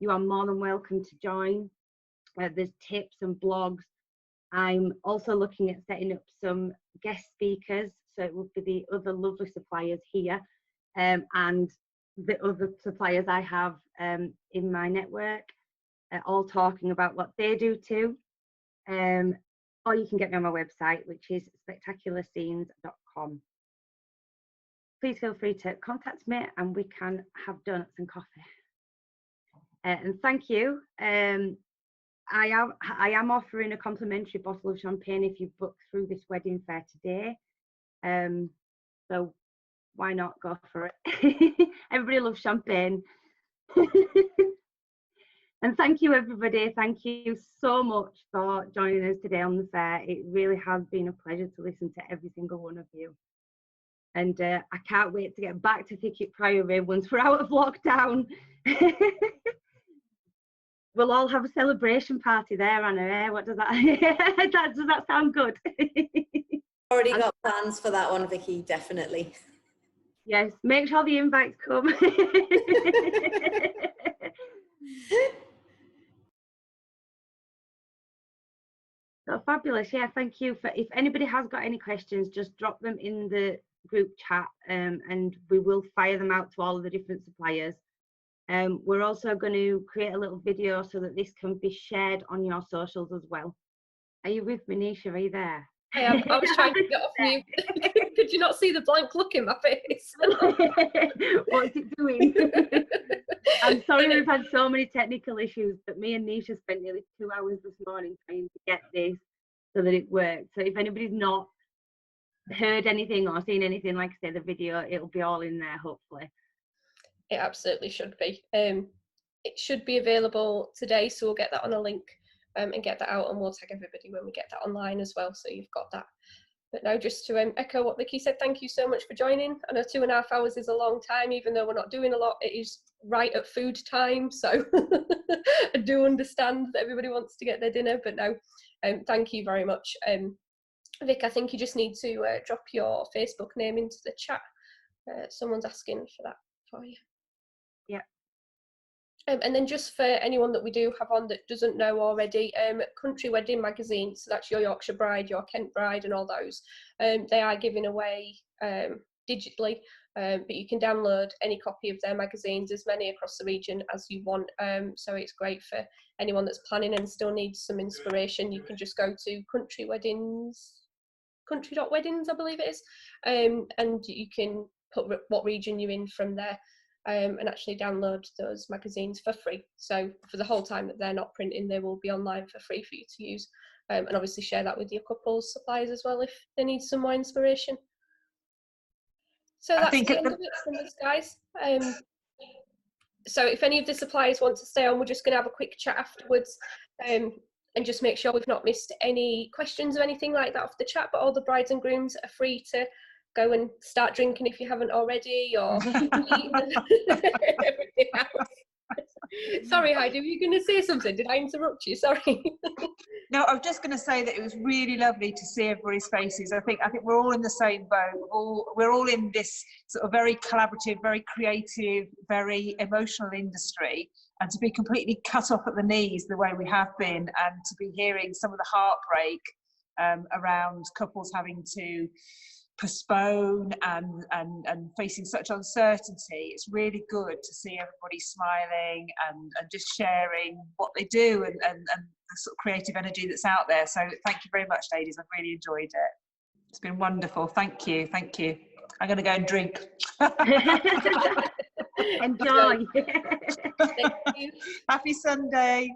[SPEAKER 1] You are more than welcome to join. There's tips and blogs. I'm also looking at setting up some guest speakers, so it will be the other lovely suppliers here, and the other suppliers I have in my network, all talking about what they do too. Or you can get me on my website, which is spectacularscenes.com. Please feel free to contact me and we can have donuts and coffee. And thank you. I am offering a complimentary bottle of champagne if you book through this wedding fair today. So why not go for it? Everybody loves champagne. And thank you, everybody. Thank you so much for joining us today on the fair. It really has been a pleasure to listen to every single one of you. And I can't wait to get back to Thicket Priory once we're out of lockdown. We'll all have a celebration party there, Anna. What does that? Does that sound good?
[SPEAKER 11] Already got plans for that one, Vickie. Definitely.
[SPEAKER 1] Yes. Make sure the invites come. So fabulous. Yeah. Thank you. If anybody has got any questions, just drop them in the group chat, and we will fire them out to all of the different suppliers. We're also going to create a little video so that this can be shared on your socials as well. Are you with me, Nisha? Are you there?
[SPEAKER 2] I am. I was trying to get off mute. Could you not see the blank look in my face?
[SPEAKER 1] What's it doing? I'm sorry we've had so many technical issues, but me and Nisha spent nearly 2 hours this morning trying to get this so that it worked. So if anybody's not heard anything or seen anything, like I say, the video, it'll be all in there, hopefully.
[SPEAKER 2] It absolutely should be. It should be available today, so we'll get that on a link and get that out, and we'll tag everybody when we get that online as well, so you've got that. But now, just to echo what Vickie said, thank you so much for joining. I know 2.5 hours is a long time, even though we're not doing a lot. It is right at food time, so I do understand that everybody wants to get their dinner, but no, thank you very much. Vic, I think you just need to drop your Facebook name into the chat. Someone's asking for that for you.
[SPEAKER 1] Yeah.
[SPEAKER 2] And then just for anyone that we do have on that doesn't know already, Country Wedding Magazine, so that's your Yorkshire Bride, your Kent Bride and all those, they are giving away digitally, but you can download any copy of their magazines, as many across the region as you want. So it's great for anyone that's planning and still needs some inspiration. You can just go to country.weddings, I believe it is, and you can put what region you're in from there, and actually download those magazines for free. So for the whole time that they're not printing, they will be online for free for you to use, and obviously share that with your couples suppliers as well if they need some more inspiration. So that's the end of it from us, guys. So if any of the suppliers want to stay on, we're just going to have a quick chat afterwards, and just make sure we've not missed any questions or anything like that off the chat. But all the brides and grooms are free to go and start drinking if you haven't already, or everything else. Sorry, Heidi, were you going to say something? Did I interrupt you? Sorry.
[SPEAKER 4] No, I was just going to say that it was really lovely to see everybody's faces. I think we're all in the same boat. We're all in this sort of very collaborative, very creative, very emotional industry, and to be completely cut off at the knees the way we have been, and to be hearing some of the heartbreak around couples having to postpone and facing such uncertainty. It's really good to see everybody smiling and just sharing what they do and the sort of creative energy that's out there. So thank you very much, ladies. I've really enjoyed it. It's been wonderful. Thank you. Thank you. I'm going to go and drink.
[SPEAKER 1] Enjoy.
[SPEAKER 2] Thank you.
[SPEAKER 4] Happy Sunday.